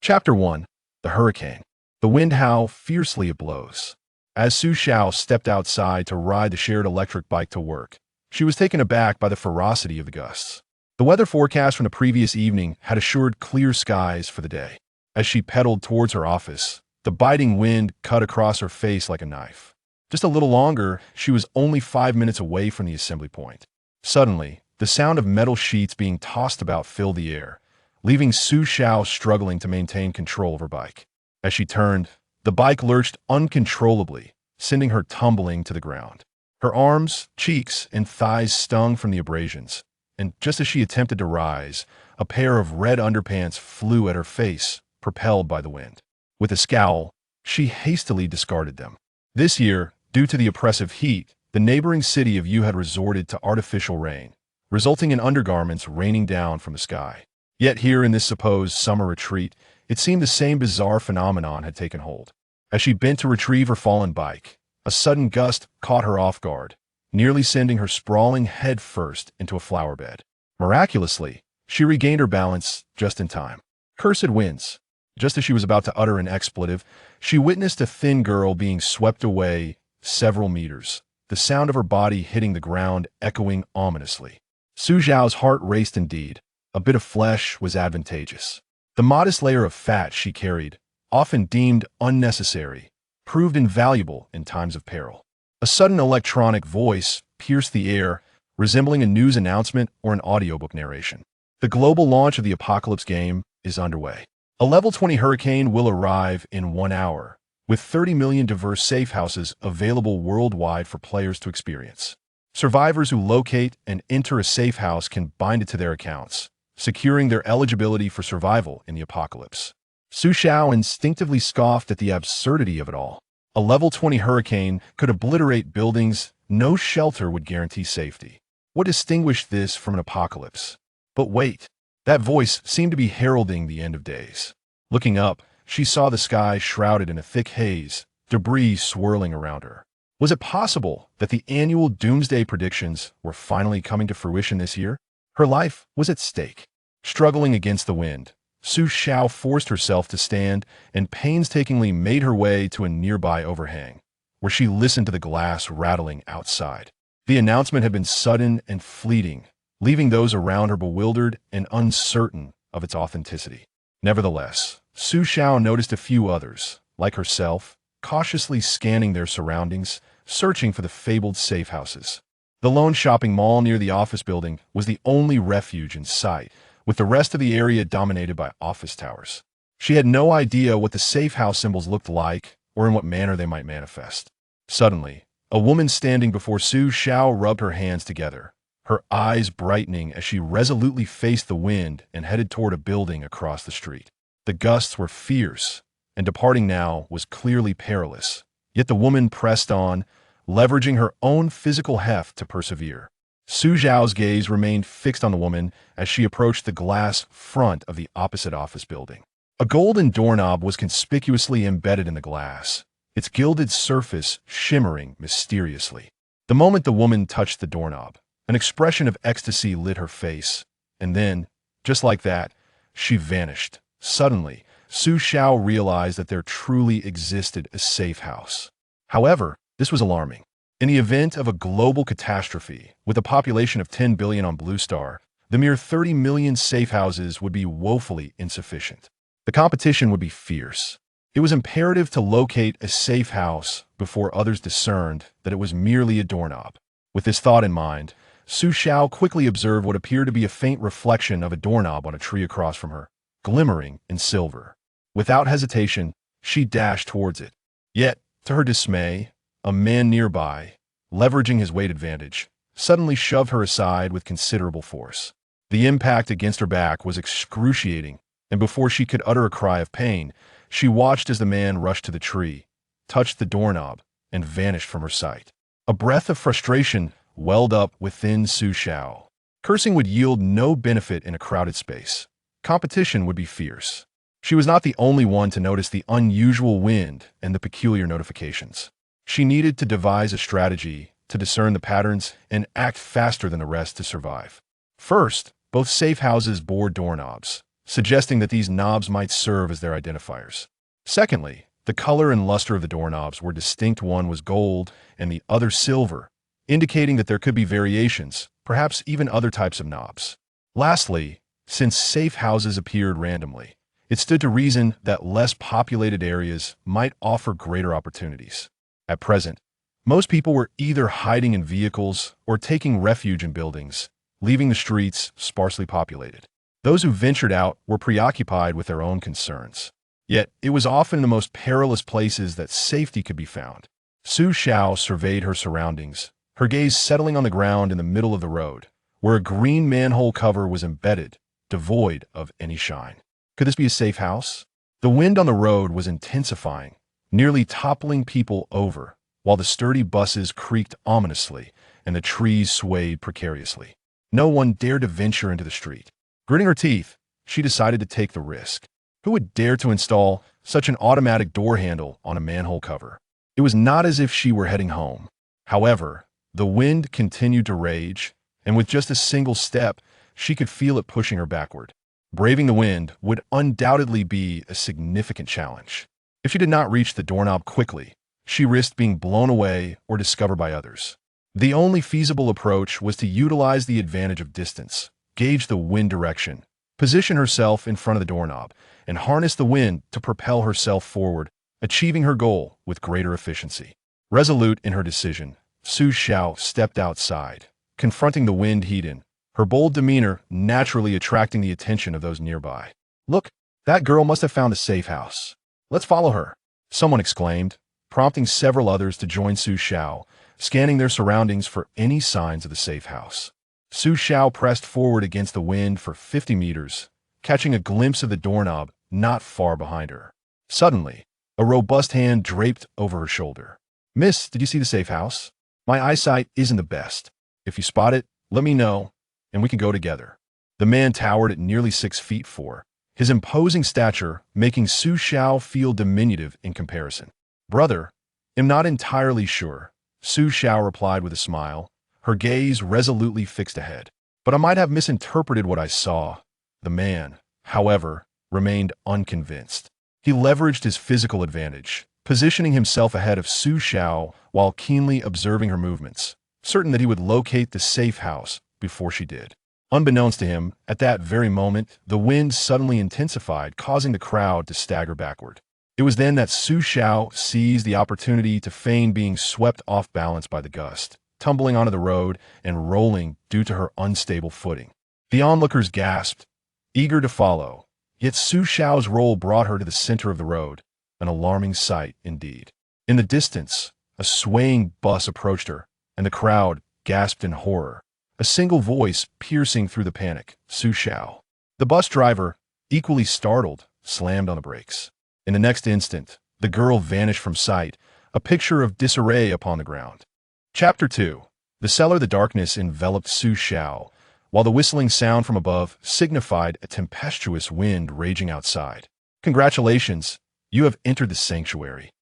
Chapter 1. The Hurricane. The wind how fiercely it blows. As Su Xiao stepped outside to ride the shared electric bike to work, she was taken aback by the ferocity of the gusts. The weather forecast from the previous evening had assured clear skies for the day. As she pedaled towards her office, the biting wind cut across her face like a knife. Just a little longer, she was only 5 minutes away from the assembly point. Suddenly, the sound of metal sheets being tossed about filled the air, leaving Su Xiao struggling to maintain control of her bike. As she turned, the bike lurched uncontrollably, sending her tumbling to the ground. Her arms, cheeks, and thighs stung from the abrasions, and just as she attempted to rise, a pair of red underpants flew at her face, propelled by the wind. With a scowl, she hastily discarded them. This year, due to the oppressive heat, the neighboring city of Yu had resorted to artificial rain, resulting in undergarments raining down from the sky. Yet here in this supposed summer retreat, it seemed the same bizarre phenomenon had taken hold. As she bent to retrieve her fallen bike, a sudden gust caught her off guard, nearly sending her sprawling head first into a flower bed. Miraculously, she regained her balance just in time. Cursed winds! Just as she was about to utter an expletive, she witnessed a thin girl being swept away several meters, the sound of her body hitting the ground echoing ominously. Su Zhao's heart raced indeed. A bit of flesh was advantageous. The modest layer of fat she carried, often deemed unnecessary, proved invaluable in times of peril. A sudden electronic voice pierced the air, resembling a news announcement or an audiobook narration. The global launch of the Apocalypse game is underway. A level 20 hurricane will arrive in 1 hour, with 30 million diverse safe houses available worldwide for players to experience. Survivors who locate and enter a safe house can bind it to their accounts, securing their eligibility for survival in the apocalypse. Su Xiao instinctively scoffed at the absurdity of it all. A level 20 hurricane could obliterate buildings, no shelter would guarantee safety. What distinguished this from an apocalypse? But wait, that voice seemed to be heralding the end of days. Looking up, she saw the sky shrouded in a thick haze, debris swirling around her. Was it possible that the annual doomsday predictions were finally coming to fruition this year? Her life was at stake. Struggling against the wind, Su Xiao forced herself to stand and painstakingly made her way to a nearby overhang, where she listened to the glass rattling outside. The announcement had been sudden and fleeting, leaving those around her bewildered and uncertain of its authenticity. Nevertheless, Su Xiao noticed a few others, like herself, cautiously scanning their surroundings, searching for the fabled safe houses. The lone shopping mall near the office building was the only refuge in sight, with the rest of the area dominated by office towers. She had no idea what the safe house symbols looked like or in what manner they might manifest. Suddenly, a woman standing before Su Xiao rubbed her hands together, her eyes brightening as she resolutely faced the wind and headed toward a building across the street. The gusts were fierce, and departing now was clearly perilous. Yet the woman pressed on, leveraging her own physical heft to persevere. Su Zhao's gaze remained fixed on the woman as she approached the glass front of the opposite office building. A golden doorknob was conspicuously embedded in the glass, its gilded surface shimmering mysteriously. The moment the woman touched the doorknob, an expression of ecstasy lit her face, and then, just like that, she vanished. Suddenly, Su Xiao realized that there truly existed a safe house. However, this was alarming. In the event of a global catastrophe, with a population of 10 billion on Blue Star, the mere 30 million safe houses would be woefully insufficient. The competition would be fierce. It was imperative to locate a safe house before others discerned that it was merely a doorknob. With this thought in mind, Su Xiao quickly observed what appeared to be a faint reflection of a doorknob on a tree across from her, glimmering in silver. Without hesitation, she dashed towards it. Yet, to her dismay, a man nearby, leveraging his weight advantage, suddenly shoved her aside with considerable force. The impact against her back was excruciating, and before she could utter a cry of pain, she watched as the man rushed to the tree, touched the doorknob, and vanished from her sight. A breath of frustration welled up within Su Xiao. Cursing would yield no benefit in a crowded space. Competition would be fierce. She was not the only one to notice the unusual wind and the peculiar notifications. She needed to devise a strategy to discern the patterns and act faster than the rest to survive. First, both safe houses bore doorknobs, suggesting that these knobs might serve as their identifiers. Secondly, the color and luster of the doorknobs were distinct. One was gold and the other silver, indicating that there could be variations, perhaps even other types of knobs. Lastly, since safe houses appeared randomly, it stood to reason that less populated areas might offer greater opportunities. At present, most people were either hiding in vehicles or taking refuge in buildings, leaving the streets sparsely populated. Those who ventured out were preoccupied with their own concerns. Yet, it was often in the most perilous places that safety could be found. Su Xiao surveyed her surroundings, her gaze settling on the ground in the middle of the road, where a green manhole cover was embedded, devoid of any shine. Could this be a safe house? The wind on the road was intensifying, nearly toppling people over, while the sturdy buses creaked ominously and the trees swayed precariously. No one dared to venture into the street. Gritting her teeth, she decided to take the risk. Who would dare to install such an automatic door handle on a manhole cover? It was not as if she were heading home. However, the wind continued to rage, and with just a single step, she could feel it pushing her backward. Braving the wind would undoubtedly be a significant challenge. If she did not reach the doorknob quickly, she risked being blown away or discovered by others. The only feasible approach was to utilize the advantage of distance, gauge the wind direction, position herself in front of the doorknob, and harness the wind to propel herself forward, achieving her goal with greater efficiency. Resolute in her decision, Su Xiao stepped outside, confronting the wind head-in, her bold demeanor naturally attracting the attention of those nearby. "Look, that girl must have found a safe house. Let's follow her," someone exclaimed, prompting several others to join Su Xiao, scanning their surroundings for any signs of the safe house. Su Xiao pressed forward against the wind for 50 meters, catching a glimpse of the doorknob not far behind her. Suddenly, a robust hand draped over her shoulder. "Miss, did you see the safe house? My eyesight isn't the best. If you spot it, let me know, and we can go together." The man towered at nearly 6 feet 4, his imposing stature making Su Xiao feel diminutive in comparison. "Brother, am not entirely sure," Su Xiao replied with a smile, her gaze resolutely fixed ahead. "But I might have misinterpreted what I saw." The man, however, remained unconvinced. He leveraged his physical advantage, positioning himself ahead of Su Xiao while keenly observing her movements, certain that he would locate the safe house before she did. Unbeknownst to him, at that very moment, the wind suddenly intensified, causing the crowd to stagger backward. It was then that Su Xiao seized the opportunity to feign being swept off balance by the gust, tumbling onto the road and rolling due to her unstable footing. The onlookers gasped, eager to follow, yet Su Xiao's roll brought her to the center of the road, an alarming sight indeed. In the distance, a swaying bus approached her, and the crowd gasped in horror, a single voice piercing through the panic, "Su Xiao." The bus driver, equally startled, slammed on the brakes. In the next instant, the girl vanished from sight, a picture of disarray upon the ground. Chapter 2. The cellar. The darkness enveloped Su Xiao, while the whistling sound from above signified a tempestuous wind raging outside. "Congratulations, you have entered the sanctuary.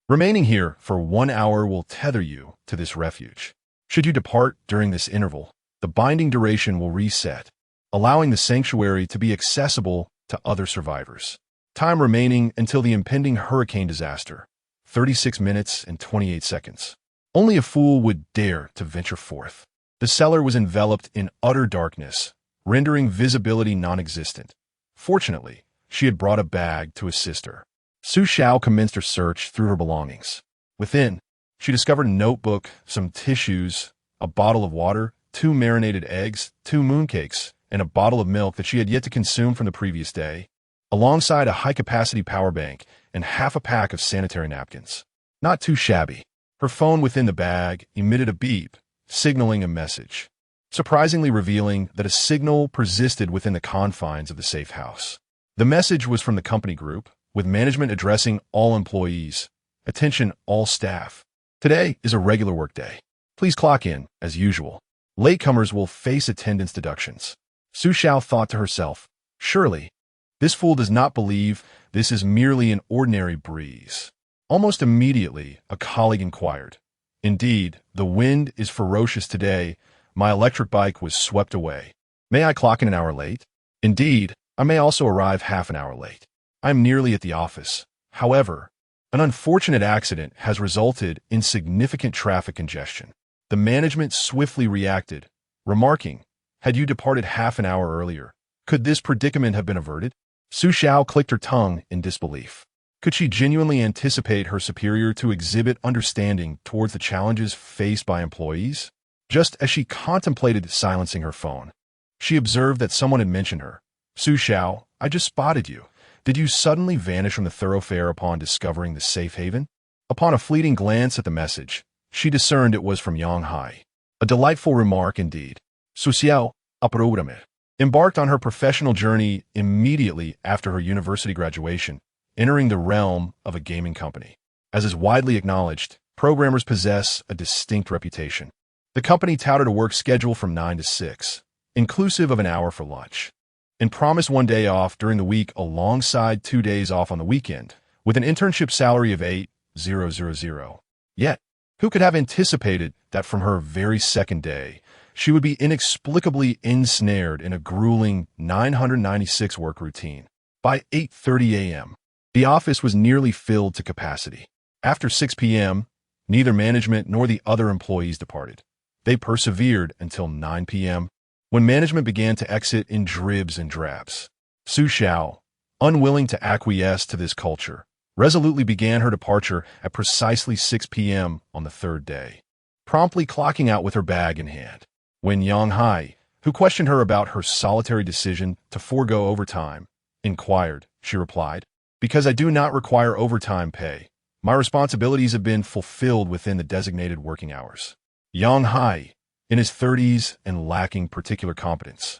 Remaining here for 1 hour will tether you to this refuge. Should you depart during this interval, the binding duration will reset, allowing the sanctuary to be accessible to other survivors. Time remaining until the impending hurricane disaster, 36 minutes and 28 seconds. Only a fool would dare to venture forth." The cellar was enveloped in utter darkness, rendering visibility non-existent. Fortunately, she had brought a bag to assist her. Su Xiao commenced her search through her belongings. Within, she discovered a notebook, some tissues, a bottle of water, 2 marinated eggs, 2 mooncakes, and a bottle of milk that she had yet to consume from the previous day, alongside a high-capacity power bank and half a pack of sanitary napkins. Not too shabby. Her phone within the bag emitted a beep, signaling a message, surprisingly revealing that a signal persisted within the confines of the safe house. The message was from the company group, with management addressing all employees. "Attention all staff. Today is a regular workday. Please clock in, as usual. Latecomers will face attendance deductions." Su Xiao thought to herself, "Surely, this fool does not believe this is merely an ordinary breeze." Almost immediately, a colleague inquired, "Indeed, the wind is ferocious today. My electric bike was swept away. May I clock in an hour late?" "Indeed, I may also arrive half an hour late. I am nearly at the office. However, an unfortunate accident has resulted in significant traffic congestion. The management swiftly reacted, remarking, "Had you departed half an hour earlier, could this predicament have been averted?" Su Xiao clicked her tongue in disbelief. Could she genuinely anticipate her superior to exhibit understanding towards the challenges faced by employees? Just as she contemplated silencing her phone, she observed that someone had mentioned her. "Su Xiao, I just spotted you. Did you suddenly vanish from the thoroughfare upon discovering the safe haven?" Upon a fleeting glance at the message, she discerned it was from Yang Hai. A delightful remark indeed. Su Xiao, apurame, embarked on her professional journey immediately after her university graduation, entering the realm of a gaming company. As is widely acknowledged, programmers possess a distinct reputation. The company touted a work schedule from 9 to 6, inclusive of an hour for lunch, and promised one day off during the week alongside 2 days off on the weekend, with an internship salary of 8,000. Yet, who could have anticipated that from her very second day, she would be inexplicably ensnared in a grueling 996 work routine? By 8:30 a.m., the office was nearly filled to capacity. After 6 p.m., neither management nor the other employees departed. They persevered until 9 p.m., when management began to exit in dribs and drabs. Su Xiao, unwilling to acquiesce to this culture, resolutely began her departure at precisely 6 p.m. on the third day, promptly clocking out with her bag in hand. When Yang Hai, who questioned her about her solitary decision to forego overtime, inquired, she replied, "Because I do not require overtime pay. My responsibilities have been fulfilled within the designated working hours." Yang Hai, in his 30s and lacking particular competence,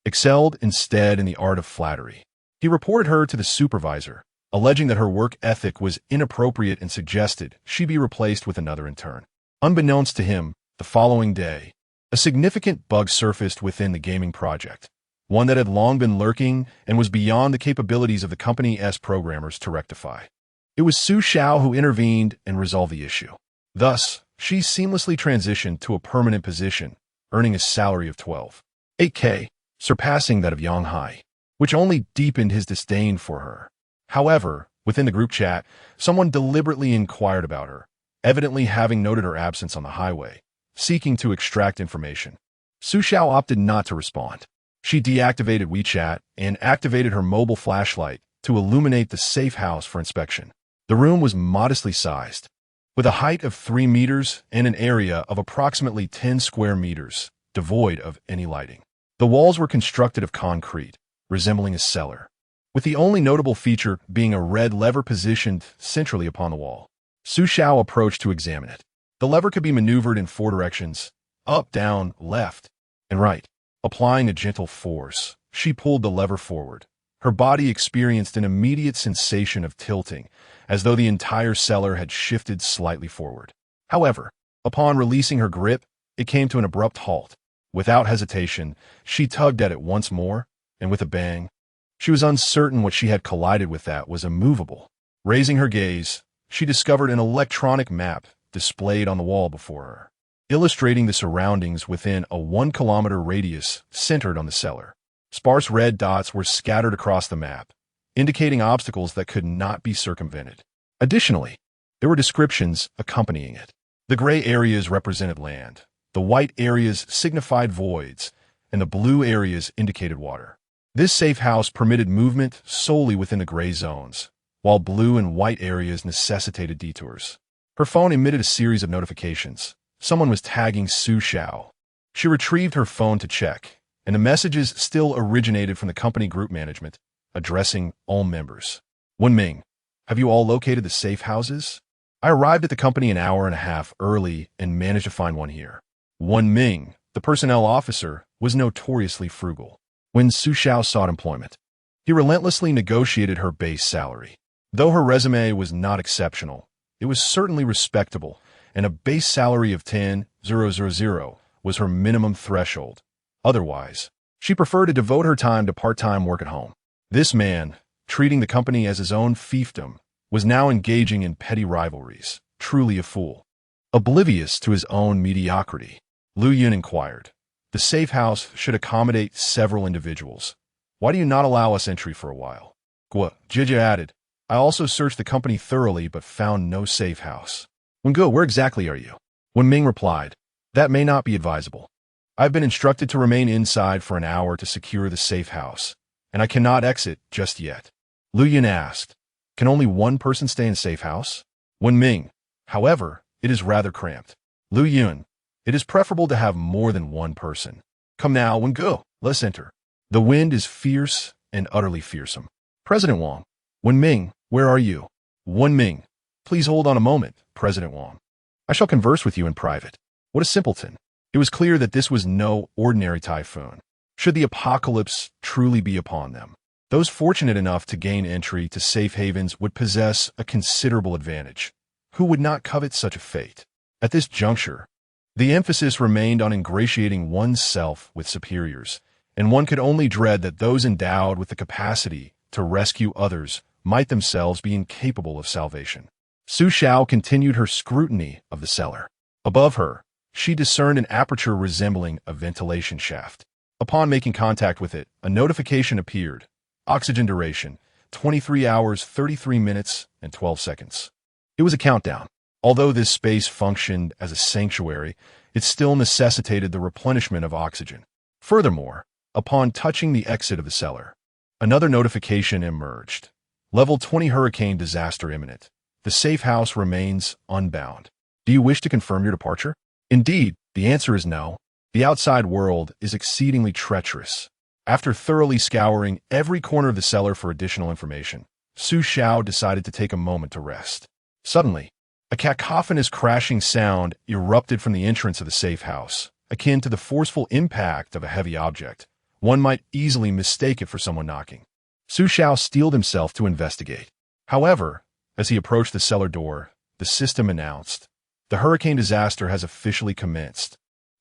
excelled instead in the art of flattery. He reported her to the supervisor, alleging that her work ethic was inappropriate and suggested she be replaced with another intern. Unbeknownst to him, the following day, a significant bug surfaced within the gaming project, one that had long been lurking and was beyond the capabilities of the company's programmers to rectify. It was Su Xiao who intervened and resolved the issue. Thus, she seamlessly transitioned to a permanent position, earning a salary of 12,800, surpassing that of Yang Hai, which only deepened his disdain for her. However, within the group chat, someone deliberately inquired about her, evidently having noted her absence on the highway, seeking to extract information. Su Xiao opted not to respond. She deactivated WeChat and activated her mobile flashlight to illuminate the safe house for inspection. The room was modestly sized, with a height of 3 meters and an area of approximately 10 square meters, devoid of any lighting. The walls were constructed of concrete, resembling a cellar, with the only notable feature being a red lever positioned centrally upon the wall. Su Xiao approached to examine it. The lever could be maneuvered in 4 directions, up, down, left, and right. Applying a gentle force, she pulled the lever forward. Her body experienced an immediate sensation of tilting, as though the entire cellar had shifted slightly forward. However, upon releasing her grip, it came to an abrupt halt. Without hesitation, she tugged at it once more, and with a bang, she was uncertain what she had collided with that was immovable. Raising her gaze, she discovered an electronic map displayed on the wall before her, illustrating the surroundings within a 1-kilometer radius centered on the cellar. Sparse red dots were scattered across the map, indicating obstacles that could not be circumvented. Additionally, there were descriptions accompanying it. The gray areas represented land, the white areas signified voids, and the blue areas indicated water. This safe house permitted movement solely within the gray zones, while blue and white areas necessitated detours. Her phone emitted a series of notifications. Someone was tagging Su Xiao. She retrieved her phone to check, and the messages still originated from the company group management, addressing all members. "Wen Ming, have you all located the safe houses? I arrived at the company an hour and a half early and managed to find one here." Wen Ming, the personnel officer, was notoriously frugal. When Su Xiao sought employment, he relentlessly negotiated her base salary. Though her resume was not exceptional, it was certainly respectable, and a base salary of 10,000 was her minimum threshold. Otherwise, she preferred to devote her time to part-time work at home. This man, treating the company as his own fiefdom, was now engaging in petty rivalries, truly a fool. Oblivious to his own mediocrity, Lu Yun inquired. The safe house should accommodate several individuals. Why do you not allow us entry for a while? Gua, Jija added. I also searched the company thoroughly but found no safe house. Wengu, where exactly are you? Wen Ming replied, that may not be advisable. I've been instructed to remain inside for an hour to secure the safe house, and I cannot exit just yet. Lu Yin asked, can only one person stay in a safe house? Wen Ming, however, it is rather cramped. Lu Yun, it is preferable to have more than one person. Come now, Wengu, let's enter. The wind is fierce and utterly fearsome. President Wang. Wen Ming, where are you? Wen Ming, please hold on a moment, President Wang. I shall converse with you in private. What a simpleton. It was clear that this was no ordinary typhoon. Should the apocalypse truly be upon them, those fortunate enough to gain entry to safe havens would possess a considerable advantage. Who would not covet such a fate? At this juncture, the emphasis remained on ingratiating oneself with superiors, and one could only dread that those endowed with the capacity to rescue others might themselves be incapable of salvation. Su Xiao continued her scrutiny of the cellar. Above her, she discerned an aperture resembling a ventilation shaft. Upon making contact with it, a notification appeared. Oxygen duration, 23 hours, 33 minutes, and 12 seconds. It was a countdown. Although this space functioned as a sanctuary, it still necessitated the replenishment of oxygen. Furthermore, upon touching the exit of the cellar, another notification emerged. Level 20 hurricane disaster imminent. The safe house remains unbound. Do you wish to confirm your departure? Indeed, the answer is no. The outside world is exceedingly treacherous. After thoroughly scouring every corner of the cellar for additional information, Su Xiao decided to take a moment to rest. Suddenly, a cacophonous crashing sound erupted from the entrance of the safe house, akin to the forceful impact of a heavy object. One might easily mistake it for someone knocking. Su Xiao steeled himself to investigate. However, as he approached the cellar door, the system announced, the hurricane disaster has officially commenced.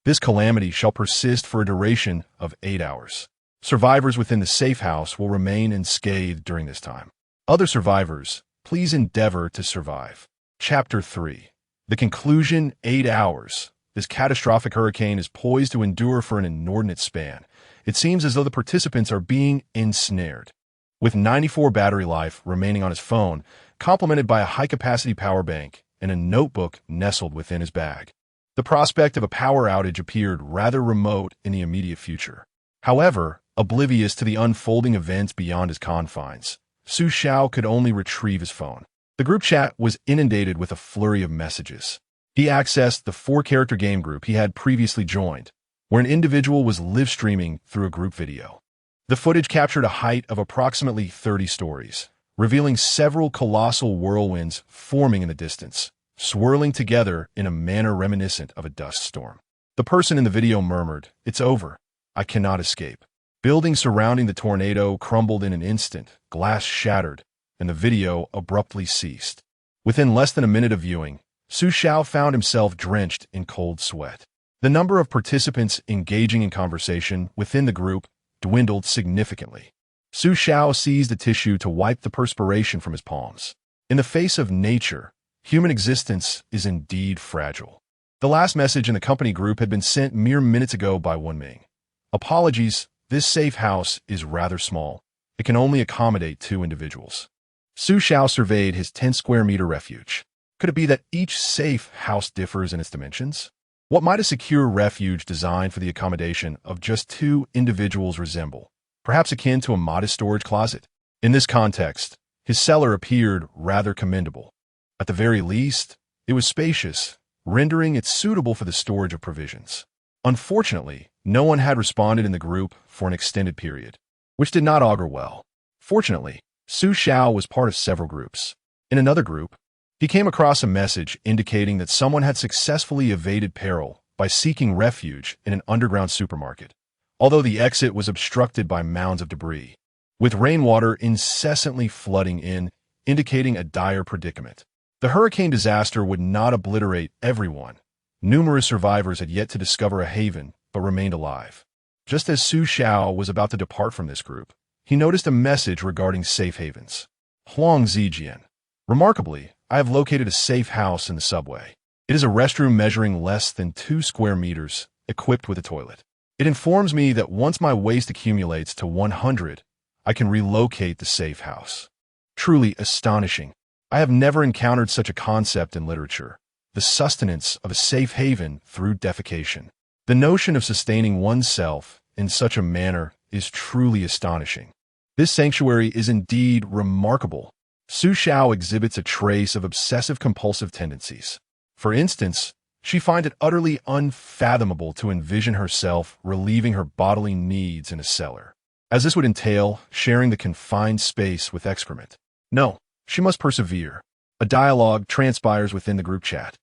This calamity shall persist for a duration of 8 hours. Survivors within the safe house will remain unscathed during this time. Other survivors, please endeavor to survive. Chapter 3. The conclusion, 8 hours. This catastrophic hurricane is poised to endure for an inordinate span. It seems as though the participants are being ensnared. With 94 battery life remaining on his phone, complemented by a high-capacity power bank and a notebook nestled within his bag, the prospect of a power outage appeared rather remote in the immediate future. However, oblivious to the unfolding events beyond his confines, Su Xiao could only retrieve his phone. The group chat was inundated with a flurry of messages. He accessed the 4-character game group he had previously joined, where an individual was live-streaming through a group video. The footage captured a height of approximately 30 stories, revealing several colossal whirlwinds forming in the distance, swirling together in a manner reminiscent of a dust storm. The person in the video murmured, "It's over. I cannot escape." Buildings surrounding the tornado crumbled in an instant, glass shattered, and the video abruptly ceased. Within less than a minute of viewing, Su Xiao found himself drenched in cold sweat. The number of participants engaging in conversation within the group dwindled significantly. Su Xiao seized a tissue to wipe the perspiration from his palms. In the face of nature, human existence is indeed fragile. The last message in the company group had been sent mere minutes ago by Wen Ming. Apologies, this safe house is rather small. It can only accommodate 2 individuals. Su Xiao surveyed his 10-square-meter refuge. Could it be that each safe house differs in its dimensions? What might a secure refuge designed for the accommodation of just 2 individuals resemble? Perhaps akin to a modest storage closet. In this context, his cellar appeared rather commendable. At the very least, it was spacious, rendering it suitable for the storage of provisions. Unfortunately, no one had responded in the group for an extended period, which did not augur well. Fortunately, Su Xiao was part of several groups. In another group, he came across a message indicating that someone had successfully evaded peril by seeking refuge in an underground supermarket, although the exit was obstructed by mounds of debris, with rainwater incessantly flooding in, indicating a dire predicament. The hurricane disaster would not obliterate everyone. Numerous survivors had yet to discover a haven, but remained alive. Just as Su Xiao was about to depart from this group, he noticed a message regarding safe havens. Huang Zijian. Remarkably, I have located a safe house in the subway. It is a restroom measuring less than 2 square meters, equipped with a toilet. It informs me that once my waste accumulates to 100, I can relocate the safe house. Truly astonishing. I have never encountered such a concept in literature. The sustenance of a safe haven through defecation. The notion of sustaining oneself in such a manner is truly astonishing. This sanctuary is indeed remarkable. Su Xiao exhibits a trace of obsessive-compulsive tendencies. For instance, she finds it utterly unfathomable to envision herself relieving her bodily needs in a cellar, as this would entail sharing the confined space with excrement. No, she must persevere. A dialogue transpires within the group chat.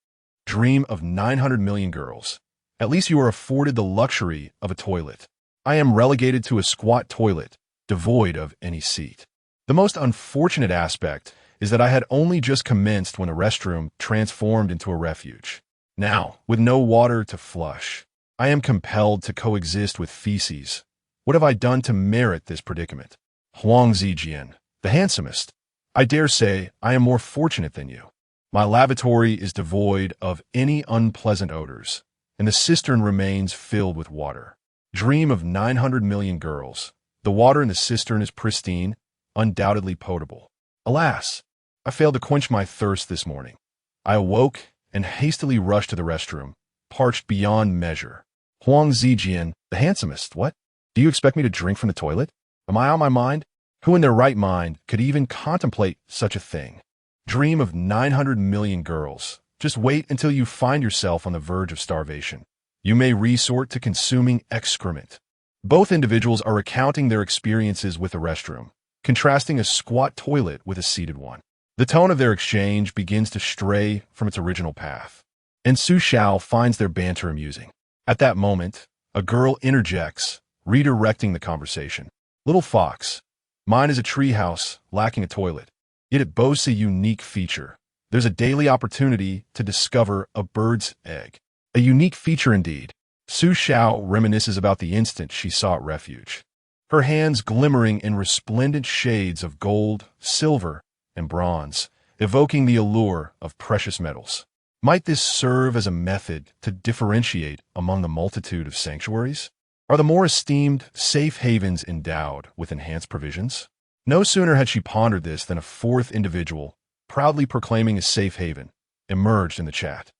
Dream of 900 million girls. At least you are afforded the luxury of a toilet. I am relegated to a squat toilet, devoid of any seat. The most unfortunate aspect is that I had only just commenced when the restroom transformed into a refuge. Now, with no water to flush, I am compelled to coexist with feces. What have I done to merit this predicament? Huang Zijian, the handsomest. I dare say I am more fortunate than you. My lavatory is devoid of any unpleasant odors, and the cistern remains filled with water. Dream of 900 million girls. The water in the cistern is pristine, undoubtedly potable. Alas, I failed to quench my thirst this morning. I awoke and hastily rushed to the restroom, parched beyond measure. Huang Zijian, the handsomest, what? Do you expect me to drink from the toilet? Am I on my mind? Who in their right mind could even contemplate such a thing? Dream of 900 million girls. Just wait until you find yourself on the verge of starvation. You may resort to consuming excrement. Both individuals are recounting their experiences with the restroom, contrasting a squat toilet with a seated one. The tone of their exchange begins to stray from its original path, and Su Xiao finds their banter amusing. At that moment, a girl interjects, redirecting the conversation. Little fox, mine is a treehouse lacking a toilet, yet it boasts a unique feature. There's a daily opportunity to discover a bird's egg. A unique feature indeed. Su Xiao reminisces about the instant she sought refuge, her hands glimmering in resplendent shades of gold, silver, and bronze, evoking the allure of precious metals. Might this serve as a method to differentiate among the multitude of sanctuaries? Are the more esteemed safe havens endowed with enhanced provisions? No sooner had she pondered this than a fourth individual, proudly proclaiming a safe haven, emerged in the chat.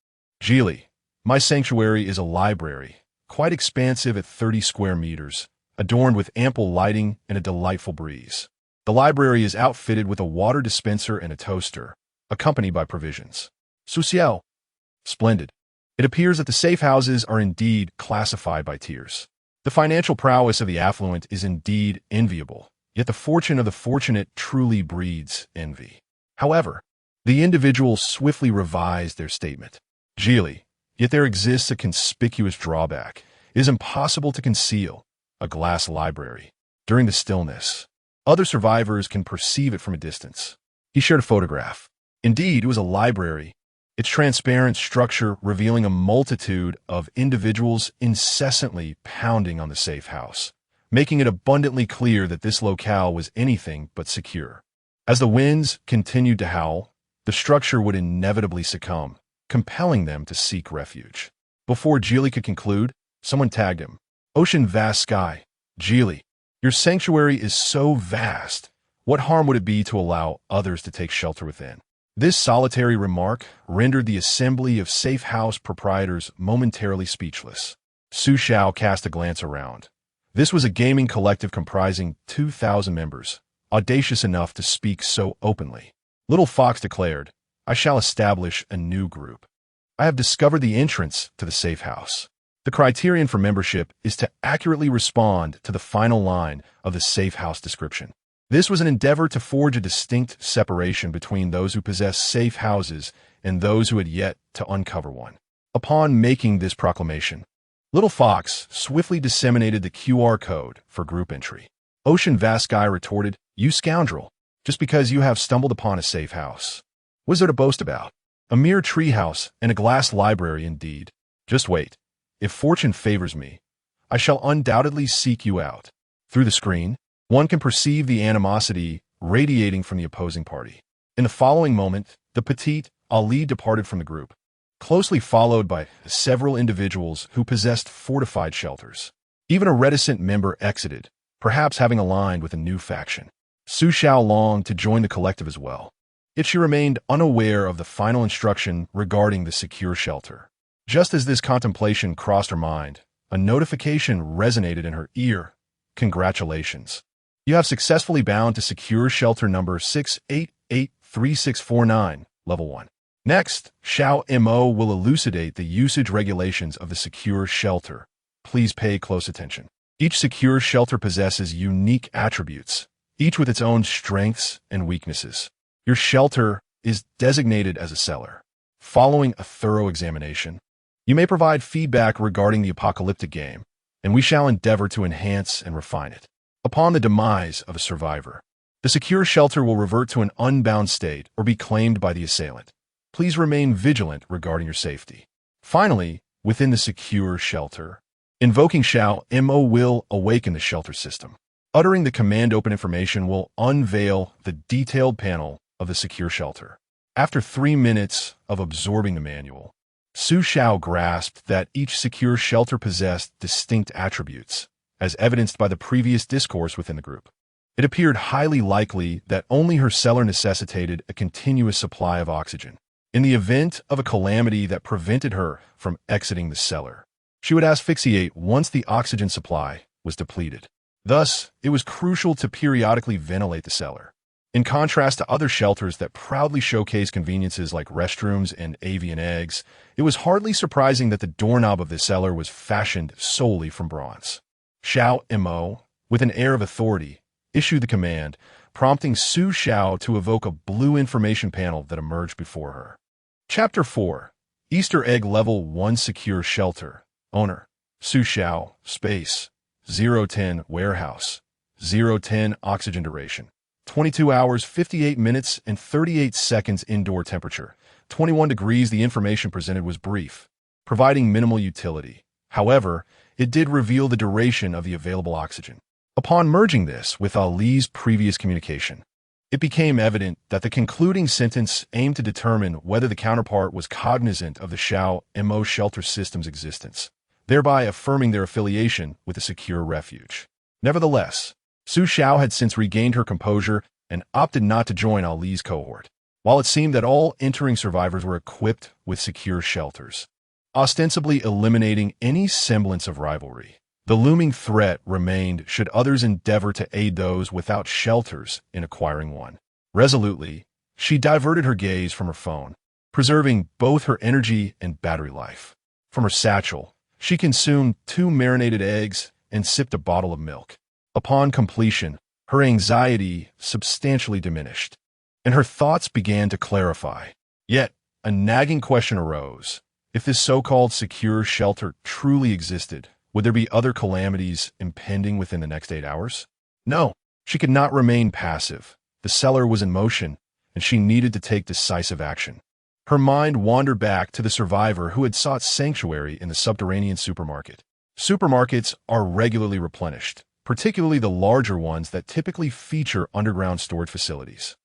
Geely, my sanctuary is a library, quite expansive at 30 square meters, adorned with ample lighting and a delightful breeze. The library is outfitted with a water dispenser and a toaster, accompanied by provisions. Su Xiao. Splendid. It appears that the safe houses are indeed classified by tiers. The financial prowess of the affluent is indeed enviable, yet the fortune of the fortunate truly breeds envy. However, the individuals swiftly revised their statement. Geely, yet there exists a conspicuous drawback. It is impossible to conceal a glass library. During the stillness, other survivors can perceive it from a distance. He shared a photograph. Indeed, it was a library, its transparent structure revealing a multitude of individuals incessantly pounding on the safe house, making it abundantly clear that this locale was anything but secure. As the winds continued to howl, the structure would inevitably succumb, compelling them to seek refuge. Before Geely could conclude, someone tagged him. Ocean vast sky. Geely, your sanctuary is so vast. What harm would it be to allow others to take shelter within? This solitary remark rendered the assembly of safe house proprietors momentarily speechless. Su Xiao cast a glance around. This was a gaming collective comprising 2,000 members, audacious enough to speak so openly. Little Fox declared, I shall establish a new group. I have discovered the entrance to the safe house. The criterion for membership is to accurately respond to the final line of the safe house description. This was an endeavor to forge a distinct separation between those who possess safe houses and those who had yet to uncover one. Upon making this proclamation, Little Fox swiftly disseminated the QR code for group entry. Ocean Vast Sky retorted, You scoundrel, just because you have stumbled upon a safe house. What is there to boast about? A mere treehouse and a glass library indeed. Just wait. If fortune favors me, I shall undoubtedly seek you out. Through the screen, one can perceive the animosity radiating from the opposing party. In the following moment, the petite Ali departed from the group, closely followed by several individuals who possessed fortified shelters. Even a reticent member exited, perhaps having aligned with a new faction. Su Xiao longed to join the collective as well, yet she remained unaware of the final instruction regarding the secure shelter. Just as this contemplation crossed her mind, a notification resonated in her ear. Congratulations. You have successfully bound to secure shelter number 6883649, level 1. Next, Xiao Mo will elucidate the usage regulations of the secure shelter. Please pay close attention. Each secure shelter possesses unique attributes, each with its own strengths and weaknesses. Your shelter is designated as a cellar. Following a thorough examination, you may provide feedback regarding the apocalyptic game, and we shall endeavor to enhance and refine it. Upon the demise of a survivor, the secure shelter will revert to an unbound state or be claimed by the assailant. Please remain vigilant regarding your safety. Finally, within the secure shelter, invoking Xiao Mo will awaken the shelter system. Uttering the command open information will unveil the detailed panel of the secure shelter. After 3 minutes of absorbing the manual, Su Xiao grasped that each secure shelter possessed distinct attributes, as evidenced by the previous discourse within the group. It appeared highly likely that only her cellar necessitated a continuous supply of oxygen. In the event of a calamity that prevented her from exiting the cellar, she would asphyxiate once the oxygen supply was depleted. Thus, it was crucial to periodically ventilate the cellar. In contrast to other shelters that proudly showcase conveniences like restrooms and avian eggs, it was hardly surprising that the doorknob of the cellar was fashioned solely from bronze. Xiao Mo, with an air of authority, issued the command, prompting Su Xiao to evoke a blue information panel that emerged before her. Chapter 4. Easter Egg Level 1 Secure Shelter. Owner: Su Xiao. Space: 010 Warehouse. 010 Oxygen Duration: 22 hours, 58 minutes, and 38 seconds. Indoor temperature: 21 degrees. The information presented was brief, providing minimal utility. However, it did reveal the duration of the available oxygen. Upon merging this with Ali's previous communication, it became evident that the concluding sentence aimed to determine whether the counterpart was cognizant of the Xiao Mo shelter system's existence, thereby affirming their affiliation with the secure refuge. Nevertheless, Su Xiao had since regained her composure and opted not to join Ali's cohort, while it seemed that all entering survivors were equipped with secure shelters, ostensibly eliminating any semblance of rivalry. The looming threat remained should others endeavor to aid those without shelters in acquiring one. Resolutely, she diverted her gaze from her phone, preserving both her energy and battery life. From her satchel, she consumed 2 marinated eggs and sipped a bottle of milk. Upon completion, her anxiety substantially diminished, and her thoughts began to clarify. Yet, a nagging question arose. If this so-called secure shelter truly existed, would there be other calamities impending within the next 8 hours? No, she could not remain passive. The cellar was in motion, and she needed to take decisive action. Her mind wandered back to the survivor who had sought sanctuary in the subterranean supermarket. Supermarkets are regularly replenished, particularly the larger ones that typically feature underground storage facilities.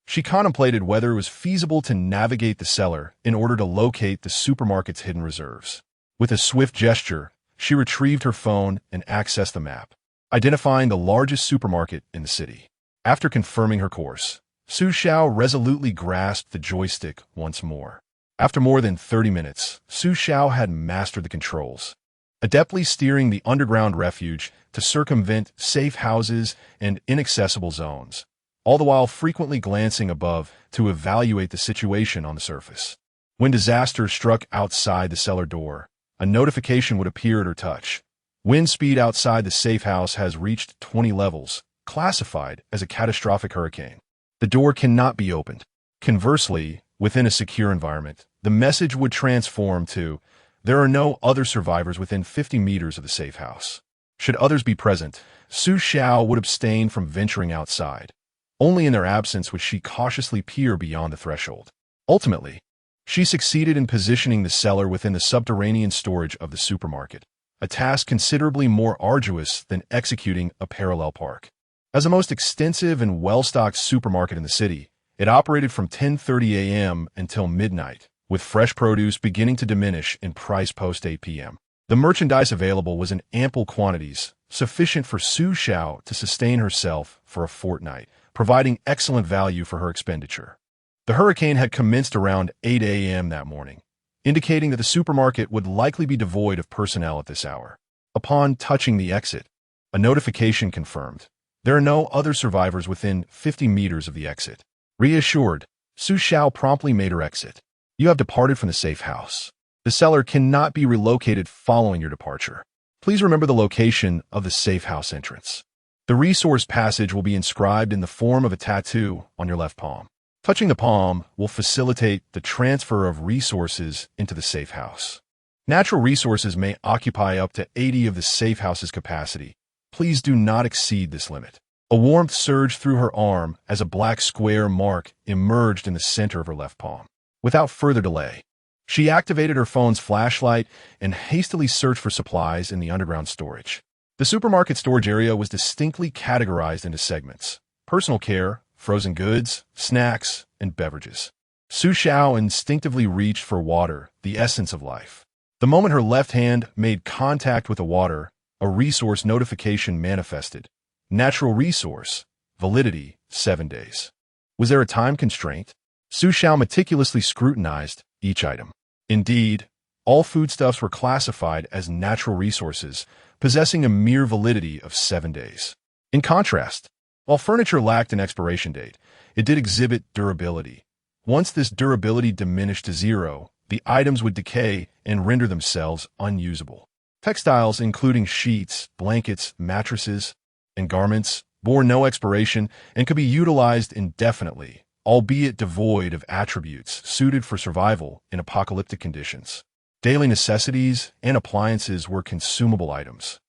She contemplated whether it was feasible to navigate the cellar in order to locate the supermarket's hidden reserves. With a swift gesture, she retrieved her phone and accessed the map, identifying the largest supermarket in the city. After confirming her course, Su Xiao resolutely grasped the joystick once more. After more than 30 minutes, Su Xiao had mastered the controls, adeptly steering the underground refuge to circumvent safe houses and inaccessible zones, all the while frequently glancing above to evaluate the situation on the surface. When disaster struck outside the cellar door, a notification would appear at her touch. Wind speed outside the safe house has reached 20 levels, classified as a catastrophic hurricane. The door cannot be opened. Conversely, within a secure environment, the message would transform to, there are no other survivors within 50 meters of the safe house. Should others be present, Su Xiao would abstain from venturing outside. Only in their absence would she cautiously peer beyond the threshold. Ultimately, she succeeded in positioning the cellar within the subterranean storage of the supermarket, a task considerably more arduous than executing a parallel park. As the most extensive and well-stocked supermarket in the city, it operated from 10:30 a.m. until midnight, with fresh produce beginning to diminish in price post 8 p.m. The merchandise available was in ample quantities, sufficient for Su Xiao to sustain herself for a fortnight, providing excellent value for her expenditure. The hurricane had commenced around 8 a.m. that morning, indicating that the supermarket would likely be devoid of personnel at this hour. Upon touching the exit, a notification confirmed there are no other survivors within 50 meters of the exit. Reassured, Su Xiao promptly made her exit. You have departed from the safe house. The cellar cannot be relocated following your departure. Please remember the location of the safe house entrance. The resource passage will be inscribed in the form of a tattoo on your left palm. Touching the palm will facilitate the transfer of resources into the safe house. Natural resources may occupy up to 80 of the safe house's capacity. Please do not exceed this limit. A warmth surged through her arm as a black square mark emerged in the center of her left palm. Without further delay, she activated her phone's flashlight and hastily searched for supplies in the underground storage. The supermarket storage area was distinctly categorized into segments: personal care, frozen goods, snacks, and beverages. Su Xiao instinctively reached for water, the essence of life. The moment her left hand made contact with the water, a resource notification manifested. Natural resource, validity, 7 days. Was there a time constraint? Su Xiao meticulously scrutinized each item. Indeed, all foodstuffs were classified as natural resources, possessing a mere validity of 7 days. In contrast, while furniture lacked an expiration date, it did exhibit durability. Once this durability diminished to zero, the items would decay and render themselves unusable. Textiles, including sheets, blankets, mattresses, and garments, bore no expiration and could be utilized indefinitely, albeit devoid of attributes suited for survival in apocalyptic conditions. Daily necessities and appliances were consumable items,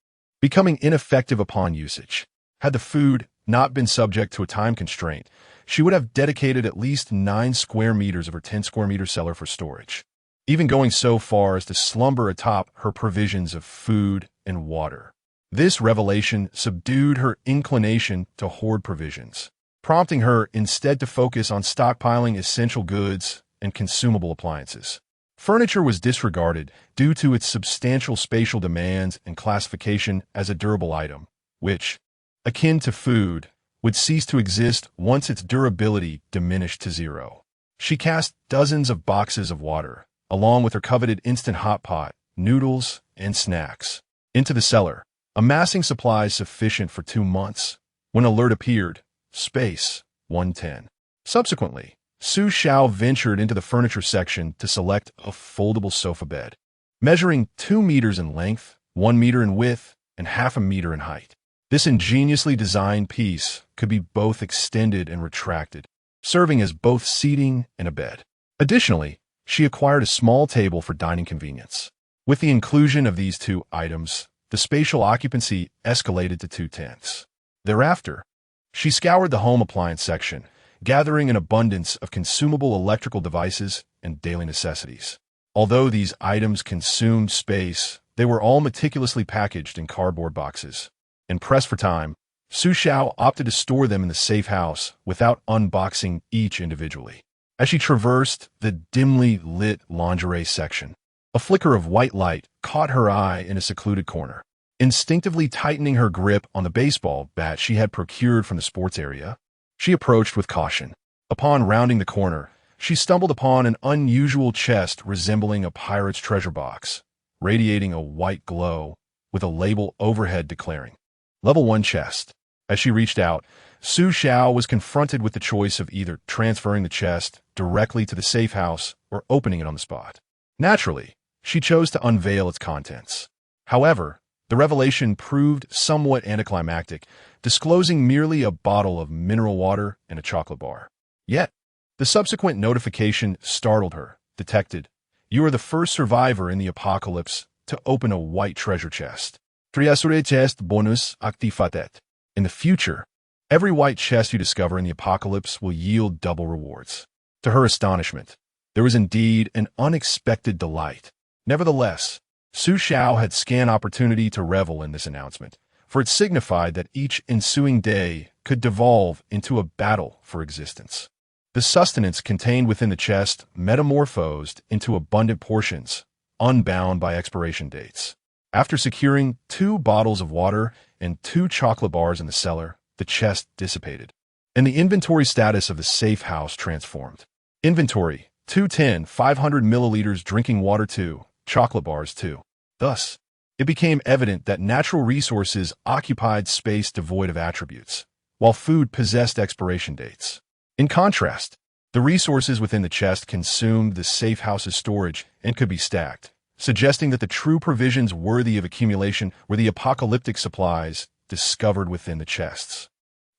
becoming ineffective upon usage. Had the food not been subject to a time constraint, she would have dedicated at least 9 square meters of her 10 square meter cellar for storage, even going so far as to slumber atop her provisions of food and water. This revelation subdued her inclination to hoard provisions, prompting her instead to focus on stockpiling essential goods and consumable appliances. Furniture was disregarded due to its substantial spatial demands and classification as a durable item, which, akin to food, would cease to exist once its durability diminished to zero. She cast dozens of boxes of water, along with her coveted instant hot pot, noodles, and snacks, into the cellar, amassing supplies sufficient for 2 months. When alert appeared, space 110. Subsequently, Su Xiao ventured into the furniture section to select a foldable sofa bed, measuring 2 meters in length, 1 meter in width, and half a meter in height. This ingeniously designed piece could be both extended and retracted, serving as both seating and a bed. Additionally, she acquired a small table for dining convenience. With the inclusion of these 2 items, the spatial occupancy escalated to 2/10. Thereafter, she scoured the home appliance section, gathering an abundance of consumable electrical devices and daily necessities. Although these items consumed space, they were all meticulously packaged in cardboard boxes. And pressed for time, Su Xiao opted to store them in the safe house without unboxing each individually. As she traversed the dimly lit lingerie section, a flicker of white light caught her eye in a secluded corner. Instinctively tightening her grip on the baseball bat she had procured from the sports area, she approached with caution. Upon rounding the corner, she stumbled upon an unusual chest resembling a pirate's treasure box, radiating a white glow, with a label overhead declaring, Level 1 chest. As she reached out, Su Xiao was confronted with the choice of either transferring the chest directly to the safe house or opening it on the spot. Naturally, she chose to unveil its contents. However, the revelation proved somewhat anticlimactic, disclosing merely a bottle of mineral water and a chocolate bar. Yet, the subsequent notification startled her. Detected, you are the first survivor in the apocalypse to open a white treasure chest. Treasure chest bonus activated. In the future, every white chest you discover in the apocalypse will yield double rewards. To her astonishment, there was indeed an unexpected delight. Nevertheless, Su Xiao had scant opportunity to revel in this announcement, for it signified that each ensuing day could devolve into a battle for existence. The sustenance contained within the chest metamorphosed into abundant portions, unbound by expiration dates. After securing 2 bottles of water and 2 chocolate bars in the cellar, the chest dissipated, and the inventory status of the safe house transformed. Inventory: 210, 500 milliliters drinking water 2, chocolate bars 2. Thus, it became evident that natural resources occupied space devoid of attributes, while food possessed expiration dates. In contrast, the resources within the chest consumed the safe house's storage and could be stacked, suggesting that the true provisions worthy of accumulation were the apocalyptic supplies discovered within the chests.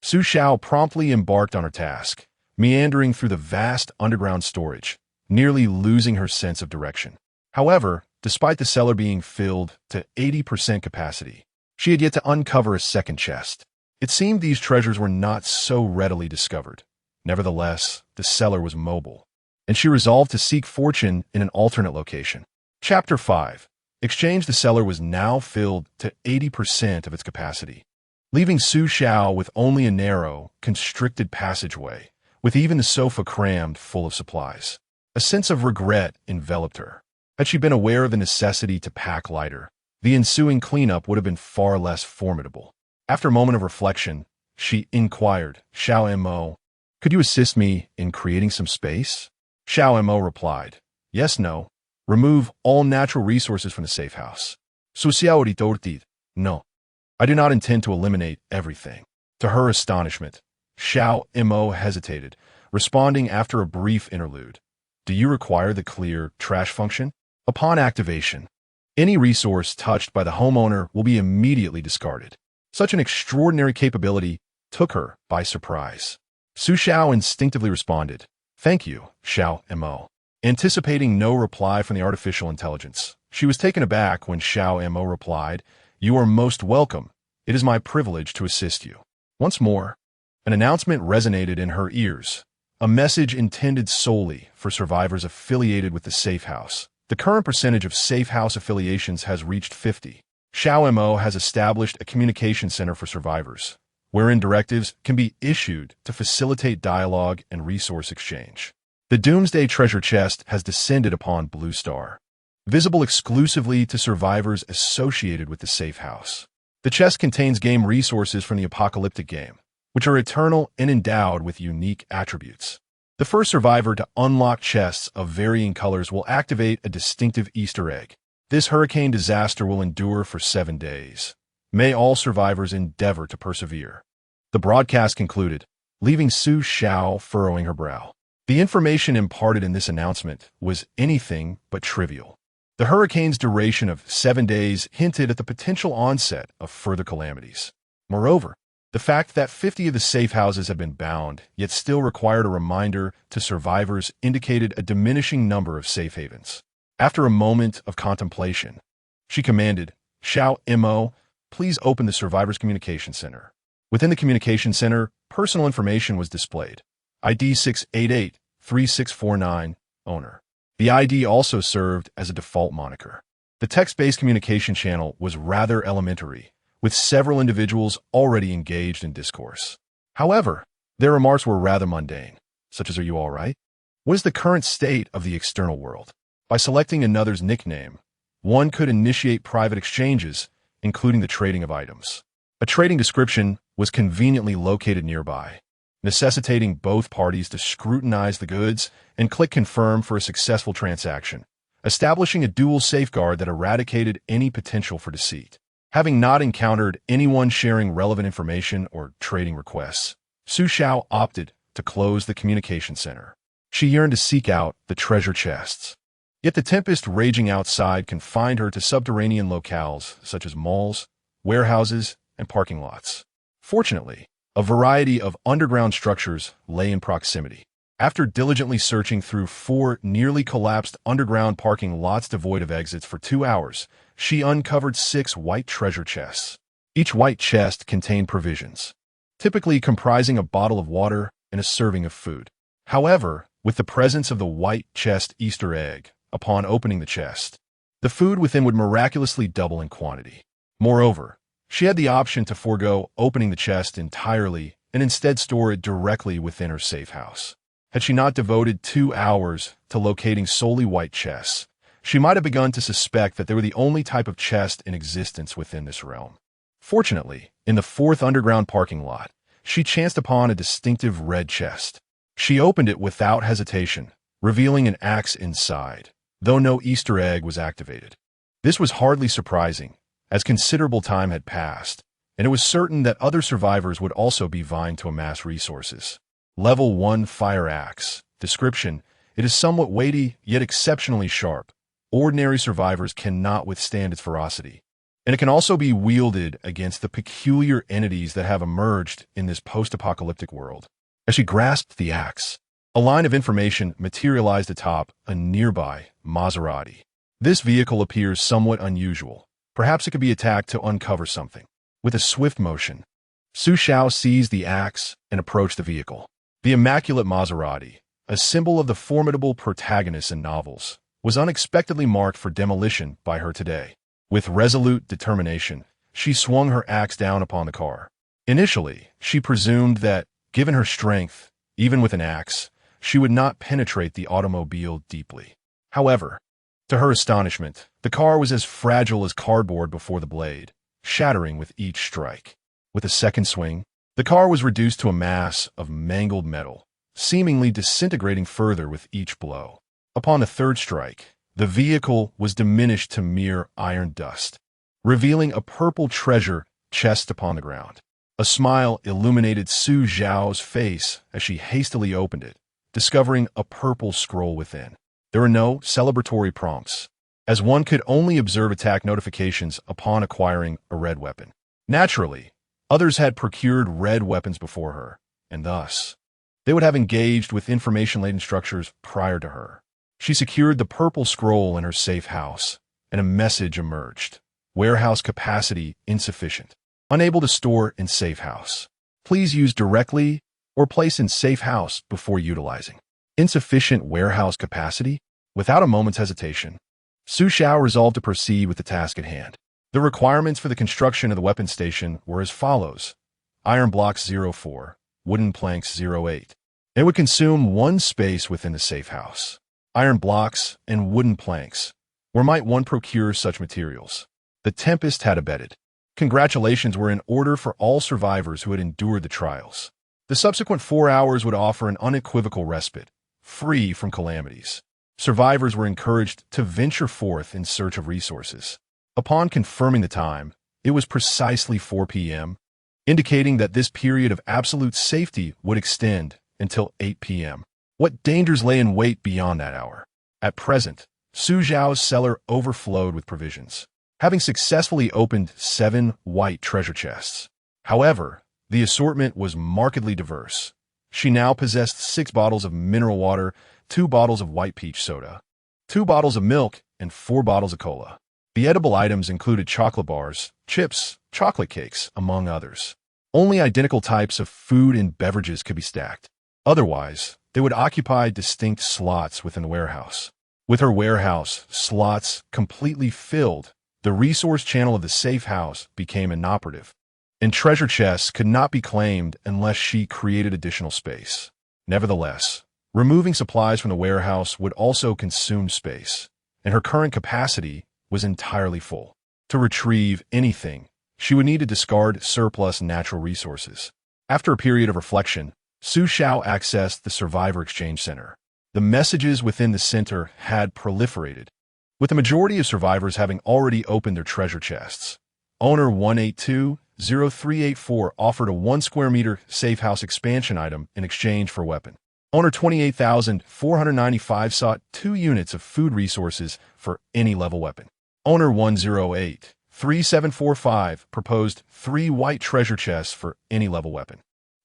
Su Xiao promptly embarked on her task, meandering through the vast underground storage, nearly losing her sense of direction. However, despite the cellar being filled to 80% capacity, she had yet to uncover a second chest. It seemed these treasures were not so readily discovered. Nevertheless, the cellar was mobile, and she resolved to seek fortune in an alternate location. Chapter 5. Exchange. The cellar was now filled to 80% of its capacity, leaving Su Xiao with only a narrow, constricted passageway, with even the sofa crammed full of supplies. A sense of regret enveloped her. Had she been aware of the necessity to pack lighter, the ensuing cleanup would have been far less formidable. After a moment of reflection, she inquired, "Xiao Mo, could you assist me in creating some space?" Xiao Mo replied, "Yes, no. Remove all natural resources from the safe house." Su Xiao retorted, "No. I do not intend to eliminate everything." To her astonishment, Xiao Mo hesitated, responding after a brief interlude, "Do you require the clear trash function? Upon activation, any resource touched by the homeowner will be immediately discarded." Such an extraordinary capability took her by surprise. Su Xiao instinctively responded, "Thank you, Xiao Mo." Anticipating no reply from the artificial intelligence, she was taken aback when Xiao Mo replied, "You are most welcome. It is my privilege to assist you." Once more, an announcement resonated in her ears, a message intended solely for survivors affiliated with the safe house. The current percentage of safe house affiliations has reached 50. Xiao Mo has established a communication center for survivors, wherein directives can be issued to facilitate dialogue and resource exchange. The Doomsday Treasure Chest has descended upon Blue Star, visible exclusively to survivors associated with the safe house. The chest contains game resources from the apocalyptic game, which are eternal and endowed with unique attributes. The first survivor to unlock chests of varying colors will activate a distinctive Easter egg. This hurricane disaster will endure for 7 days. May all survivors endeavor to persevere. The broadcast concluded, leaving Su Xiao furrowing her brow. The information imparted in this announcement was anything but trivial. The hurricane's duration of 7 days hinted at the potential onset of further calamities. Moreover, the fact that 50 of the safe houses had been bound, yet still required a reminder to survivors, indicated a diminishing number of safe havens. After a moment of contemplation, she commanded, "Xiao Mo, please open the Survivors Communication Center." Within the Communication Center, personal information was displayed. ID 688-3649, owner. The ID also served as a default moniker. The text-based communication channel was rather elementary, with several individuals already engaged in discourse. However, their remarks were rather mundane, such as, "Are you all right? What is the current state of the external world?" By selecting another's nickname, one could initiate private exchanges, including the trading of items. A trading description was conveniently located nearby, necessitating both parties to scrutinize the goods and click confirm for a successful transaction, establishing a dual safeguard that eradicated any potential for deceit. Having not encountered anyone sharing relevant information or trading requests, Su Xiao opted to close the communication center. She yearned to seek out the treasure chests. Yet the tempest raging outside confined her to subterranean locales such as malls, warehouses, and parking lots. Fortunately, a variety of underground structures lay in proximity. After diligently searching through 4 nearly collapsed underground parking lots devoid of exits for 2 hours, she uncovered 6 white treasure chests. Each white chest contained provisions, typically comprising a bottle of water and a serving of food. However, with the presence of the white chest Easter egg, upon opening the chest, the food within would miraculously double in quantity. Moreover, she had the option to forego opening the chest entirely and instead store it directly within her safe house. Had she not devoted 2 hours to locating solely white chests, She might have begun to suspect that they were the only type of chest in existence within this realm. Fortunately, in the fourth underground parking lot, she chanced upon a distinctive red chest. She opened it without hesitation, revealing an axe inside, though no Easter egg was activated. This was hardly surprising, as considerable time had passed, and it was certain that other survivors would also be vying to amass resources. Level 1 Fire Axe. Description: it is somewhat weighty, yet exceptionally sharp. Ordinary survivors cannot withstand its ferocity, and it can also be wielded against the peculiar entities that have emerged in this post-apocalyptic world. As she grasped the axe, a line of information materialized atop a nearby Maserati. This vehicle appears somewhat unusual. Perhaps it could be attacked to uncover something. With a swift motion, Su Xiao seized the axe and approached the vehicle. The immaculate Maserati, a symbol of the formidable protagonists in novels, was unexpectedly marked for demolition by her today. With resolute determination, she swung her axe down upon the car. Initially, she presumed that, given her strength, even with an axe, she would not penetrate the automobile deeply. However, to her astonishment, the car was as fragile as cardboard before the blade, shattering with each strike. With a second swing, the car was reduced to a mass of mangled metal, seemingly disintegrating further with each blow. Upon the third strike, the vehicle was diminished to mere iron dust, revealing a purple treasure chest upon the ground. A smile illuminated Su Xiao's face as she hastily opened it, discovering a purple scroll within. There were no celebratory prompts, as one could only observe attack notifications upon acquiring a red weapon. Naturally, others had procured red weapons before her, and thus, they would have engaged with information-laden structures prior to her. She secured the purple scroll in her safe house, and a message emerged. Warehouse capacity insufficient. Unable to store in safe house. Please use directly or place in safe house before utilizing. Insufficient warehouse capacity? Without a moment's hesitation, Su Xiao resolved to proceed with the task at hand. The requirements for the construction of the weapon station were as follows. Iron blocks 04, wooden planks 08. It would consume one space within the safe house. Iron blocks and wooden planks. Where might one procure such materials? The tempest had abated. Congratulations were in order for all survivors who had endured the trials. The subsequent 4 hours would offer an unequivocal respite, free from calamities. Survivors were encouraged to venture forth in search of resources. Upon confirming the time, it was precisely 4 p.m., indicating that this period of absolute safety would extend until 8 p.m. What dangers lay in wait beyond that hour? At present, Su Xiao's cellar overflowed with provisions, having successfully opened 7 white treasure chests. However, the assortment was markedly diverse. She now possessed 6 bottles of mineral water, 2 bottles of white peach soda, 2 bottles of milk, and 4 bottles of cola. The edible items included chocolate bars, chips, chocolate cakes, among others. Only identical types of food and beverages could be stacked. Otherwise, they would occupy distinct slots within the warehouse. With her warehouse slots completely filled, the resource channel of the safe house became inoperative, and treasure chests could not be claimed unless she created additional space. Nevertheless, removing supplies from the warehouse would also consume space, and her current capacity was entirely full. To retrieve anything, she would need to discard surplus natural resources. After a period of reflection, Su Xiao accessed the Survivor Exchange Center. The messages within the center had proliferated, with the majority of survivors having already opened their treasure chests. Owner 1820384 offered a 1 square meter safe house expansion item in exchange for a weapon. Owner 28495 sought 2 units of food resources for any level weapon. Owner 1083745 proposed 3 white treasure chests for any level weapon.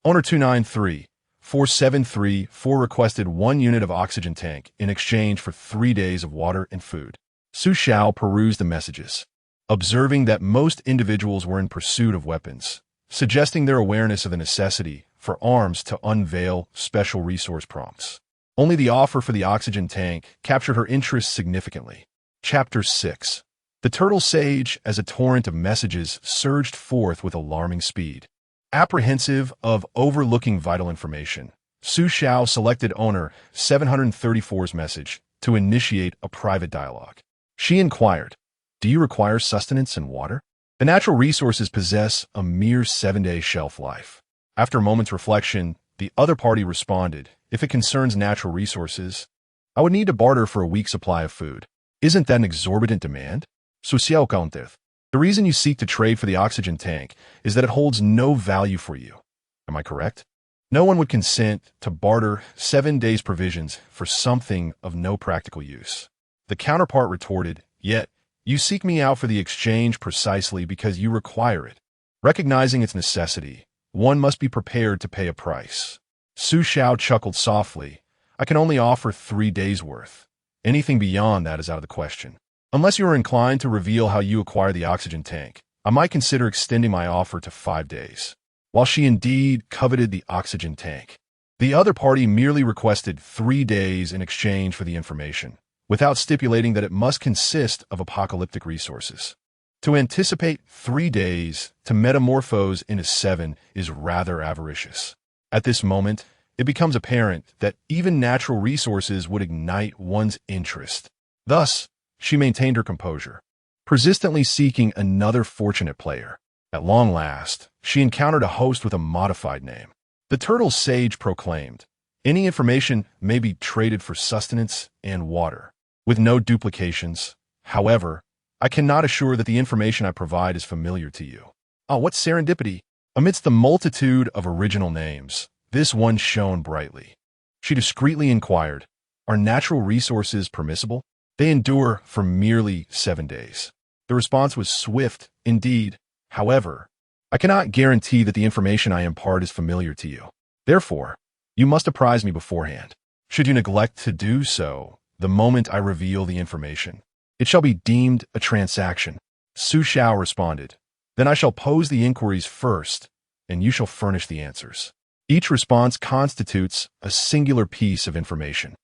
Owner 293473 requested 1 unit of oxygen tank in exchange for 3 days of water and food. Su Xiao perused the messages, observing that most individuals were in pursuit of weapons, suggesting their awareness of the necessity for arms to unveil special resource prompts. Only the offer for the oxygen tank captured her interest significantly. Chapter 6. The turtle sage as a torrent of messages surged forth with alarming speed. Apprehensive of overlooking vital information, Su Xiao selected owner 734's message to initiate a private dialogue. She inquired, "Do you require sustenance and water?" The natural resources possess a mere 7-day shelf life. After a moment's reflection, the other party responded, "If it concerns natural resources, I would need to barter for a week's supply of food. Isn't that an exorbitant demand?" Social contest. The reason you seek to trade for the oxygen tank is that it holds no value for you. Am I correct? No one would consent to barter 7 days' provisions for something of no practical use. The counterpart retorted, "Yet, you seek me out for the exchange precisely because you require it. Recognizing its necessity, one must be prepared to pay a price." Su Xiao chuckled softly. "I can only offer 3 days' worth. Anything beyond that is out of the question. Unless you are inclined to reveal how you acquire the oxygen tank, I might consider extending my offer to 5 days. While she indeed coveted the oxygen tank, the other party merely requested 3 days in exchange for the information, without stipulating that it must consist of apocalyptic resources. To anticipate 3 days to metamorphose into 7 is rather avaricious. At this moment, it becomes apparent that even natural resources would ignite one's interest. Thus, she maintained her composure, persistently seeking another fortunate player. At long last, she encountered a host with a modified name. The turtle sage proclaimed, "Any information may be traded for sustenance and water, with no duplications. However, I cannot assure that the information I provide is familiar to you." Oh, what serendipity! Amidst the multitude of original names, this one shone brightly. She discreetly inquired, "Are natural resources permissible?" "They endure for merely 7 days. The response was swift, indeed. However, I cannot guarantee that the information I impart is familiar to you. Therefore, you must apprise me beforehand. Should you neglect to do so, the moment I reveal the information, it shall be deemed a transaction." Su Xiao responded, "Then I shall pose the inquiries first, and you shall furnish the answers. Each response constitutes a singular piece of information,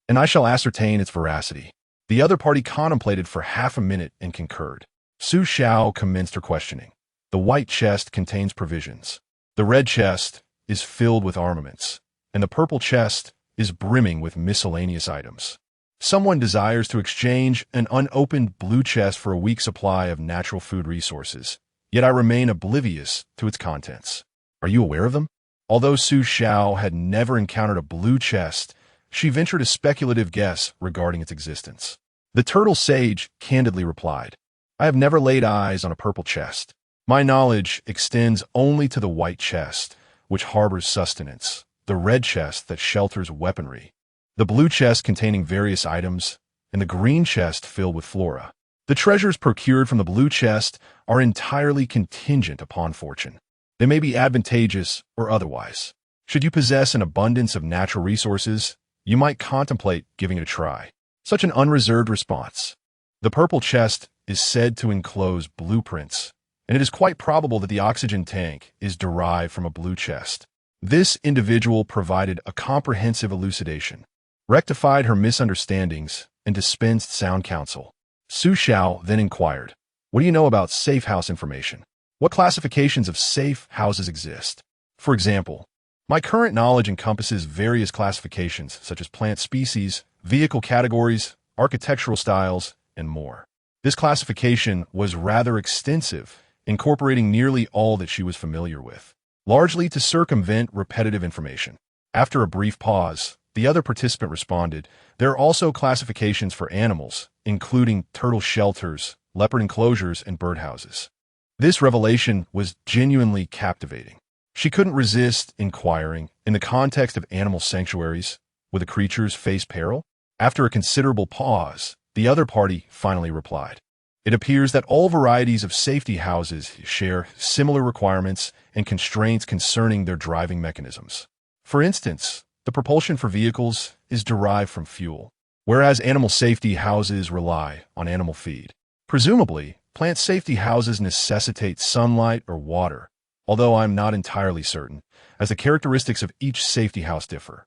and I shall ascertain its veracity." The other party contemplated for half a minute and concurred. Su Xiao commenced her questioning. "The white chest contains provisions. The red chest is filled with armaments, and the purple chest is brimming with miscellaneous items. Someone desires to exchange an unopened blue chest for a week's supply of natural food resources, yet I remain oblivious to its contents. Are you aware of them?" Although Su Xiao had never encountered a blue chest, she ventured a speculative guess regarding its existence. The turtle sage candidly replied, "I have never laid eyes on a purple chest. My knowledge extends only to the white chest, which harbors sustenance, the red chest that shelters weaponry, the blue chest containing various items, and the green chest filled with flora. The treasures procured from the blue chest are entirely contingent upon fortune. They may be advantageous or otherwise. Should you possess an abundance of natural resources, you might contemplate giving it a try." Such an unreserved response. The purple chest is said to enclose blueprints, and it is quite probable that the oxygen tank is derived from a blue chest. This individual provided a comprehensive elucidation, rectified her misunderstandings, and dispensed sound counsel. Su Xiao then inquired, "What do you know about safe house information? What classifications of safe houses exist? For example, my current knowledge encompasses various classifications such as plant species, vehicle categories, architectural styles, and more." This classification was rather extensive, incorporating nearly all that she was familiar with, largely to circumvent repetitive information. After a brief pause, the other participant responded, "There are also classifications for animals, including turtle shelters, leopard enclosures, and birdhouses." This revelation was genuinely captivating. She couldn't resist inquiring, in the context of animal sanctuaries, will the creatures face peril? After a considerable pause, the other party finally replied, "It appears that all varieties of safety houses share similar requirements and constraints concerning their driving mechanisms. For instance, the propulsion for vehicles is derived from fuel, whereas animal safety houses rely on animal feed. Presumably, plant safety houses necessitate sunlight or water, although I'm not entirely certain, as the characteristics of each safety house differ."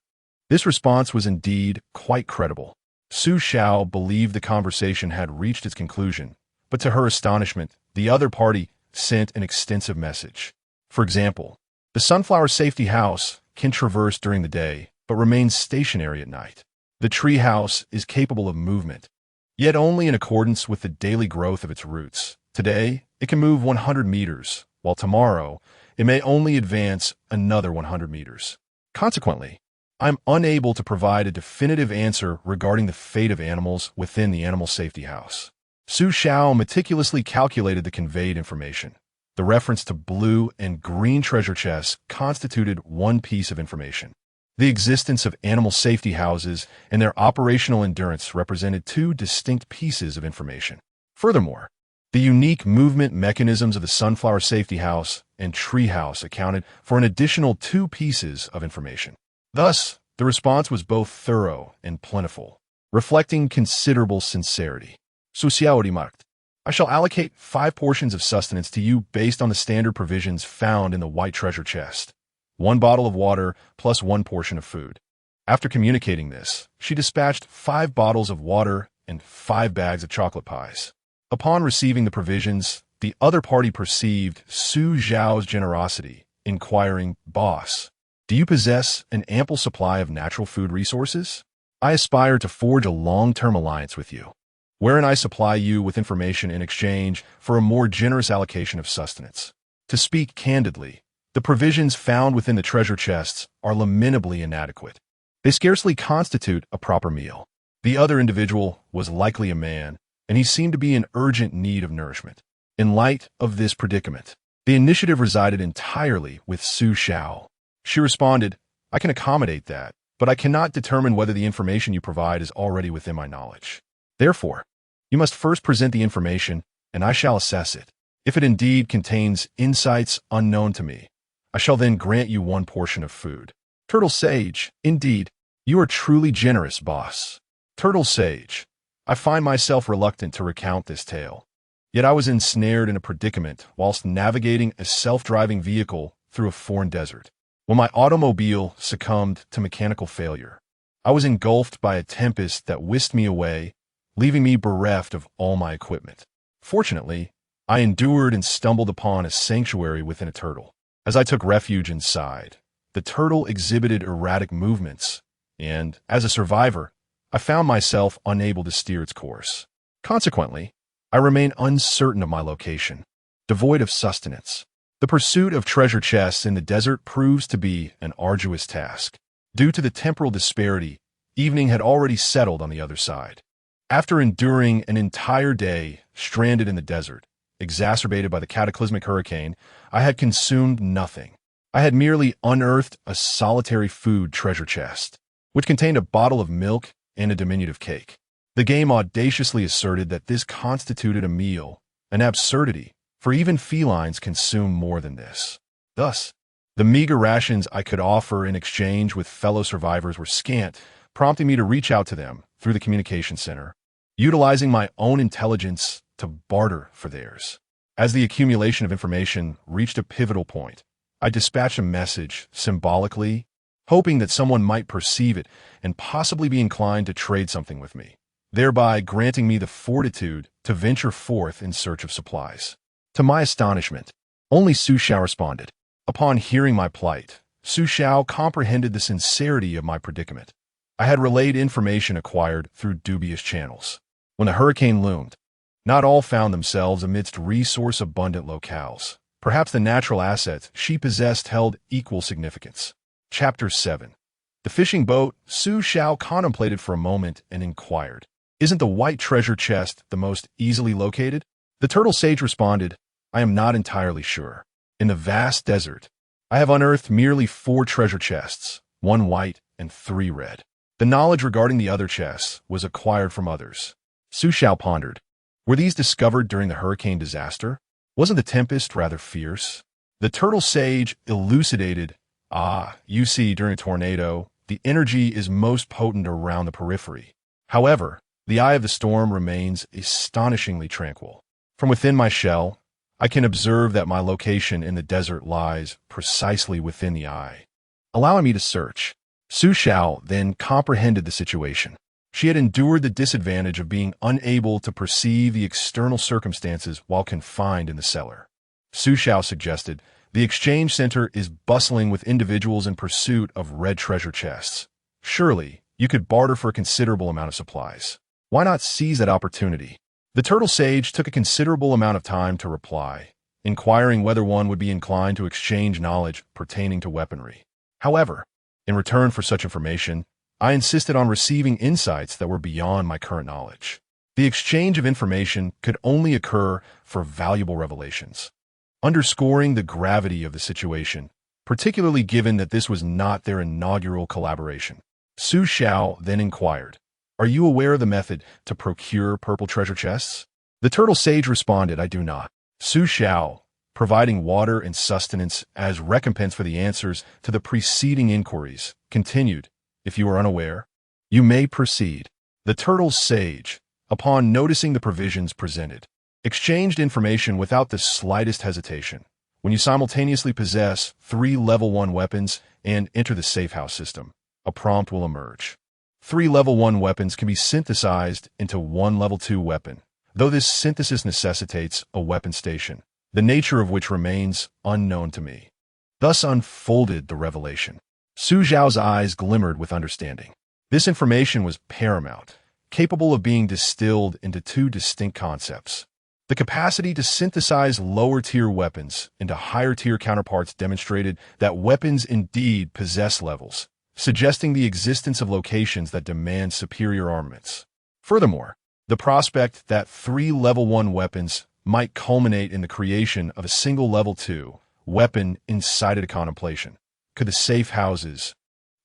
This response was indeed quite credible. Su Xiao believed the conversation had reached its conclusion, but to her astonishment, the other party sent an extensive message. For example, the sunflower safety house can traverse during the day, but remains stationary at night. The tree house is capable of movement, yet only in accordance with the daily growth of its roots. Today, it can move 100 meters, while tomorrow, it may only advance another 100 meters. Consequently, I'm unable to provide a definitive answer regarding the fate of animals within the animal safety house. Su Xiao meticulously calculated the conveyed information. The reference to blue and green treasure chests constituted one piece of information. The existence of animal safety houses and their operational endurance represented two distinct pieces of information. Furthermore, the unique movement mechanisms of the sunflower safety house and tree house accounted for an additional two pieces of information. Thus, the response was both thorough and plentiful, reflecting considerable sincerity. Su Xiao remarked, I shall allocate 5 portions of sustenance to you based on the standard provisions found in the white treasure chest. 1 bottle of water plus 1 portion of food. After communicating this, she dispatched 5 bottles of water and 5 bags of chocolate pies. Upon receiving the provisions, the other party perceived Su Xiao's generosity, inquiring, Boss, do you possess an ample supply of natural food resources? I aspire to forge a long-term alliance with you, wherein I supply you with information in exchange for a more generous allocation of sustenance. To speak candidly, the provisions found within the treasure chests are lamentably inadequate. They scarcely constitute a proper meal. The other individual was likely a man, and he seemed to be in urgent need of nourishment. In light of this predicament, the initiative resided entirely with Su Xiao. She responded, I can accommodate that, but I cannot determine whether the information you provide is already within my knowledge. Therefore, you must first present the information, and I shall assess it. If it indeed contains insights unknown to me, I shall then grant you 1 portion of food. Turtle Sage, indeed, you are truly generous, boss. Turtle Sage, I find myself reluctant to recount this tale. Yet I was ensnared in a predicament whilst navigating a self-driving vehicle through a foreign desert. When my automobile succumbed to mechanical failure, I was engulfed by a tempest that whisked me away, leaving me bereft of all my equipment. Fortunately, I endured and stumbled upon a sanctuary within a turtle. As I took refuge inside, the turtle exhibited erratic movements, and, as a survivor, I found myself unable to steer its course. Consequently, I remain uncertain of my location, devoid of sustenance. The pursuit of treasure chests in the desert proves to be an arduous task. Due to the temporal disparity, evening had already settled on the other side. After enduring an entire day stranded in the desert, exacerbated by the cataclysmic hurricane, I had consumed nothing. I had merely unearthed a solitary food treasure chest, which contained a bottle of milk and a diminutive cake. The game audaciously asserted that this constituted a meal, an absurdity, for even felines consume more than this. Thus, the meager rations I could offer in exchange with fellow survivors were scant, prompting me to reach out to them through the communication center, utilizing my own intelligence to barter for theirs. As the accumulation of information reached a pivotal point, I dispatched a message symbolically, hoping that someone might perceive it and possibly be inclined to trade something with me, thereby granting me the fortitude to venture forth in search of supplies. To my astonishment, only Su Xiao responded. Upon hearing my plight, Su Xiao comprehended the sincerity of my predicament. I had relayed information acquired through dubious channels. When the hurricane loomed, not all found themselves amidst resource-abundant locales. Perhaps the natural assets she possessed held equal significance. Chapter 7. The fishing boat. Su Xiao contemplated for a moment and inquired, Isn't the white treasure chest the most easily located? The turtle sage responded, I am not entirely sure. In the vast desert, I have unearthed merely 4 treasure chests, 1 white and 3 red. The knowledge regarding the other chests was acquired from others. Su Xiao pondered. Were these discovered during the hurricane disaster? Wasn't the tempest rather fierce? The turtle sage elucidated, you see, during a tornado, the energy is most potent around the periphery. However, the eye of the storm remains astonishingly tranquil. From within my shell, I can observe that my location in the desert lies precisely within the eye, allowing me to search. Su Xiao then comprehended the situation. She had endured the disadvantage of being unable to perceive the external circumstances while confined in the cellar. Su Xiao suggested, the exchange center is bustling with individuals in pursuit of red treasure chests. Surely, you could barter for a considerable amount of supplies. Why not seize that opportunity? The turtle sage took a considerable amount of time to reply, inquiring whether one would be inclined to exchange knowledge pertaining to weaponry. However, in return for such information, I insisted on receiving insights that were beyond my current knowledge. The exchange of information could only occur for valuable revelations, underscoring the gravity of the situation, particularly given that this was not their inaugural collaboration. Su Xiao then inquired, "Are you aware of the method to procure purple treasure chests?" The turtle sage responded, "I do not." Su Xiao, providing water and sustenance as recompense for the answers to the preceding inquiries, continued, "If you are unaware, you may proceed." The turtle sage, upon noticing the provisions presented, exchanged information without the slightest hesitation. When you simultaneously possess 3 level 1 weapons and enter the safe house system, a prompt will emerge. 3 level 1 weapons can be synthesized into 1 level 2 weapon, though this synthesis necessitates a weapon station, the nature of which remains unknown to me. Thus unfolded the revelation. Su Xiao's eyes glimmered with understanding. This information was paramount, capable of being distilled into 2 distinct concepts. The capacity to synthesize lower-tier weapons into higher-tier counterparts demonstrated that weapons indeed possess levels, suggesting the existence of locations that demand superior armaments. Furthermore, the prospect that 3 level 1 weapons might culminate in the creation of a single level 2 weapon incited a contemplation. Could the safe houses,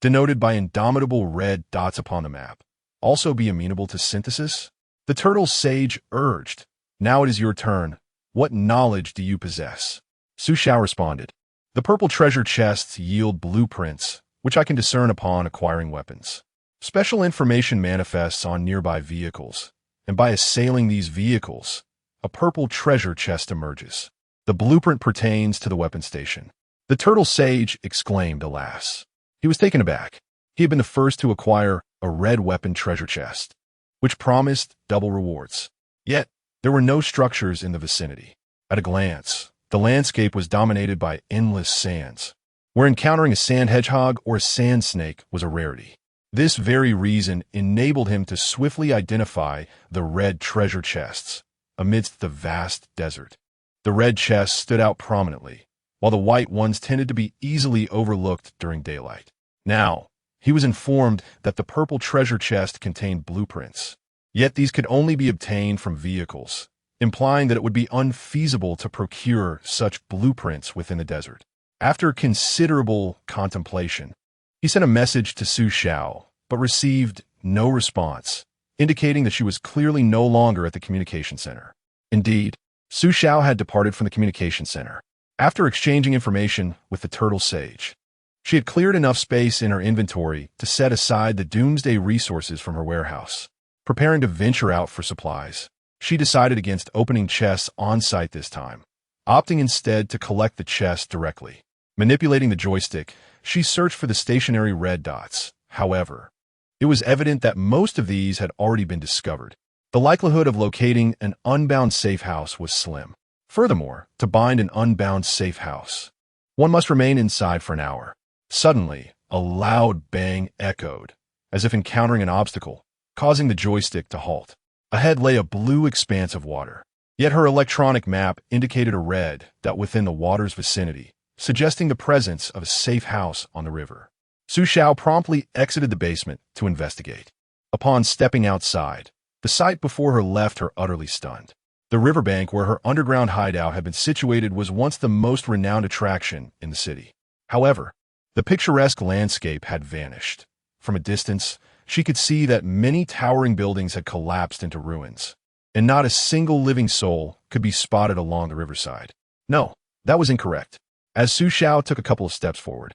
denoted by indomitable red dots upon the map, also be amenable to synthesis? The turtle sage urged, "Now it is your turn. What knowledge do you possess?" Su Xiao responded, "The purple treasure chests yield blueprints, which I can discern upon acquiring weapons. Special information manifests on nearby vehicles, and by assailing these vehicles, a purple treasure chest emerges. The blueprint pertains to the weapon station." The turtle sage exclaimed, alas. He was taken aback. He had been the first to acquire a red weapon treasure chest, which promised double rewards. Yet, there were no structures in the vicinity. At a glance, the landscape was dominated by endless sands, where encountering a sand hedgehog or a sand snake was a rarity. This very reason enabled him to swiftly identify the red treasure chests amidst the vast desert. The red chests stood out prominently, while the white ones tended to be easily overlooked during daylight. Now, he was informed that the purple treasure chest contained blueprints, yet these could only be obtained from vehicles, implying that it would be unfeasible to procure such blueprints within the desert. After considerable contemplation, he sent a message to Su Xiao, but received no response, indicating that she was clearly no longer at the communication center. Indeed, Su Xiao had departed from the communication center. After exchanging information with the turtle sage, she had cleared enough space in her inventory to set aside the doomsday resources from her warehouse. Preparing to venture out for supplies, she decided against opening chests on-site this time, opting instead to collect the chest directly. Manipulating the joystick, she searched for the stationary red dots. However, it was evident that most of these had already been discovered. The likelihood of locating an unbound safe house was slim. Furthermore, to bind an unbound safe house, one must remain inside for an hour. Suddenly, a loud bang echoed, as if encountering an obstacle, causing the joystick to halt. Ahead lay a blue expanse of water, yet her electronic map indicated a red dot within the water's vicinity, suggesting the presence of a safe house on the river. Su Xiao promptly exited the basement to investigate. Upon stepping outside, the sight before her left her utterly stunned. The riverbank where her underground hideout had been situated was once the most renowned attraction in the city. However, the picturesque landscape had vanished. From a distance, she could see that many towering buildings had collapsed into ruins, and not a single living soul could be spotted along the riverside. No, that was incorrect. As Su Xiao took a couple of steps forward,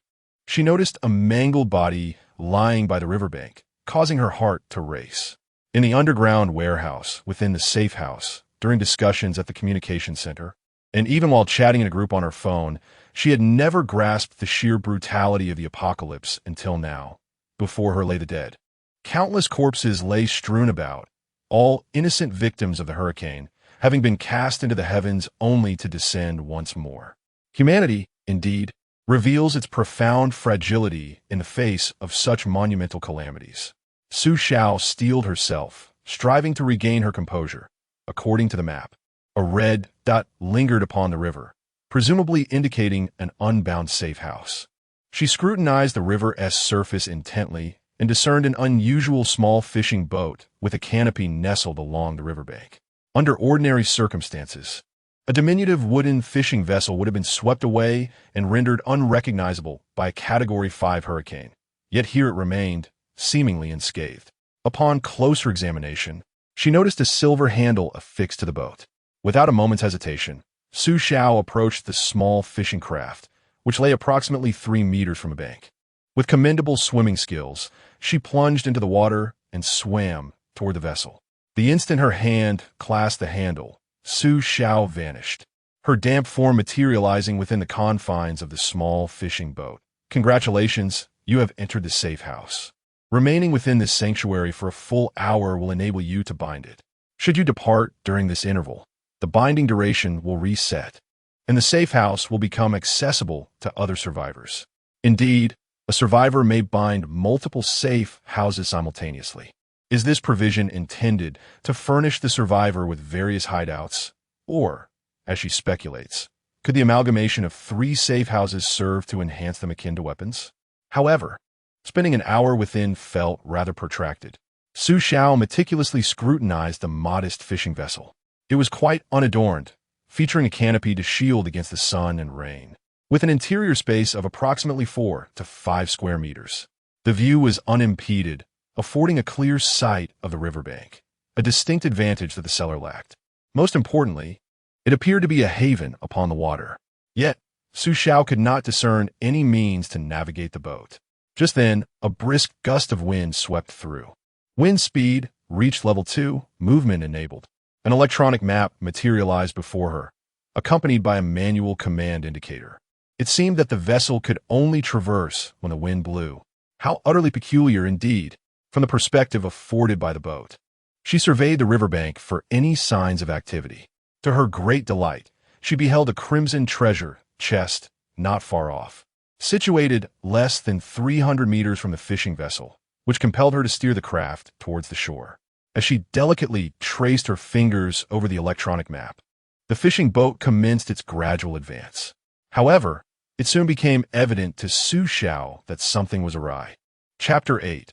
she noticed a mangled body lying by the riverbank, causing her heart to race. In the underground warehouse within the safe house, during discussions at the communication center, and even while chatting in a group on her phone, she had never grasped the sheer brutality of the apocalypse until now. Before her lay the dead. Countless corpses lay strewn about, all innocent victims of the hurricane, having been cast into the heavens only to descend once more. Humanity, indeed, reveals its profound fragility in the face of such monumental calamities. Su Xiao steeled herself, striving to regain her composure. According to the map, a red dot lingered upon the river, presumably indicating an unbound safe house. She scrutinized the river's surface intently and discerned an unusual small fishing boat with a canopy nestled along the riverbank. Under ordinary circumstances, a diminutive wooden fishing vessel would have been swept away and rendered unrecognizable by a Category 5 hurricane. Yet here it remained, seemingly unscathed. Upon closer examination, she noticed a silver handle affixed to the boat. Without a moment's hesitation, Su Xiao approached the small fishing craft, which lay approximately 3 meters from a bank. With commendable swimming skills, she plunged into the water and swam toward the vessel. The instant her hand clasped the handle, Su Xiao vanished, her damp form materializing within the confines of the small fishing boat. Congratulations, you have entered the safe house. Remaining within this sanctuary for a full hour will enable you to bind it. Should you depart during this interval, the binding duration will reset, and the safe house will become accessible to other survivors. Indeed, a survivor may bind multiple safe houses simultaneously. Is this provision intended to furnish the survivor with various hideouts? Or, as she speculates, could the amalgamation of 3 safe houses serve to enhance them akin to weapons? However, spending an hour within felt rather protracted. Su Xiao meticulously scrutinized the modest fishing vessel. It was quite unadorned, featuring a canopy to shield against the sun and rain. With an interior space of approximately 4 to 5 square meters, the view was unimpeded, affording a clear sight of the riverbank, a distinct advantage that the cellar lacked. Most importantly, it appeared to be a haven upon the water. Yet, Su Xiao could not discern any means to navigate the boat. Just then, a brisk gust of wind swept through. Wind speed reached level 2, movement enabled. An electronic map materialized before her, accompanied by a manual command indicator. It seemed that the vessel could only traverse when the wind blew. How utterly peculiar indeed, from the perspective afforded by the boat. She surveyed the riverbank for any signs of activity. To her great delight, she beheld a crimson treasure chest not far off, situated less than 300 meters from the fishing vessel, which compelled her to steer the craft towards the shore. As she delicately traced her fingers over the electronic map, the fishing boat commenced its gradual advance. However, it soon became evident to Su Xiao that something was awry. Chapter 8.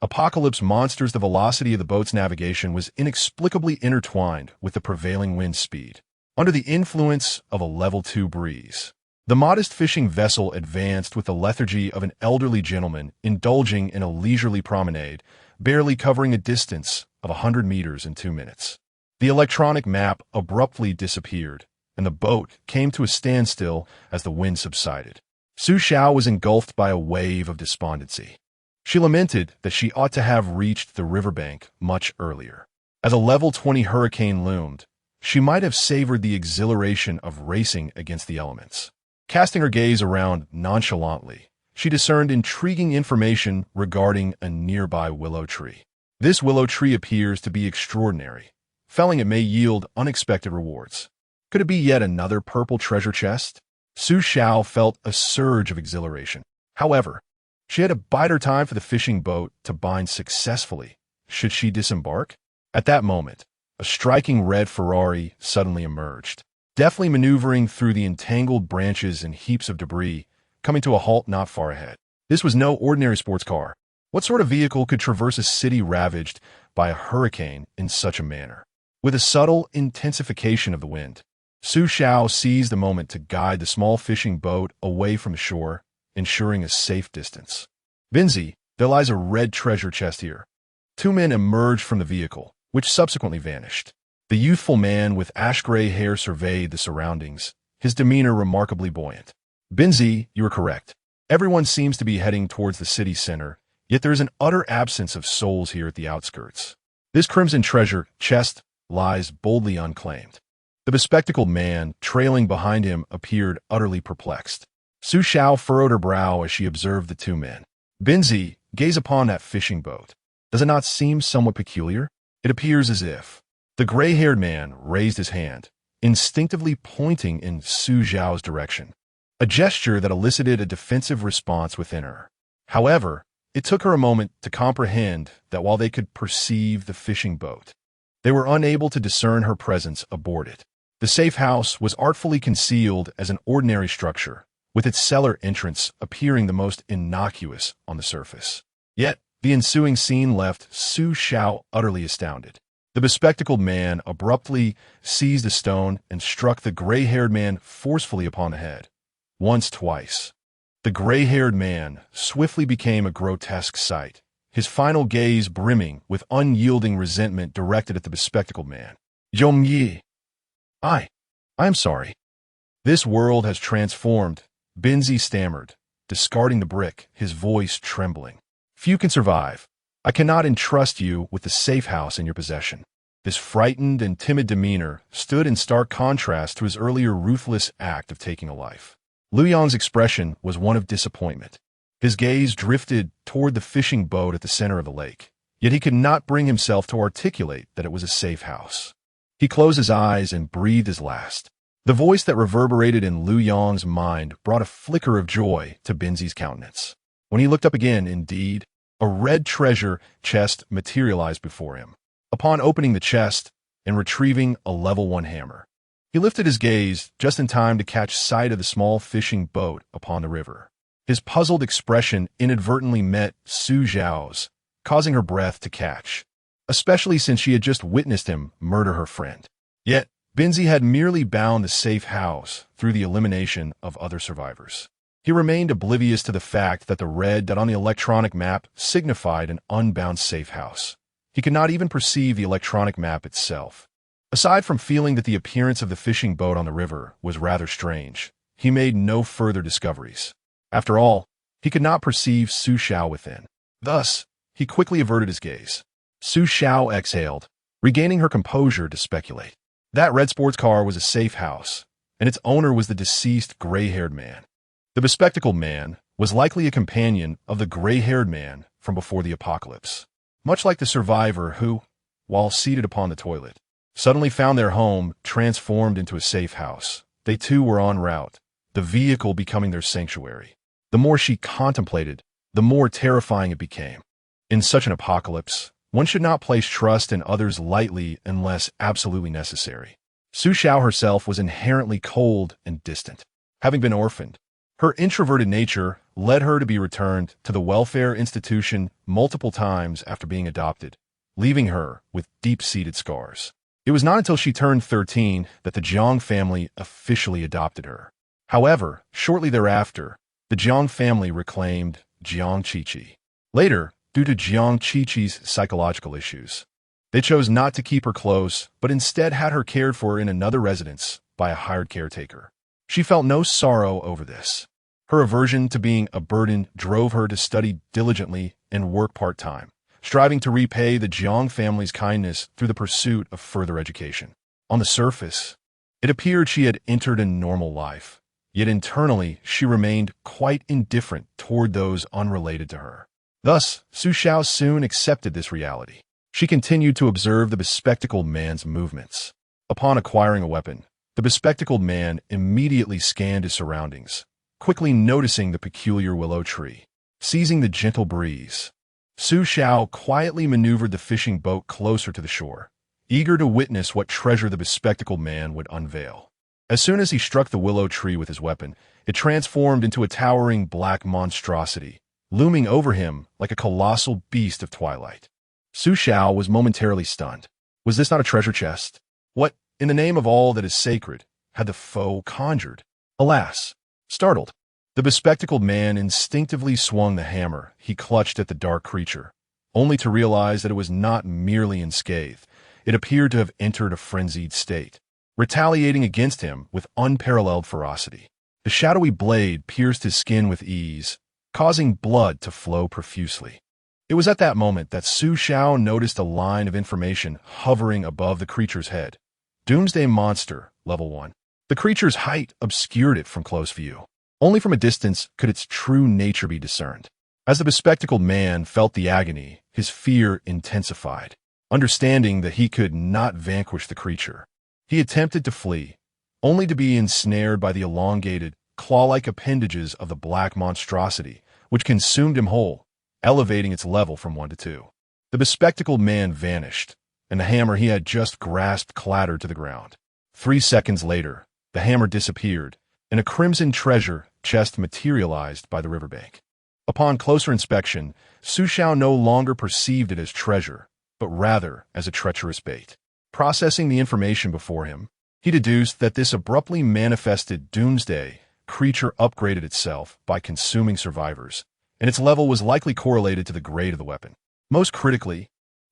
Apocalypse Monsters. The velocity of the boat's navigation was inexplicably intertwined with the prevailing wind speed. Under the influence of a level 2 breeze, the modest fishing vessel advanced with the lethargy of an elderly gentleman indulging in a leisurely promenade, barely covering a distance of 100 meters in 2 minutes. The electronic map abruptly disappeared, and the boat came to a standstill as the wind subsided. Su Xiao was engulfed by a wave of despondency. She lamented that she ought to have reached the riverbank much earlier. As a level 20 hurricane loomed, she might have savored the exhilaration of racing against the elements. Casting her gaze around nonchalantly, she discerned intriguing information regarding a nearby willow tree. This willow tree appears to be extraordinary. Felling it may yield unexpected rewards. Could it be yet another purple treasure chest? Su Xiao felt a surge of exhilaration. However, she had to bide her time for the fishing boat to bind successfully. Should she disembark? At that moment, a striking red Ferrari suddenly emerged, deftly maneuvering through the entangled branches and heaps of debris, coming to a halt not far ahead. This was no ordinary sports car. What sort of vehicle could traverse a city ravaged by a hurricane in such a manner? With a subtle intensification of the wind, Su Xiao seized the moment to guide the small fishing boat away from the shore, ensuring a safe distance. Binzi, there lies a red treasure chest here. 2 men emerged from the vehicle, which subsequently vanished. The youthful man with ash-gray hair surveyed the surroundings, his demeanor remarkably buoyant. Binzi, you are correct. Everyone seems to be heading towards the city center, yet there is an utter absence of souls here at the outskirts. This crimson treasure chest lies boldly unclaimed. The bespectacled man, trailing behind him, appeared utterly perplexed. Su Xiao furrowed her brow as she observed the 2 men. Binzi, gaze upon that fishing boat. Does it not seem somewhat peculiar? It appears as if. The gray-haired man raised his hand, instinctively pointing in Su Xiao's direction, a gesture that elicited a defensive response within her. However, It took her a moment to comprehend that while they could perceive the fishing boat, they were unable to discern her presence aboard it. The safe house was artfully concealed as an ordinary structure, with its cellar entrance appearing the most innocuous on the surface. Yet, the ensuing scene left Su Xiao utterly astounded. The bespectacled man abruptly seized a stone and struck the gray-haired man forcefully upon the head. Once, twice. The gray-haired man swiftly became a grotesque sight, his final gaze brimming with unyielding resentment directed at the bespectacled man. Zhongyi! I am sorry. This world has transformed, Binzi stammered, discarding the brick, his voice trembling. Few can survive. I cannot entrust you with the safe house in your possession. This frightened and timid demeanor stood in stark contrast to his earlier ruthless act of taking a life. Lu Yang's expression was one of disappointment. His gaze drifted toward the fishing boat at the center of the lake, yet he could not bring himself to articulate that it was a safe house. He closed his eyes and breathed his last. The voice that reverberated in Lu Yang's mind brought a flicker of joy to Binzi's countenance. When he looked up again, indeed, a red treasure chest materialized before him. Upon opening the chest and retrieving a level 1 hammer, he lifted his gaze just in time to catch sight of the small fishing boat upon the river. His puzzled expression inadvertently met Su Xiao's, causing her breath to catch, especially since she had just witnessed him murder her friend. Yet, Binzi had merely bound the safe house through the elimination of other survivors. He remained oblivious to the fact that the red dot on the electronic map signified an unbound safe house. He could not even perceive the electronic map itself. Aside from feeling that the appearance of the fishing boat on the river was rather strange, he made no further discoveries. After all, he could not perceive Su Xiao within. Thus, he quickly averted his gaze. Su Xiao exhaled, regaining her composure to speculate. That red sports car was a safe house, and its owner was the deceased gray-haired man. The bespectacled man was likely a companion of the gray-haired man from before the apocalypse, much like the survivor who, while seated upon the toilet, suddenly found their home transformed into a safe house. They too were en route, the vehicle becoming their sanctuary. The more she contemplated, the more terrifying it became. In such an apocalypse, one should not place trust in others lightly unless absolutely necessary. Su Xiao herself was inherently cold and distant. Having been orphaned, her introverted nature led her to be returned to the welfare institution multiple times after being adopted, leaving her with deep-seated scars. It was not until she turned 13 that the Jiang family officially adopted her. However, shortly thereafter, the Jiang family reclaimed Jiang Qiqi. Later, due to Jiang Qiqi's psychological issues, they chose not to keep her close, but instead had her cared for in another residence by a hired caretaker. She felt no sorrow over this. Her aversion to being a burden drove her to study diligently and work part-time, striving to repay the Jiang family's kindness through the pursuit of further education. On the surface, it appeared she had entered a normal life, yet internally she remained quite indifferent toward those unrelated to her. Thus, Su Xiao soon accepted this reality. She continued to observe the bespectacled man's movements. Upon acquiring a weapon, the bespectacled man immediately scanned his surroundings, quickly noticing the peculiar willow tree. Seizing the gentle breeze, Su Xiao quietly maneuvered the fishing boat closer to the shore, eager to witness what treasure the bespectacled man would unveil. As soon as he struck the willow tree with his weapon, it transformed into a towering black monstrosity, looming over him like a colossal beast of twilight. Su Xiao was momentarily stunned. Was this not a treasure chest? What, in the name of all that is sacred, had the foe conjured? Alas! Startled, the bespectacled man instinctively swung the hammer he clutched at the dark creature, only to realize that it was not merely unscathed. It appeared to have entered a frenzied state, retaliating against him with unparalleled ferocity. The shadowy blade pierced his skin with ease, causing blood to flow profusely. It was at that moment that Su Xiao noticed a line of information hovering above the creature's head. Doomsday Monster, Level 1. The creature's height obscured it from close view. Only from a distance could its true nature be discerned. As the bespectacled man felt the agony, his fear intensified. Understanding that he could not vanquish the creature, he attempted to flee, only to be ensnared by the elongated, claw-like appendages of the black monstrosity, which consumed him whole. elevating its level from 1 to 2. The bespectacled man vanished, and the hammer he had just grasped clattered to the ground. 3 seconds later, the hammer disappeared, and a crimson treasure chest materialized by the riverbank. Upon closer inspection, Su Xiao no longer perceived it as treasure, but rather as a treacherous bait. Processing the information before him, he deduced that this abruptly manifested doomsday creature upgraded itself by consuming survivors, and its level was likely correlated to the grade of the weapon. Most critically,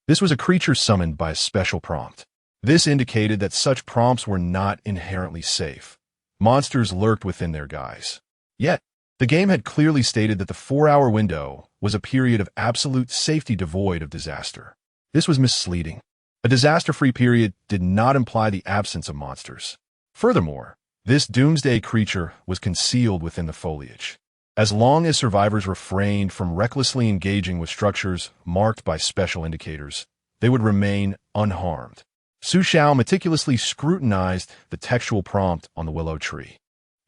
this was a creature summoned by a special prompt. This indicated that such prompts were not inherently safe. Monsters lurked within their guise. Yet, the game had clearly stated that the 4-hour window was a period of absolute safety devoid of disaster. This was misleading. A disaster-free period did not imply the absence of monsters. Furthermore, this doomsday creature was concealed within the foliage. As long as survivors refrained from recklessly engaging with structures marked by special indicators, they would remain unharmed. Su Xiao meticulously scrutinized the textual prompt on the willow tree.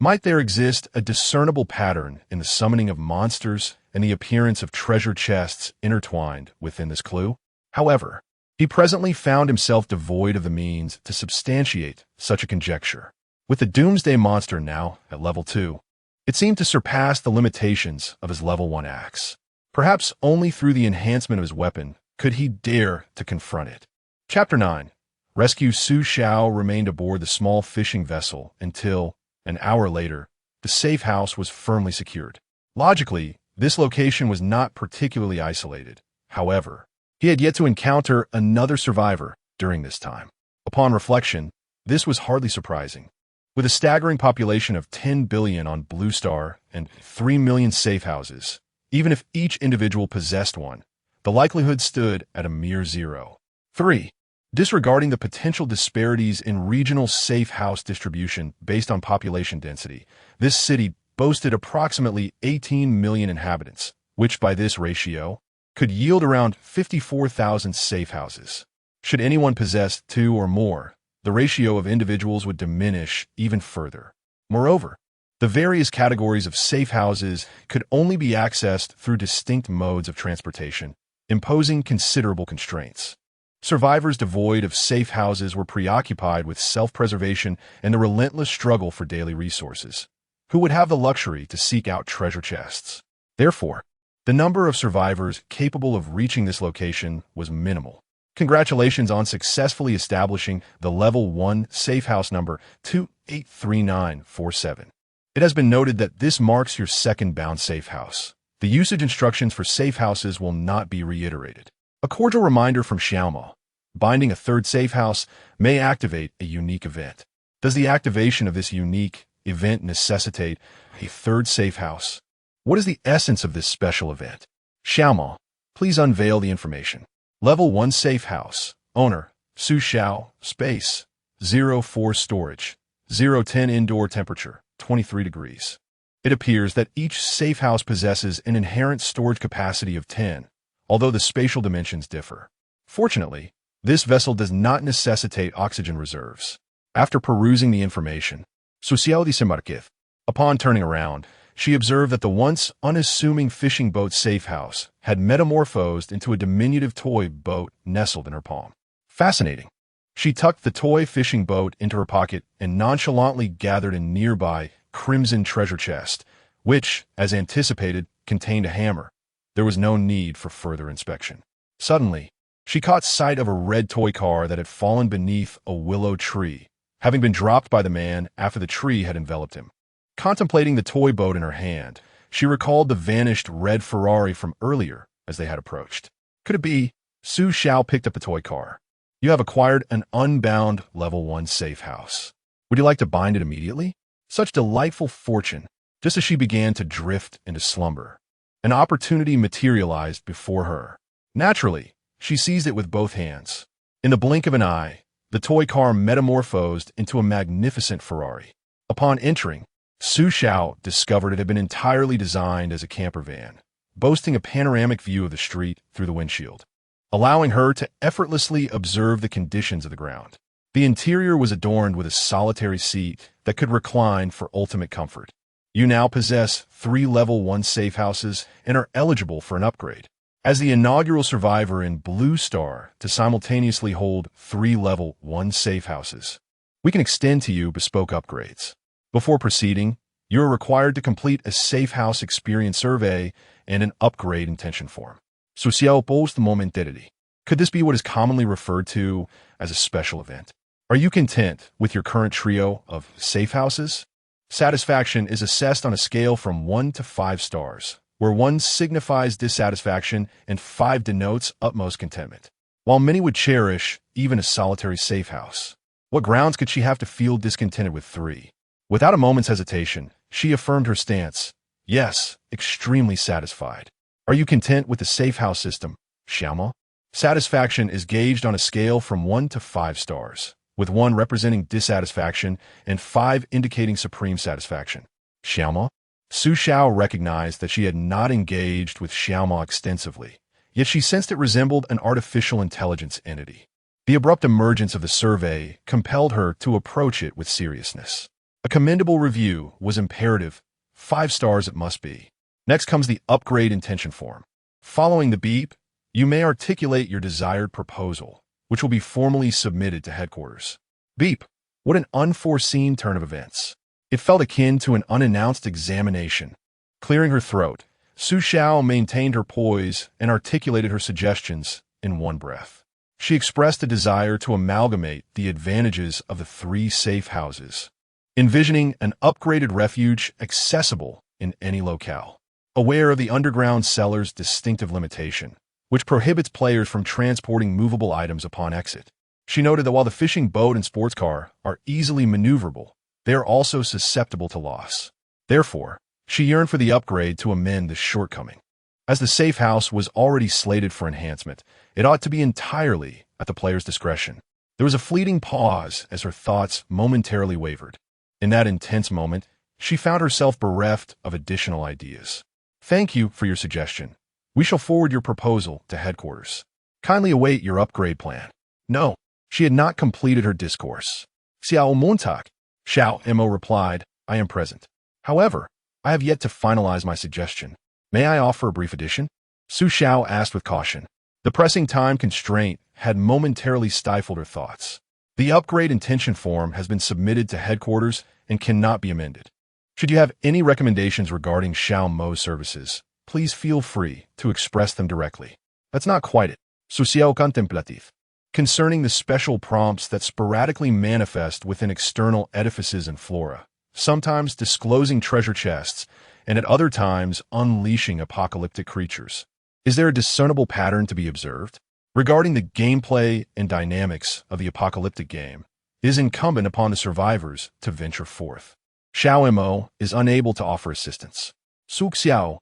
Might there exist a discernible pattern in the summoning of monsters and the appearance of treasure chests intertwined within this clue? However, he presently found himself devoid of the means to substantiate such a conjecture. With the doomsday monster now at level 2, it seemed to surpass the limitations of his level 1 axe. Perhaps only through the enhancement of his weapon could he dare to confront it. Chapter 9. Rescue Su Xiao remained aboard the small fishing vessel until, an hour later, the safe house was firmly secured. Logically, this location was not particularly isolated. However, he had yet to encounter another survivor during this time. Upon reflection, this was hardly surprising. With a staggering population of 10 billion on Blue Star and 3 million safe houses, even if each individual possessed one, the likelihood stood at a mere 0. 3. Disregarding the potential disparities in regional safe house distribution based on population density, this city boasted approximately 18 million inhabitants, which by this ratio could yield around 54,000 safe houses. Should anyone possess 2 or more, the ratio of individuals would diminish even further. Moreover, the various categories of safe houses could only be accessed through distinct modes of transportation, imposing considerable constraints. Survivors devoid of safe houses were preoccupied with self-preservation and the relentless struggle for daily resources. Who would have the luxury to seek out treasure chests? Therefore, the number of survivors capable of reaching this location was minimal. Congratulations on successfully establishing the Level 1 safe house number 283947. It has been noted that this marks your second bound safe house. The usage instructions for safe houses will not be reiterated. A cordial reminder from Xiaomo. Binding a third safe house may activate a unique event. Does the activation of this unique event necessitate a third safe house? What is the essence of this special event? Xiaomo, please unveil the information. Level 1 safe house. Owner, Su Xiao. Space, 04 storage. 010 indoor temperature, 23 degrees. It appears that each safe house possesses an inherent storage capacity of 10, although the spatial dimensions differ. Fortunately, this vessel does not necessitate oxygen reserves. After perusing the information, Su Xiao desembarqueth. Upon turning around, she observed that the once unassuming fishing boat safe house had metamorphosed into a diminutive toy boat nestled in her palm. Fascinating. She tucked the toy fishing boat into her pocket and nonchalantly gathered a nearby crimson treasure chest, which, as anticipated, contained a hammer. There was no need for further inspection. Suddenly, she caught sight of a red toy car that had fallen beneath a willow tree, having been dropped by the man after the tree had enveloped him. Contemplating the toy boat in her hand, she recalled the vanished red Ferrari from earlier as they had approached. Could it be? Su Xiao picked up the toy car. You have acquired an unbound Level 1 safe house. Would you like to bind it immediately? Such delightful fortune. Just as she began to drift into slumber, an opportunity materialized before her. Naturally, she seized it with both hands. In the blink of an eye, the toy car metamorphosed into a magnificent Ferrari. Upon entering, Su Xiao discovered it had been entirely designed as a camper van, boasting a panoramic view of the street through the windshield, allowing her to effortlessly observe the conditions of the ground. The interior was adorned with a solitary seat that could recline for ultimate comfort. You now possess 3 Level 1 safe houses and are eligible for an upgrade. As the inaugural survivor in Blue Star to simultaneously hold 3 level 1 safe houses, we can extend to you bespoke upgrades. Before proceeding, you are required to complete a safe house experience survey and an upgrade intention form. Social post-apocalyptic. Could this be what is commonly referred to as a special event? Are you content with your current trio of safe houses? Satisfaction is assessed on a scale from 1 to 5 stars, where 1 signifies dissatisfaction and 5 denotes utmost contentment. While many would cherish even a solitary safe house, what grounds could she have to feel discontented with 3? Without a moment's hesitation, she affirmed her stance. Yes, extremely satisfied. Are you content with the safe house system, Xiaoma? Satisfaction is gauged on a scale from 1 to 5 stars, with 1 representing dissatisfaction and 5 indicating supreme satisfaction. Xiaoma? Su Xiao recognized that she had not engaged with Xiaoma extensively, yet she sensed it resembled an artificial intelligence entity. The abrupt emergence of the survey compelled her to approach it with seriousness. A commendable review was imperative. 5 stars it must be. Next comes the upgrade intention form. Following the beep, you may articulate your desired proposal, which will be formally submitted to headquarters. Beep. What an unforeseen turn of events. It felt akin to an unannounced examination. Clearing her throat, Su Xiao maintained her poise and articulated her suggestions in one breath. She expressed a desire to amalgamate the advantages of the 3 safe houses, envisioning an upgraded refuge accessible in any locale. Aware of the underground cellar's distinctive limitation, which prohibits players from transporting movable items upon exit, she noted that while the fishing boat and sports car are easily maneuverable, they are also susceptible to loss. Therefore, she yearned for the upgrade to amend this shortcoming. As the safe house was already slated for enhancement, it ought to be entirely at the player's discretion. There was a fleeting pause as her thoughts momentarily wavered. In that intense moment, she found herself bereft of additional ideas. Thank you for your suggestion. We shall forward your proposal to headquarters. Kindly await your upgrade plan. No, she had not completed her discourse. Xiao Montag. Xiao Mo replied, I am present. However, I have yet to finalize my suggestion. May I offer a brief addition? Su Xiao asked with caution. The pressing time constraint had momentarily stifled her thoughts. The upgrade intention form has been submitted to headquarters and cannot be amended. Should you have any recommendations regarding Xiao Mo's services, please feel free to express them directly. That's not quite it. Social contemplatif. Concerning the special prompts that sporadically manifest within external edifices and flora, sometimes disclosing treasure chests, and at other times unleashing apocalyptic creatures. Is there a discernible pattern to be observed? Regarding the gameplay and dynamics of the apocalyptic game, it is incumbent upon the survivors to venture forth. Xiao Mo is unable to offer assistance. Su Xiao.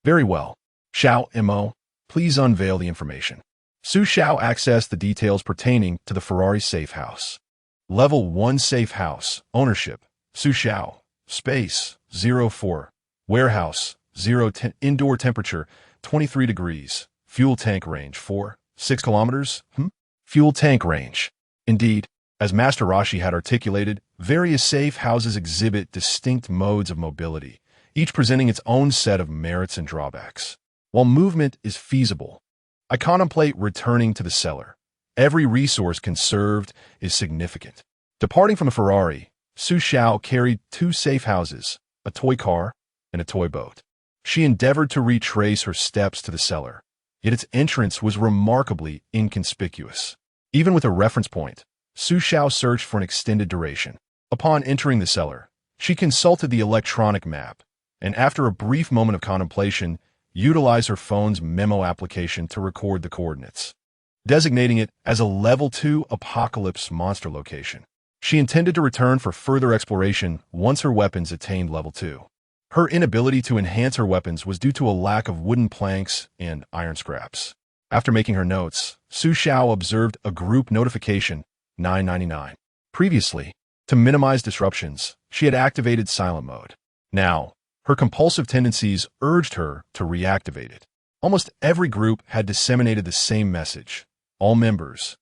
Very well. Xiao Mo, please unveil the information. Su Xiao accessed the details pertaining to the Ferrari safe house. Level 1 safe house, ownership, Su Xiao, space, 04, warehouse, 010, indoor temperature, 23 degrees, fuel tank range, 6 kilometers, fuel tank range. Indeed, as Master Rashi had articulated, various safe houses exhibit distinct modes of mobility, each presenting its own set of merits and drawbacks. While movement is feasible, I contemplate returning to the cellar. Every resource conserved is significant. Departing from the Ferrari, Su Xiao carried 2 safe houses, a toy car, and a toy boat. She endeavored to retrace her steps to the cellar, yet its entrance was remarkably inconspicuous. Even with a reference point, Su Xiao searched for an extended duration. Upon entering the cellar, she consulted the electronic map, and after a brief moment of contemplation, utilized her phone's memo application to record the coordinates, designating it as a Level 2 Apocalypse monster location. She intended to return for further exploration once her weapons attained Level 2. Her inability to enhance her weapons was due to a lack of wooden planks and iron scraps. After making her notes, Su Xiao observed a group notification, 999. Previously, to minimize disruptions, she had activated silent mode. Now, her compulsive tendencies urged her to reactivate it. Almost every group had disseminated the same message. All members.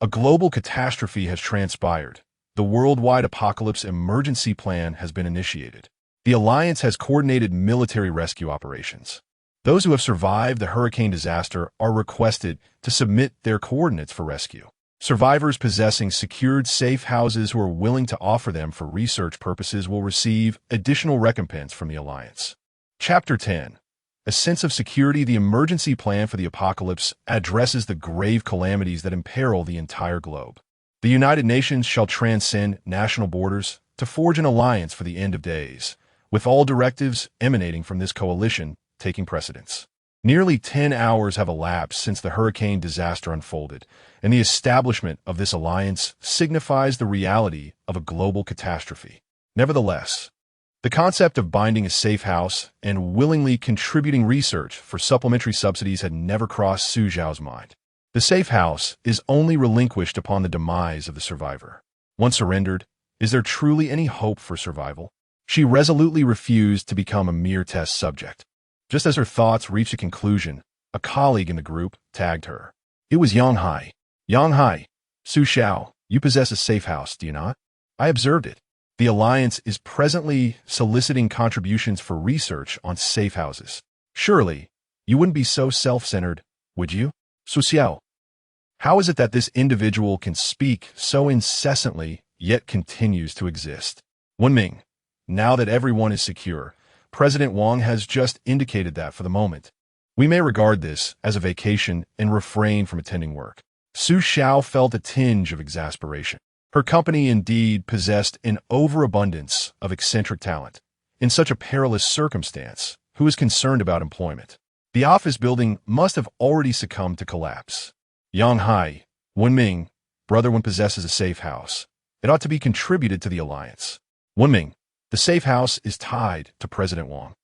A global catastrophe has transpired. The worldwide apocalypse emergency plan has been initiated. The Alliance has coordinated military rescue operations. Those who have survived the hurricane disaster are requested to submit their coordinates for rescue. Survivors possessing secured safe houses who are willing to offer them for research purposes will receive additional recompense from the Alliance. Chapter 10. A sense of security. The emergency plan for the apocalypse addresses the grave calamities that imperil the entire globe. The United Nations shall transcend national borders to forge an alliance for the end of days, with all directives emanating from this coalition taking precedence. Nearly 10 hours have elapsed since the hurricane disaster unfolded, and the establishment of this alliance signifies the reality of a global catastrophe. Nevertheless, the concept of binding a safe house and willingly contributing research for supplementary subsidies had never crossed Su Xiao's mind. The safe house is only relinquished upon the demise of the survivor. Once surrendered, is there truly any hope for survival? She resolutely refused to become a mere test subject. Just as her thoughts reached a conclusion, a colleague in the group tagged her. It was Yang Hai. Yang Hai, Su Xiao, you possess a safe house, do you not? I observed it. The Alliance is presently soliciting contributions for research on safe houses. Surely, you wouldn't be so self-centered, would you? Su Xiao. How is it that this individual can speak so incessantly, yet continues to exist? Wenming, now that everyone is secure, President Wang has just indicated that for the moment, we may regard this as a vacation and refrain from attending work. Su Xiao felt a tinge of exasperation. Her company indeed possessed an overabundance of eccentric talent. In such a perilous circumstance, who is concerned about employment? The office building must have already succumbed to collapse. Yang Hai, Wenming, brother one possesses a safe house. It ought to be contributed to the alliance. Wenming, the safe house is tied to President Wang.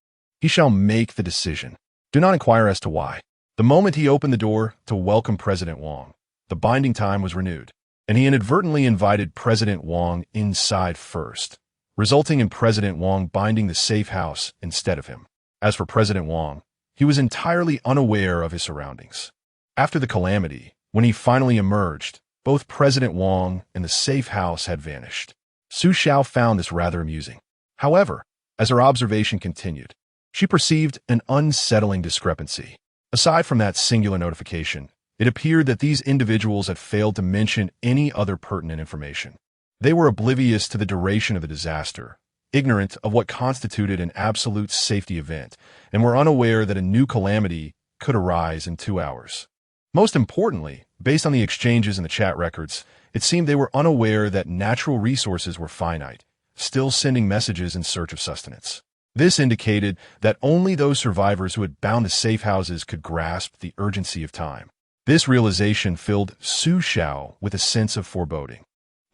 He shall make the decision. Do not inquire as to why. The moment he opened the door to welcome President Wang, the binding time was renewed, and he inadvertently invited President Wang inside first, resulting in President Wang binding the safe house instead of him. As for President Wang, he was entirely unaware of his surroundings. After the calamity, when he finally emerged, both President Wang and the safe house had vanished. Su Xiao found this rather amusing. However, as her observation continued, she perceived an unsettling discrepancy. Aside from that singular notification, it appeared that these individuals had failed to mention any other pertinent information. They were oblivious to the duration of the disaster, ignorant of what constituted an absolute safety event, and were unaware that a new calamity could arise in 2 hours. Most importantly, based on the exchanges in the chat records, it seemed they were unaware that natural resources were finite, still sending messages in search of sustenance. This indicated that only those survivors who had bound the safe houses could grasp the urgency of time. This realization filled Su Xiao with a sense of foreboding.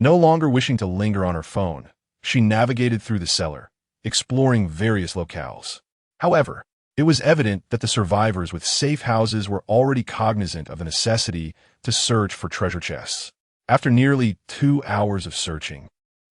No longer wishing to linger on her phone, she navigated through the cellar, exploring various locales. However, it was evident that the survivors with safe houses were already cognizant of the necessity to search for treasure chests. After nearly 2 hours of searching,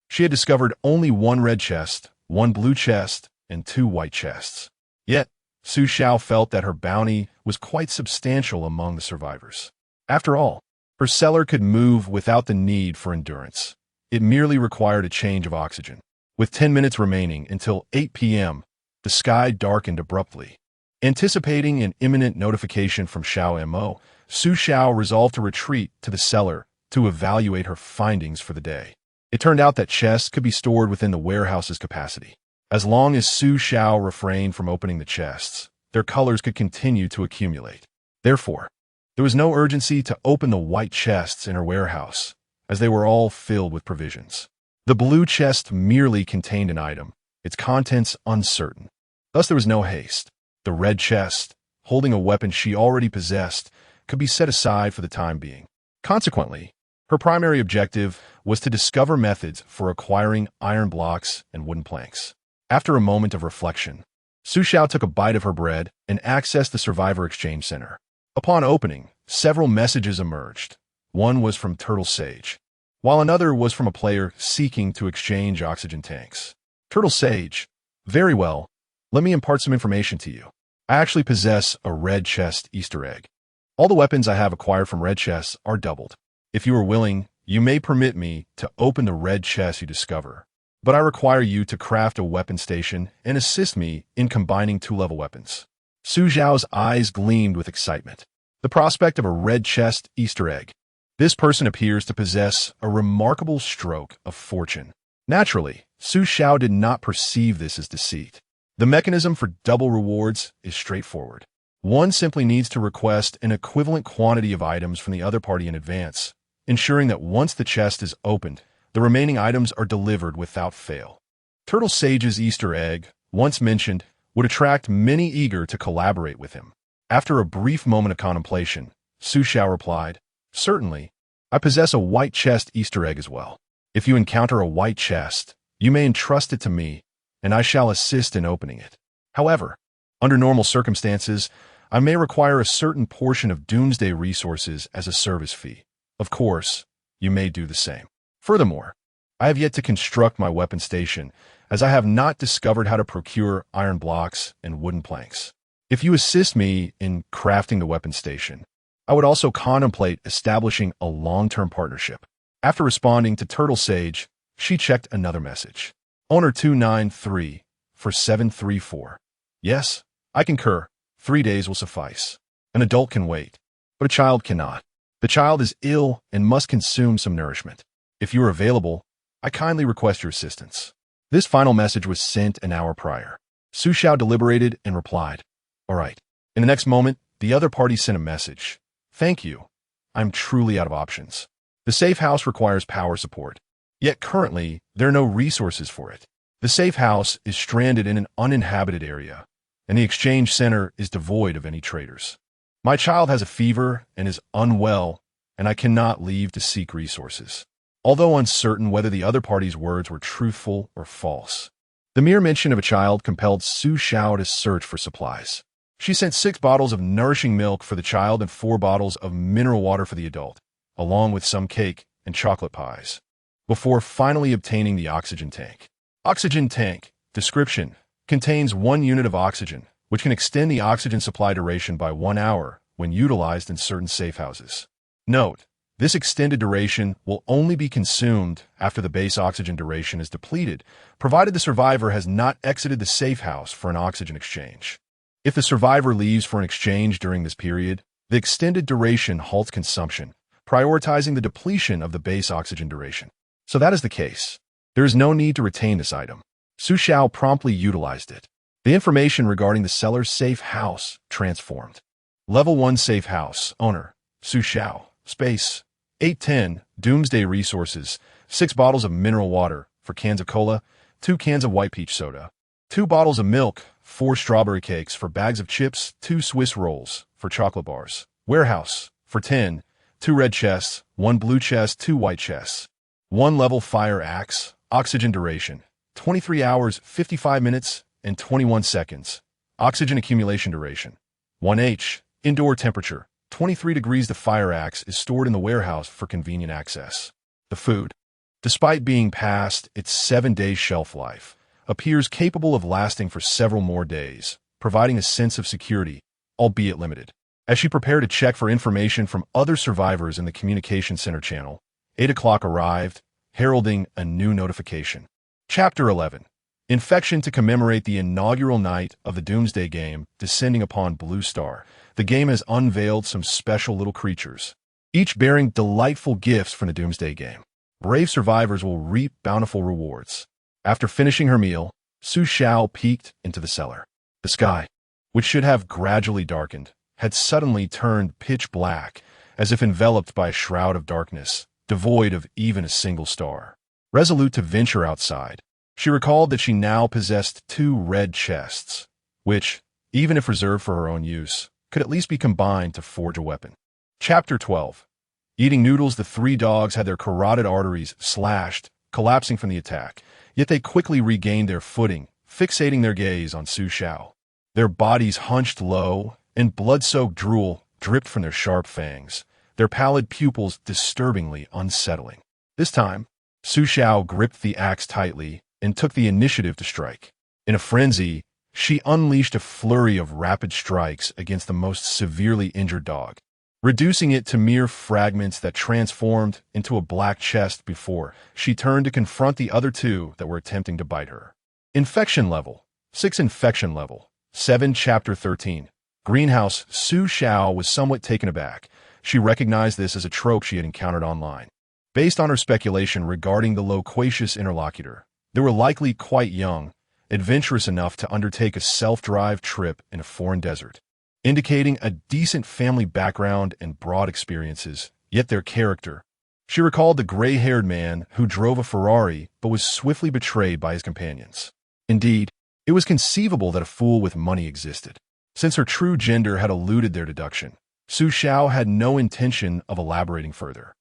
she had discovered only 1 red chest, 1 blue chest, and 2 white chests. Yet, Su Xiao felt that her bounty was quite substantial among the survivors. After all, her cellar could move without the need for endurance. It merely required a change of oxygen. With 10 minutes remaining until 8 p.m., the sky darkened abruptly. Anticipating an imminent notification from Xiao Mo, Su Xiao resolved to retreat to the cellar to evaluate her findings for the day. It turned out that chests could be stored within the warehouse's capacity. As long as Su Xiao refrained from opening the chests, their colors could continue to accumulate. Therefore, there was no urgency to open the white chests in her warehouse, as they were all filled with provisions. The blue chest merely contained an item, its contents uncertain. Thus there was no haste. The red chest, holding a weapon she already possessed, could be set aside for the time being. Consequently, her primary objective was to discover methods for acquiring iron blocks and wooden planks. After a moment of reflection, Su Xiao took a bite of her bread and accessed the Survivor Exchange Center. Upon opening, several messages emerged. One was from Turtle Sage, while another was from a player seeking to exchange oxygen tanks. Turtle Sage, very well, let me impart some information to you. I actually possess a red chest Easter egg. All the weapons I have acquired from red chests are doubled. If you are willing, you may permit me to open the red chest you discover, but I require you to craft a weapon station and assist me in combining 2-level weapons. Su Xiao's eyes gleamed with excitement. The prospect of a red chest Easter egg. This person appears to possess a remarkable stroke of fortune. Naturally, Su Xiao did not perceive this as deceit. The mechanism for double rewards is straightforward. One simply needs to request an equivalent quantity of items from the other party in advance, ensuring that once the chest is opened, the remaining items are delivered without fail. Turtle Sage's Easter egg, once mentioned, would attract many eager to collaborate with him. After a brief moment of contemplation, Su Xiao replied, "Certainly, I possess a white chest Easter egg as well. If you encounter a white chest, you may entrust it to me, and I shall assist in opening it. However, under normal circumstances, I may require a certain portion of doomsday resources as a service fee. Of course, you may do the same. Furthermore, I have yet to construct my weapon station, as I have not discovered how to procure iron blocks and wooden planks. If you assist me in crafting the weapon station, I would also contemplate establishing a long-term partnership." After responding to Turtle Sage, she checked another message. Owner 293 for 734. "Yes, I concur. 3 days will suffice. An adult can wait, but a child cannot. The child is ill and must consume some nourishment. If you are available, I kindly request your assistance." This final message was sent an hour prior. Su Xiao deliberated and replied, "All right." In the next moment, the other party sent a message. "Thank you. I'm truly out of options. The safe house requires power support, yet currently there are no resources for it. The safe house is stranded in an uninhabited area, and the exchange center is devoid of any traders. My child has a fever and is unwell, and I cannot leave to seek resources." Although uncertain whether the other party's words were truthful or false, the mere mention of a child compelled Su Xiao to search for supplies. She sent 6 bottles of nourishing milk for the child and 4 bottles of mineral water for the adult, along with some cake and chocolate pies, before finally obtaining the oxygen tank. Oxygen tank, description, contains 1 unit of oxygen, which can extend the oxygen supply duration by 1 hour when utilized in certain safe houses. Note: this extended duration will only be consumed after the base oxygen duration is depleted, provided the survivor has not exited the safe house for an oxygen exchange. If the survivor leaves for an exchange during this period, the extended duration halts consumption, prioritizing the depletion of the base oxygen duration. So that is the case. There is no need to retain this item. Su Xiao promptly utilized it. The information regarding the cellar's safe house transformed. Level 1 safe house, owner, Su Xiao. Space, 810, doomsday resources, 6 bottles of mineral water, for cans of cola, 2 cans of white peach soda, 2 bottles of milk, 4 strawberry cakes, for bags of chips, 2 Swiss rolls, for chocolate bars. Warehouse, for 10, 2 red chests, 1 blue chest, 2 white chests. 1 level fire axe, oxygen duration, 23 hours, 55 minutes, and 21 seconds. Oxygen accumulation duration, 1H, indoor temperature, 23 degrees. The fire axe is stored in the warehouse for convenient access. The food, despite being past its 7-day shelf life, appears capable of lasting for several more days, providing a sense of security, albeit limited. As she prepared to check for information from other survivors in the communication center channel, 8 o'clock arrived, heralding a new notification. Chapter 11. Infection. To commemorate the inaugural night of the Doomsday game descending upon Blue Star, the game has unveiled some special little creatures, each bearing delightful gifts from the Doomsday game. Brave survivors will reap bountiful rewards. After finishing her meal, Su Xiao peeked into the cellar. The sky, which should have gradually darkened, had suddenly turned pitch black, as if enveloped by a shroud of darkness, devoid of even a single star. Resolute to venture outside, she recalled that she now possessed 2 red chests, which, even if reserved for her own use, could at least be combined to forge a weapon. Chapter 12. Eating noodles. The 3 dogs had their carotid arteries slashed, collapsing from the attack, yet they quickly regained their footing, fixating their gaze on Su Xiao. Their bodies hunched low, and blood-soaked drool dripped from their sharp fangs, their pallid pupils disturbingly unsettling. This time, Su Xiao gripped the axe tightly and took the initiative to strike. In a frenzy, she unleashed a flurry of rapid strikes against the most severely injured dog, reducing it to mere fragments that transformed into a black chest before she turned to confront the other 2 that were attempting to bite her. Infection level 6. Infection level 7. Chapter 13. Greenhouse. Su Xiao was somewhat taken aback. She recognized this as a trope she had encountered online. Based on her speculation regarding the loquacious interlocutor, they were likely quite young, adventurous enough to undertake a self-drive trip in a foreign desert, indicating a decent family background and broad experiences, yet their character. She recalled the gray-haired man who drove a Ferrari but was swiftly betrayed by his companions. Indeed, it was conceivable that a fool with money existed. Since her true gender had eluded their deduction, Su Xiao had no intention of elaborating further.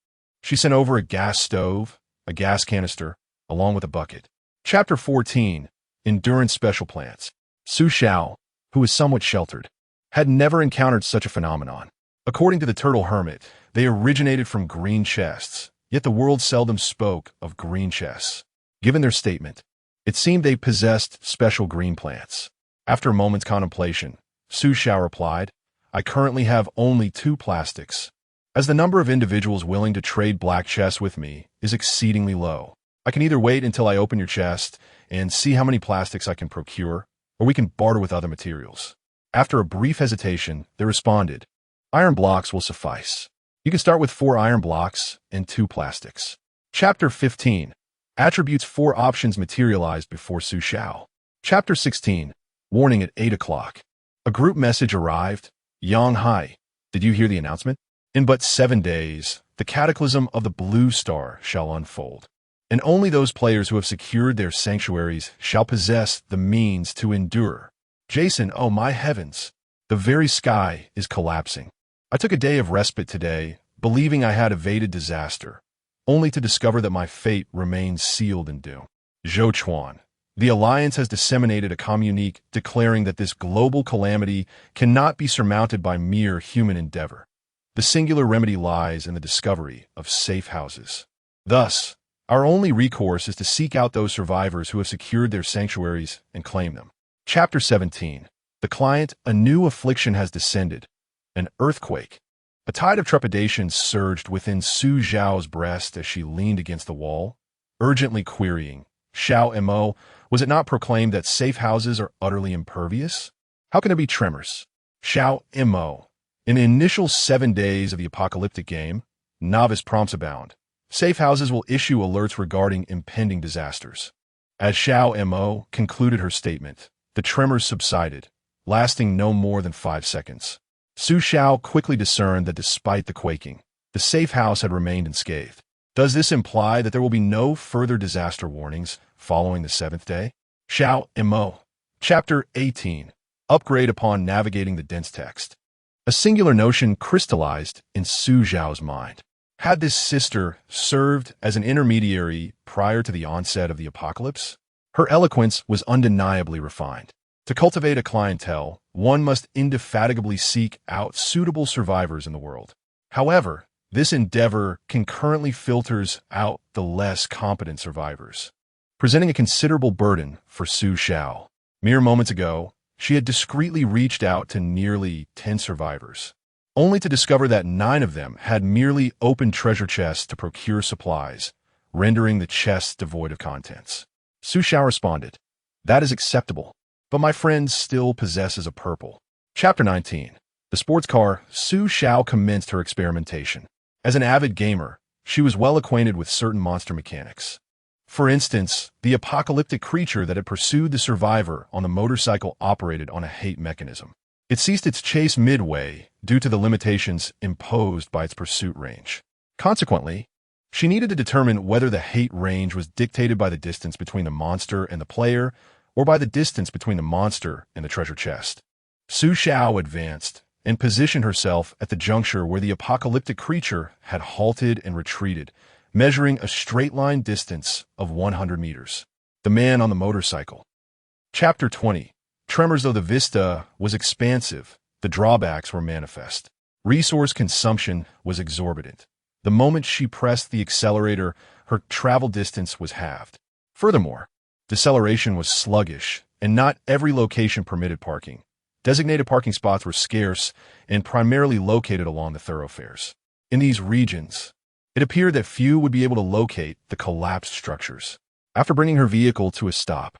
She sent over a gas stove, a gas canister, along with a bucket. Chapter 14. Endurance Special Plants. Su Xiao, who was somewhat sheltered, had never encountered such a phenomenon. According to the Turtle Hermit, they originated from green chests, yet the world seldom spoke of green chests. Given their statement, it seemed they possessed special green plants. After a moment's contemplation, Su Xiao replied, "I currently have only 2 plastics, as the number of individuals willing to trade black chests with me is exceedingly low. I can either wait until I open your chest and see how many plastics I can procure, or we can barter with other materials." After a brief hesitation, they responded, "Iron blocks will suffice. You can start with 4 iron blocks and 2 plastics." Chapter 15. Attributes. 4 options materialized before Su Xiao. Chapter 16. Warning at 8 o'clock. A group message arrived. Yang Hai, did you hear the announcement? In but 7 days, the cataclysm of the Blue Star shall unfold, and only those players who have secured their sanctuaries shall possess the means to endure. Jason, oh my heavens, the very sky is collapsing. I took a day of respite today, believing I had evaded disaster, only to discover that my fate remains sealed in doom. Zhou Chuan. The Alliance has disseminated a communique declaring that this global calamity cannot be surmounted by mere human endeavor. The singular remedy lies in the discovery of safe houses. Thus, our only recourse is to seek out those survivors who have secured their sanctuaries and claim them. Chapter 17. The Client. A new affliction has descended. An earthquake. A tide of trepidation surged within Su Xiao's breast as she leaned against the wall, urgently querying, "Xiao Mo, was it not proclaimed that safe houses are utterly impervious? How can there be tremors?" Xiao Mo. In the initial 7 days of the apocalyptic game, novice prompts abound. Safe houses will issue alerts regarding impending disasters. As Xiao Mo concluded her statement, the tremors subsided, lasting no more than 5 seconds. Su Xiao quickly discerned that despite the quaking, the safe house had remained unscathed. Does this imply that there will be no further disaster warnings following the 7th day? Xiao Mo. Chapter 18. Upgrade upon navigating the dense text. A singular notion crystallized in Su Xiao's mind. Had this sister served as an intermediary prior to the onset of the apocalypse? Her eloquence was undeniably refined. To cultivate a clientele, one must indefatigably seek out suitable survivors in the world. However, this endeavor concurrently filters out the less competent survivors, presenting a considerable burden for Su Xiao. Mere moments ago, she had discreetly reached out to nearly 10 survivors, only to discover that 9 of them had merely opened treasure chests to procure supplies, rendering the chests devoid of contents. Su Xiao responded, "That is acceptable, but my friend still possesses a purple." Chapter 19. The sports car. Su Xiao commenced her experimentation. As an avid gamer, she was well acquainted with certain monster mechanics. For instance, the apocalyptic creature that had pursued the survivor on the motorcycle operated on a hate mechanism. It ceased its chase midway due to the limitations imposed by its pursuit range. Consequently, she needed to determine whether the hate range was dictated by the distance between the monster and the player, or by the distance between the monster and the treasure chest. Su Xiao advanced and positioned herself at the juncture where the apocalyptic creature had halted and retreated, measuring a straight-line distance of 100 meters. The man on the motorcycle. Chapter 20. Tremors. Though the vista was expansive, the drawbacks were manifest. Resource consumption was exorbitant. The moment she pressed the accelerator, her travel distance was halved. Furthermore, deceleration was sluggish, and not every location permitted parking. Designated parking spots were scarce and primarily located along the thoroughfares. In these regions, it appeared that few would be able to locate the collapsed structures. After bringing her vehicle to a stop,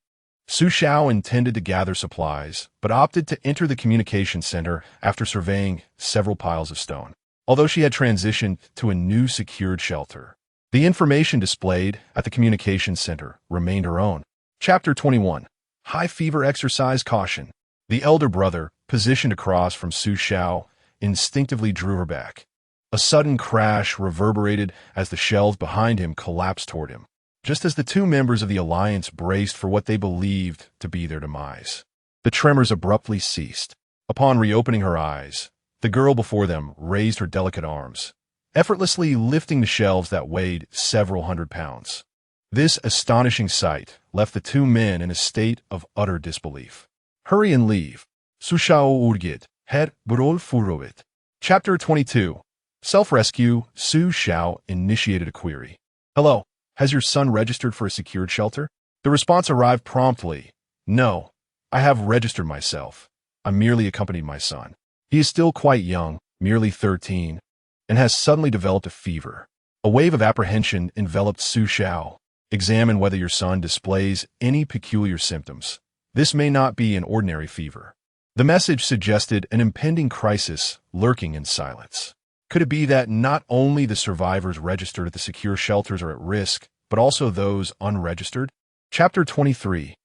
Su Xiao intended to gather supplies, but opted to enter the communication center after surveying several piles of stone. Although she had transitioned to a new secured shelter, the information displayed at the communication center remained her own. Chapter 21. High Fever Exercise Caution. The elder brother, positioned across from Su Xiao, instinctively drew her back. A sudden crash reverberated as the shelves behind him collapsed toward him, just as the two members of the alliance braced for what they believed to be their demise. The tremors abruptly ceased. Upon reopening her eyes, the girl before them raised her delicate arms, effortlessly lifting the shelves that weighed several hundred pounds. This astonishing sight left the two men in a state of utter disbelief. Hurry and leave. Su Xiao urgit, het brol furovit. Chapter 22. Self-rescue. Su Xiao initiated a query. Hello, has your son registered for a secured shelter? The response arrived promptly. No, I have registered myself. I merely accompanied my son. He is still quite young, merely 13, and has suddenly developed a fever. A wave of apprehension enveloped Su Xiao. Examine whether your son displays any peculiar symptoms. This may not be an ordinary fever. The message suggested an impending crisis lurking in silence. Could it be that not only the survivors registered at the secure shelters are at risk, but also those unregistered? Chapter 23.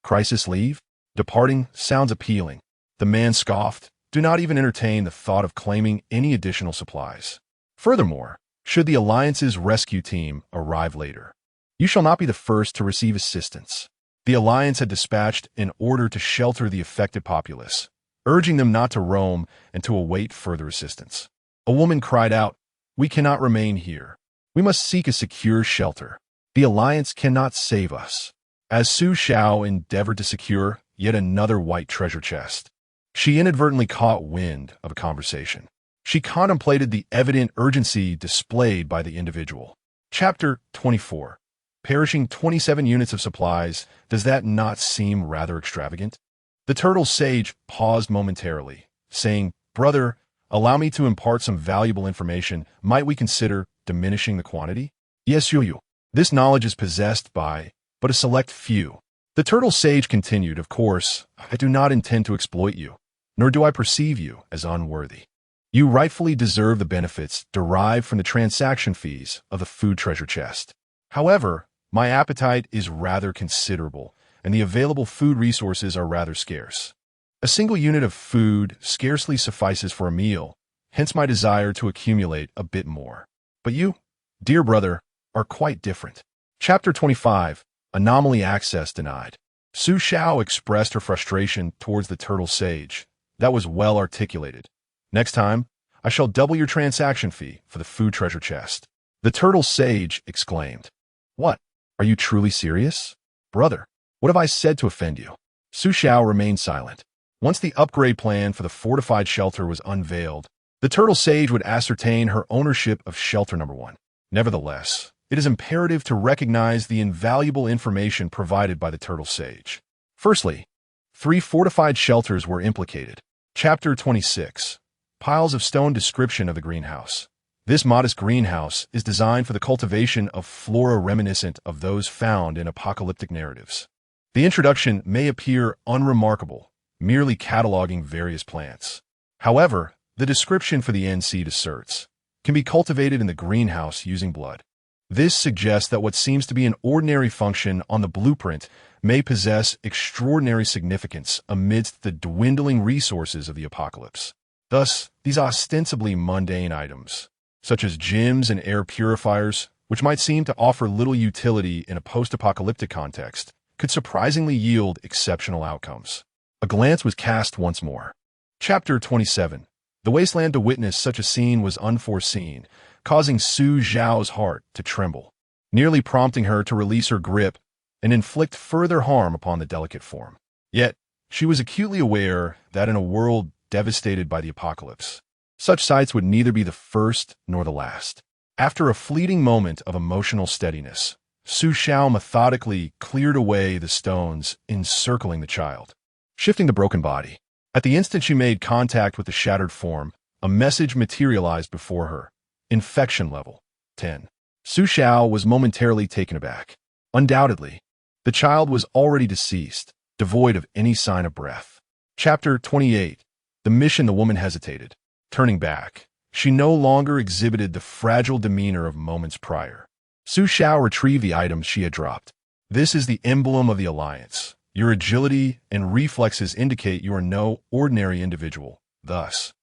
Crisis leave? Departing sounds appealing. The man scoffed. Do not even entertain the thought of claiming any additional supplies. Furthermore, should the Alliance's rescue team arrive later, you shall not be the first to receive assistance. The Alliance had dispatched an order to shelter the affected populace, urging them not to roam and to await further assistance. A woman cried out, "We cannot remain here. We must seek a secure shelter. The Alliance cannot save us." As Su Xiao endeavored to secure yet another white treasure chest, she inadvertently caught wind of a conversation. She contemplated the evident urgency displayed by the individual. Chapter 24. Perishing 27 units of supplies, does that not seem rather extravagant? The turtle sage paused momentarily, saying, "Brother, allow me to impart some valuable information. Might we consider diminishing the quantity?" "Yes, you. This knowledge is possessed by but a select few." The turtle sage continued, "Of course, I do not intend to exploit you, nor do I perceive you as unworthy. You rightfully deserve the benefits derived from the transaction fees of the food treasure chest. However, my appetite is rather considerable, and the available food resources are rather scarce. A single unit of food scarcely suffices for a meal, hence my desire to accumulate a bit more. But you, dear brother, are quite different." Chapter 25. Anomaly Access Denied. Su Xiao expressed her frustration towards the turtle sage. That was well articulated. "Next time, I shall double your transaction fee for the food treasure chest." The turtle sage exclaimed, "What? Are you truly serious? Brother, what have I said to offend you?" Su Xiao remained silent. Once the upgrade plan for the fortified shelter was unveiled, the turtle sage would ascertain her ownership of shelter number 1. Nevertheless, it is imperative to recognize the invaluable information provided by the turtle sage. Firstly, 3 fortified shelters were implicated. Chapter 26. Piles of stone. Description of the greenhouse. This modest greenhouse is designed for the cultivation of flora reminiscent of those found in apocalyptic narratives. The introduction may appear unremarkable, merely cataloging various plants. However, the description for the NC asserts can be cultivated in the greenhouse using blood. This suggests that what seems to be an ordinary function on the blueprint may possess extraordinary significance amidst the dwindling resources of the apocalypse. Thus, these ostensibly mundane items, such as gyms and air purifiers, which might seem to offer little utility in a post-apocalyptic context, could surprisingly yield exceptional outcomes. A glance was cast once more. Chapter 27. The wasteland. To witness such a scene was unforeseen, causing Su Xiao's heart to tremble, nearly prompting her to release her grip and inflict further harm upon the delicate form. Yet, she was acutely aware that in a world devastated by the apocalypse, such sights would neither be the first nor the last. After a fleeting moment of emotional steadiness, Su Xiao methodically cleared away the stones encircling the child, shifting the broken body. At the instant she made contact with the shattered form, a message materialized before her. Infection level 10. Su Xiao was momentarily taken aback. Undoubtedly, The child was already deceased, devoid of any sign of breath. Chapter 28. The mission. The woman hesitated. Turning back, she no longer exhibited the fragile demeanor of moments prior. Su Xiao retrieved the items she had dropped. This is the emblem of the Alliance. Your agility and reflexes indicate you are no ordinary individual. Thus,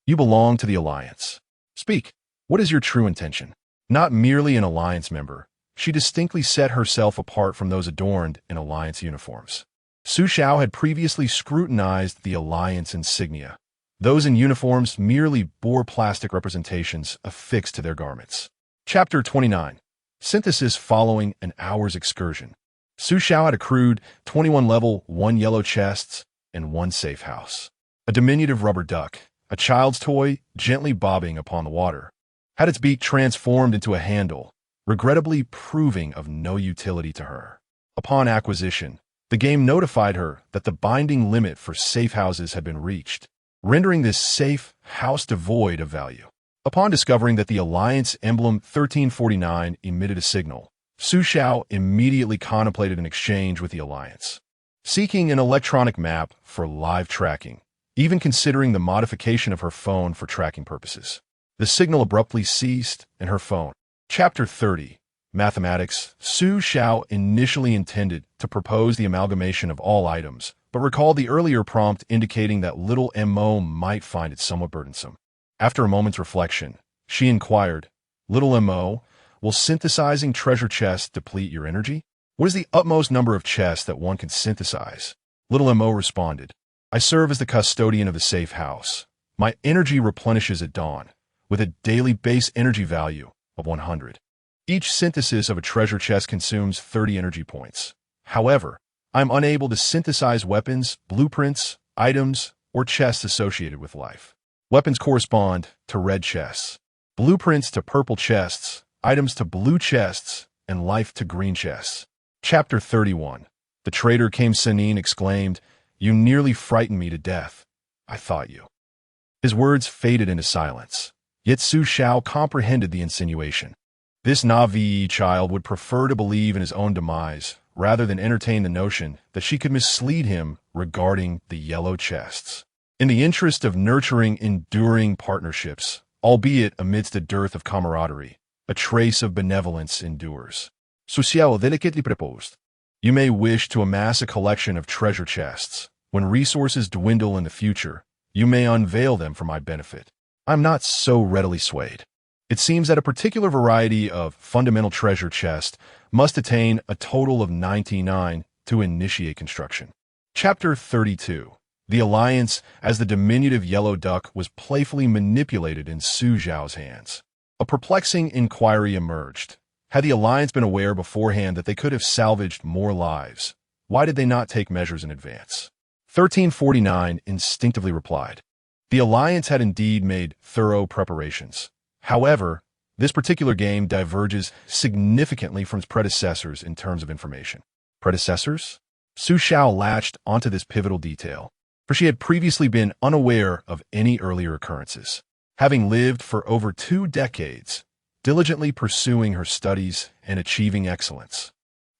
you belong to the Alliance. Speak. What is your true intention? Not merely an Alliance member, she distinctly set herself apart from those adorned in Alliance uniforms. Su Xiao had previously scrutinized the Alliance insignia. Those in uniforms merely bore plastic representations affixed to their garments. Chapter 29. Synthesis following an hour's excursion. Su Xiao had accrued 21 level 1 yellow chests and 1 safe house. A diminutive rubber duck, a child's toy gently bobbing upon the water, had its beak transformed into a handle, regrettably proving of no utility to her. Upon acquisition, the game notified her that the binding limit for safe houses had been reached, rendering this safe house devoid of value. Upon discovering that the Alliance emblem 1349 emitted a signal, Su Xiao immediately contemplated an exchange with the Alliance. Seeking an electronic map for live tracking, even considering the modification of her phone for tracking purposes. The signal abruptly ceased, and her phone. Chapter 30. Mathematics. Su Xiao initially intended to propose the amalgamation of all items, but recalled the earlier prompt indicating that little Mo might find it somewhat burdensome. After a moment's reflection, she inquired, "Little Mo, will synthesizing treasure chests deplete your energy? What is the utmost number of chests that one can synthesize?" Little Mo responded, "I serve as the custodian of the safe house. My energy replenishes at dawn, with a daily base energy value of 100. Each synthesis of a treasure chest consumes 30 energy points. However, I'm unable to synthesize weapons, blueprints, items, or chests associated with life. Weapons correspond to red chests, blueprints to purple chests, items to blue chests, and life to green chests." Chapter 31. The traitor came. Sanin exclaimed, "You nearly frightened me to death. I thought you." His words faded into silence, yet Su Xiao comprehended the insinuation. This Navi child would prefer to believe in his own demise rather than entertain the notion that she could mislead him regarding the yellow chests. In the interest of nurturing enduring partnerships, albeit amidst a dearth of camaraderie, a trace of benevolence endures. Su Xiao delicately proposed, "You may wish to amass a collection of treasure chests. When resources dwindle in the future, you may unveil them for my benefit. I'm not so readily swayed. It seems that a particular variety of fundamental treasure chest must attain a total of 99 to initiate construction." Chapter 32. The Alliance as the diminutive yellow duck was playfully manipulated in Su Xiao's hands. A perplexing inquiry emerged. Had the Alliance been aware beforehand that they could have salvaged more lives, why did they not take measures in advance? 1349 instinctively replied. The Alliance had indeed made thorough preparations. However, this particular game diverges significantly from its predecessors in terms of information. Predecessors? Su Xiao latched onto this pivotal detail, for she had previously been unaware of any earlier occurrences. Having lived for over 2 decades, diligently pursuing her studies and achieving excellence,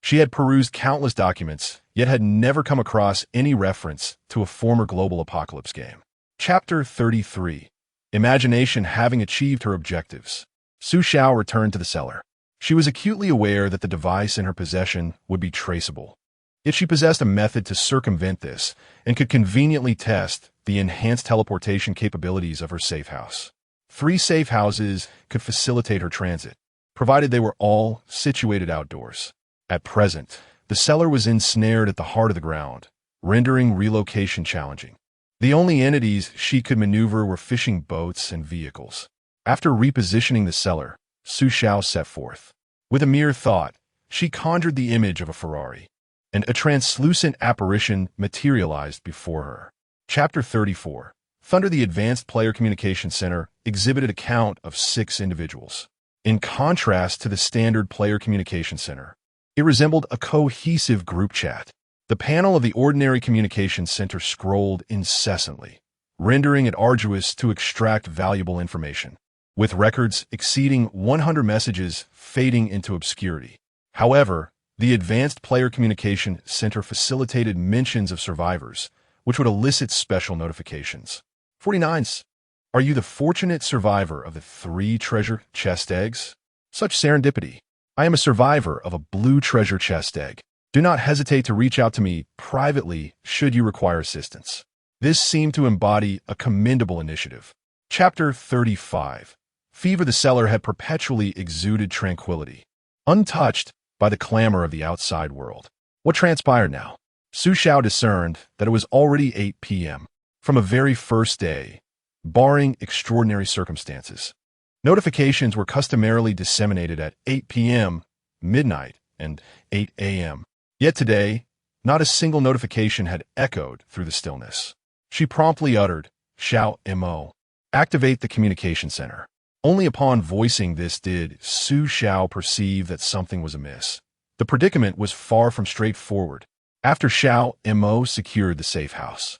she had perused countless documents, yet had never come across any reference to a former global apocalypse game. Chapter 33. Imagination having achieved her objectives, Su Xiao returned to the cellar. She was acutely aware that the device in her possession would be traceable. Yet she possessed a method to circumvent this and could conveniently test the enhanced teleportation capabilities of her safe house. 3 safe houses could facilitate her transit, provided they were all situated outdoors. At present, the cellar was ensnared at the heart of the ground, rendering relocation challenging. The only entities she could maneuver were fishing boats and vehicles. After repositioning the cellar, Su Xiao set forth. With a mere thought, she conjured the image of a Ferrari, and a translucent apparition materialized before her. Chapter 34. Thunder. The Advanced Player Communication Center exhibited a count of 6 individuals. In contrast to the standard Player Communication Center, it resembled a cohesive group chat. The panel of the ordinary communication center scrolled incessantly, rendering it arduous to extract valuable information, with records exceeding 100 messages fading into obscurity. However, The Advanced Player Communication Center facilitated mentions of survivors, which would elicit special notifications. 49s. Are you the fortunate survivor of the 3 treasure chest eggs? Such serendipity. I am a survivor of a blue treasure chest egg. Do not hesitate to reach out to me privately should you require assistance. This seemed to embody a commendable initiative. Chapter 35. Fever the cellar had perpetually exuded tranquility, untouched by the clamor of the outside world. What transpired now? Su Xiao discerned that it was already 8 p.m. from a very first day, barring extraordinary circumstances. Notifications were customarily disseminated at 8 p.m., midnight, and 8 a.m. Yet today, not a single notification had echoed through the stillness. She promptly uttered, "Xiao Mo. Activate the communication center." Only upon voicing this did Su Xiao perceive that something was amiss. The predicament was far from straightforward. After Xiao Mo secured the safe house.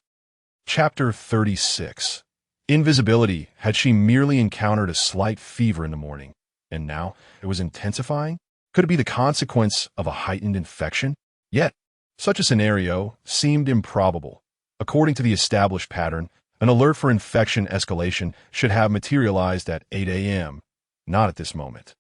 Chapter 36. Invisibility had she merely encountered a slight fever in the morning, and now it was intensifying? Could it be the consequence of a heightened infection? Yet, such a scenario seemed improbable. According to the established pattern, an alert for infection escalation should have materialized at 8 a.m., not at this moment.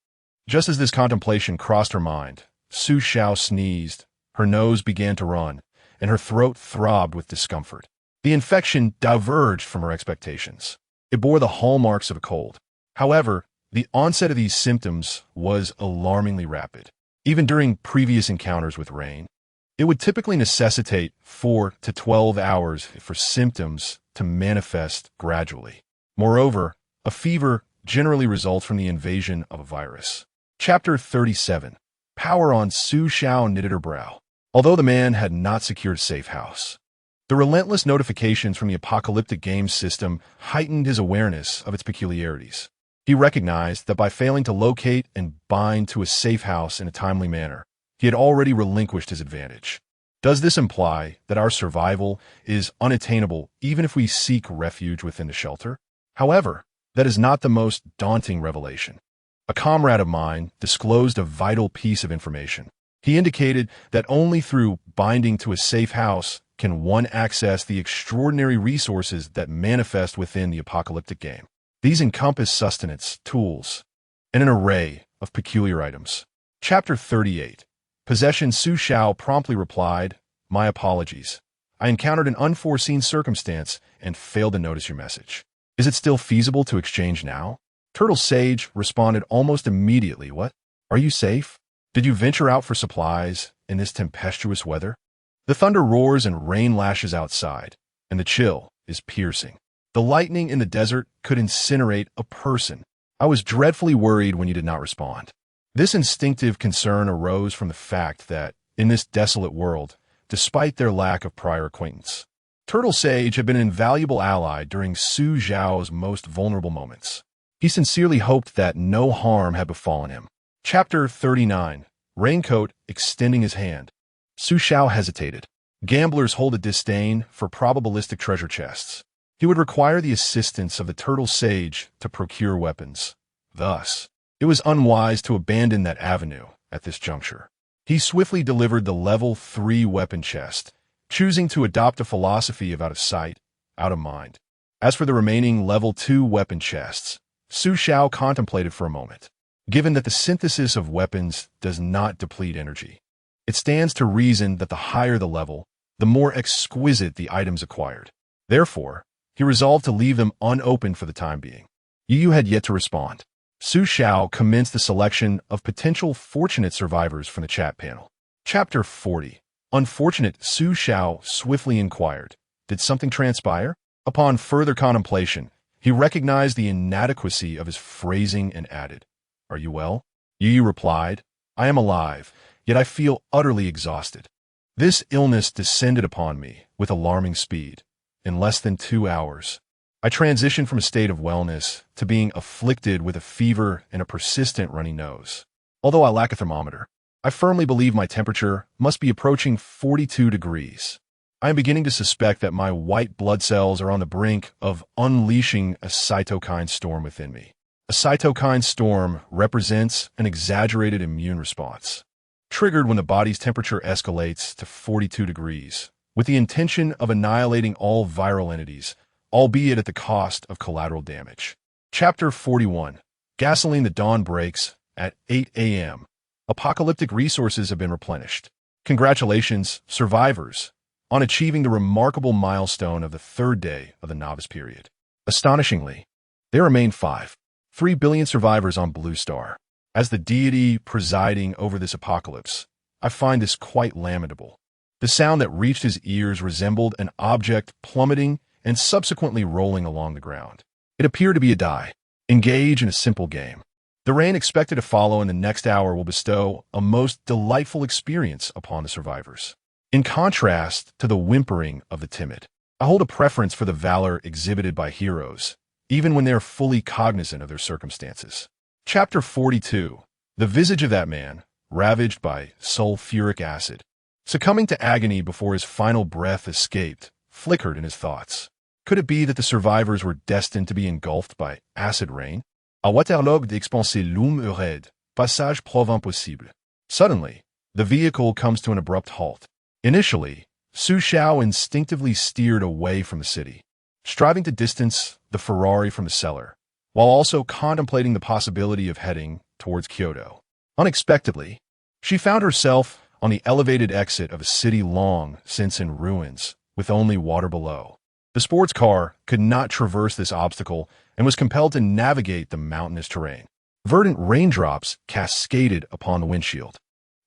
Just as this contemplation crossed her mind, Su Xiao sneezed, her nose began to run, and her throat throbbed with discomfort. The infection diverged from her expectations. It bore the hallmarks of a cold. However, the onset of these symptoms was alarmingly rapid. Even during previous encounters with rain, it would typically necessitate 4 to 12 hours for symptoms to manifest gradually. Moreover, a fever generally results from the invasion of a virus. Chapter 37. Power on. Su Xiao knitted her brow. Although the man had not secured a safe house, the relentless notifications from the apocalyptic game system heightened his awareness of its peculiarities. He recognized that by failing to locate and bind to a safe house in a timely manner, he had already relinquished his advantage. Does this imply that our survival is unattainable even if we seek refuge within the shelter? However, that is not the most daunting revelation. A comrade of mine disclosed a vital piece of information. He indicated that only through binding to a safe house can one access the extraordinary resources that manifest within the apocalyptic game. These encompass sustenance, tools, and an array of peculiar items. Chapter 38. Possession. Su Xiao promptly replied, "My apologies. I encountered an unforeseen circumstance and failed to notice your message. Is it still feasible to exchange now?" Turtle Sage responded almost immediately, "What? Are you safe? Did you venture out for supplies in this tempestuous weather? The thunder roars and rain lashes outside, and the chill is piercing. The lightning in the desert could incinerate a person. I was dreadfully worried when you did not respond." This instinctive concern arose from the fact that, in this desolate world, despite their lack of prior acquaintance, Turtle Sage had been an invaluable ally during Su Xiao's most vulnerable moments. He sincerely hoped that no harm had befallen him. Chapter 39. Raincoat extending his hand. Su Xiao hesitated. Gamblers hold a disdain for probabilistic treasure chests. He would require the assistance of the Turtle Sage to procure weapons. Thus, it was unwise to abandon that avenue at this juncture. He swiftly delivered the level 3 weapon chest, choosing to adopt a philosophy of out of sight, out of mind. As for the remaining level 2 weapon chests, Su Xiao contemplated for a moment. Given that the synthesis of weapons does not deplete energy, it stands to reason that the higher the level, the more exquisite the items acquired. Therefore, he resolved to leave them unopened for the time being. Yu had yet to respond. Su Xiao commenced the selection of potential fortunate survivors from the chat panel. Chapter 40. Unfortunate. Su Xiao swiftly inquired, "Did something transpire?" Upon further contemplation, he recognized the inadequacy of his phrasing and added, "Are you well?" Yu replied, "I am alive, yet I feel utterly exhausted. This illness descended upon me with alarming speed. In less than 2 hours, I transitioned from a state of wellness to being afflicted with a fever and a persistent runny nose. Although I lack a thermometer, I firmly believe my temperature must be approaching 42 degrees. I am beginning to suspect that my white blood cells are on the brink of unleashing a cytokine storm within me. A cytokine storm represents an exaggerated immune response. triggered when the body's temperature escalates to 42 degrees, with the intention of annihilating all viral entities, albeit at the cost of collateral damage. Chapter 41. Gasoline. The dawn breaks at 8 a.m. Apocalyptic resources have been replenished. Congratulations, survivors, on achieving the remarkable milestone of the third day of the novice period. Astonishingly, there remain 3 billion survivors on Blue Star. As the deity presiding over this apocalypse, I find this quite lamentable. The sound that reached his ears resembled an object plummeting and subsequently rolling along the ground. It appeared to be a die. Engage in a simple game. The rain expected to follow in the next hour will bestow a most delightful experience upon the survivors. In contrast to the whimpering of the timid, I hold a preference for the valor exhibited by heroes, even when they are fully cognizant of their circumstances. Chapter 42. The visage of that man, ravaged by sulfuric acid, succumbing to agony before his final breath escaped, flickered in his thoughts. Could it be that the survivors were destined to be engulfed by acid rain? À Waterloo d'expanser l'homme heureux, passage provant possible. Suddenly, the vehicle comes to an abrupt halt. Initially, Su Xiao instinctively steered away from the city, striving to distance the Ferrari from the cellar, while also contemplating the possibility of heading towards Kyoto. Unexpectedly, she found herself on the elevated exit of a city long since in ruins, with only water below. The sports car could not traverse this obstacle and was compelled to navigate the mountainous terrain. Verdant raindrops cascaded upon the windshield.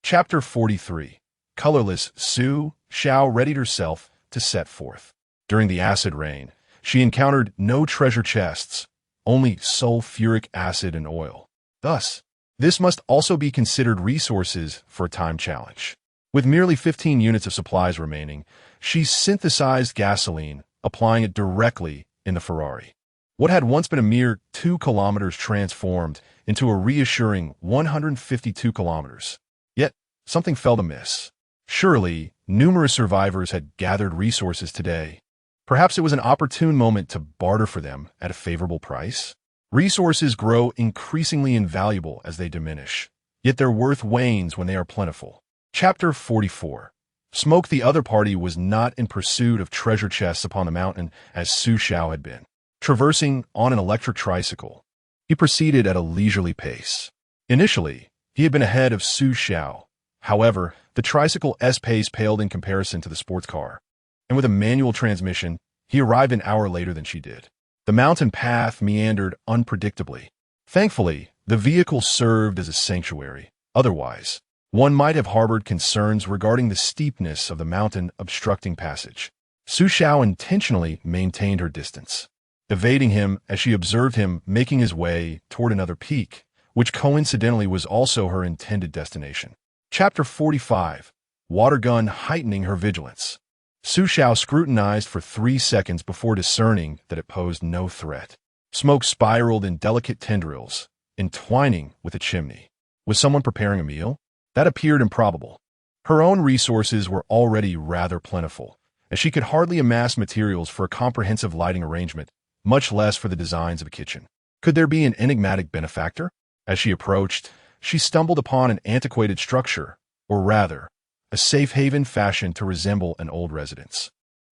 Chapter 43. Colorless Su Xiao readied herself to set forth. During the acid rain, she encountered no treasure chests, only sulfuric acid and oil. Thus, this must also be considered resources for a time challenge. With merely 15 units of supplies remaining, she synthesized gasoline, applying it directly in the Ferrari. What had once been a mere 2 kilometers transformed into a reassuring 152 kilometers. Yet, something felt amiss. Surely, numerous survivors had gathered resources today. Perhaps it was an opportune moment to barter for them at a favorable price. Resources grow increasingly invaluable as they diminish, yet their worth wanes when they are plentiful. Chapter 44. Smoke. The other party was not in pursuit of treasure chests upon the mountain as Su Xiao had been. Traversing on an electric tricycle, he proceeded at a leisurely pace. Initially, he had been ahead of Su Xiao. However, the tricycle's pace paled in comparison to the sports car, and with a manual transmission, he arrived an hour later than she did. The mountain path meandered unpredictably. Thankfully, the vehicle served as a sanctuary. Otherwise, one might have harbored concerns regarding the steepness of the mountain obstructing passage. Su Xiao intentionally maintained her distance, evading him as she observed him making his way toward another peak, which coincidentally was also her intended destination. Chapter 45. Water gun heightening her vigilance. Su Xiao scrutinized for 3 seconds before discerning that it posed no threat. Smoke spiraled in delicate tendrils, entwining with a chimney. Was someone preparing a meal? That appeared improbable. Her own resources were already rather plentiful, as she could hardly amass materials for a comprehensive lighting arrangement, much less for the designs of a kitchen. Could there be an enigmatic benefactor? As she approached, she stumbled upon an antiquated structure, or rather, a safe haven fashioned to resemble an old residence.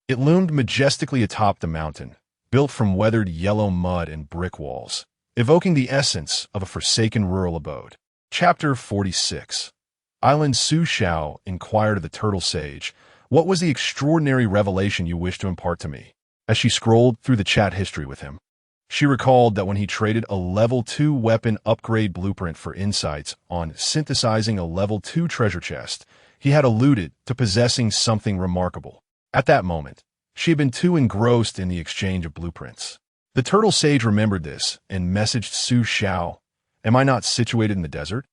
It loomed majestically atop the mountain, built from weathered yellow mud and brick walls, evoking the essence of a forsaken rural abode. Chapter 46. Island. Su Xiao inquired of the turtle sage, "What was the extraordinary revelation you wished to impart to me?" As she scrolled through the chat history with him, she recalled that when he traded a Level 2 weapon upgrade blueprint for insights on synthesizing a Level 2 treasure chest, he had alluded to possessing something remarkable. At that moment, she had been too engrossed in the exchange of blueprints. The turtle sage remembered this and messaged Su Xiao, "Am I not situated in the desert?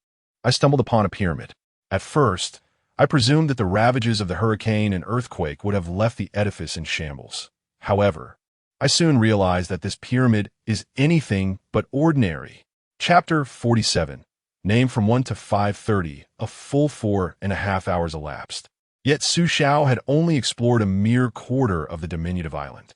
I stumbled upon a pyramid. At first, I presumed that the ravages of the hurricane and earthquake would have left the edifice in shambles. However, I soon realized that this pyramid is anything but ordinary." Chapter 47. Named from 1 to 5:30, a full 4.5 hours elapsed. Yet Su Xiao had only explored a mere quarter of the diminutive island.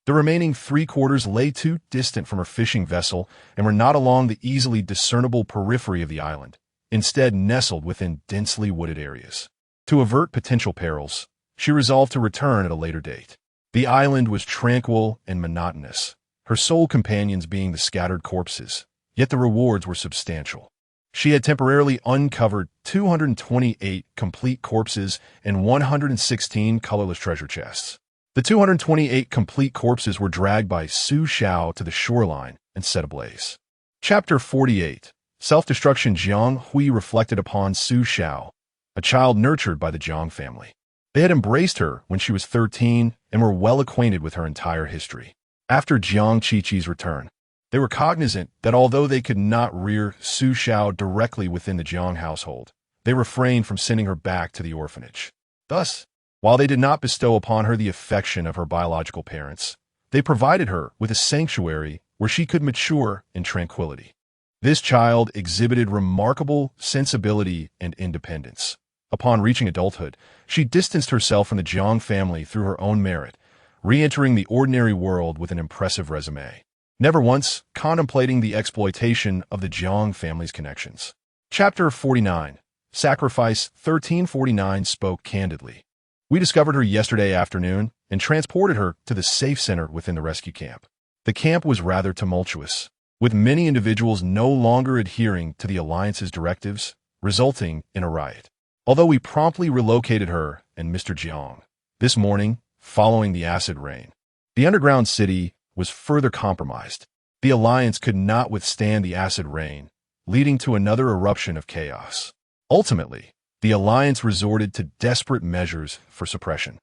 The remaining 3/4 lay too distant from her fishing vessel and were not along the easily discernible periphery of the island. instead nestled within densely wooded areas. To avert potential perils, she resolved to return at a later date. The island was tranquil and monotonous, her sole companions being the scattered corpses, yet the rewards were substantial. She had temporarily uncovered 228 complete corpses and 116 colorless treasure chests. The 228 complete corpses were dragged by Su Xiao to the shoreline and set ablaze. Chapter 48. Self-destruction. Jiang Hui reflected upon Su Xiao, a child nurtured by the Jiang family. They had embraced her when she was 13 and were well acquainted with her entire history. After Jiang Qiqi's return, they were cognizant that although they could not rear Su Xiao directly within the Jiang household, they refrained from sending her back to the orphanage. Thus, while they did not bestow upon her the affection of her biological parents, they provided her with a sanctuary where she could mature in tranquility. This child exhibited remarkable sensibility and independence. Upon reaching adulthood, she distanced herself from the Jiang family through her own merit, re-entering the ordinary world with an impressive resume, never once contemplating the exploitation of the Jiang family's connections. Chapter 49. Sacrifice. 1349 spoke candidly. We discovered her yesterday afternoon and transported her to the safe center within the rescue camp. The camp was rather tumultuous, with many individuals no longer adhering to the Alliance's directives, resulting in a riot. Although we promptly relocated her and Mr. Jiang this morning, following the acid rain, the underground city was further compromised. The Alliance could not withstand the acid rain, leading to another eruption of chaos. Ultimately, the Alliance resorted to desperate measures for suppression.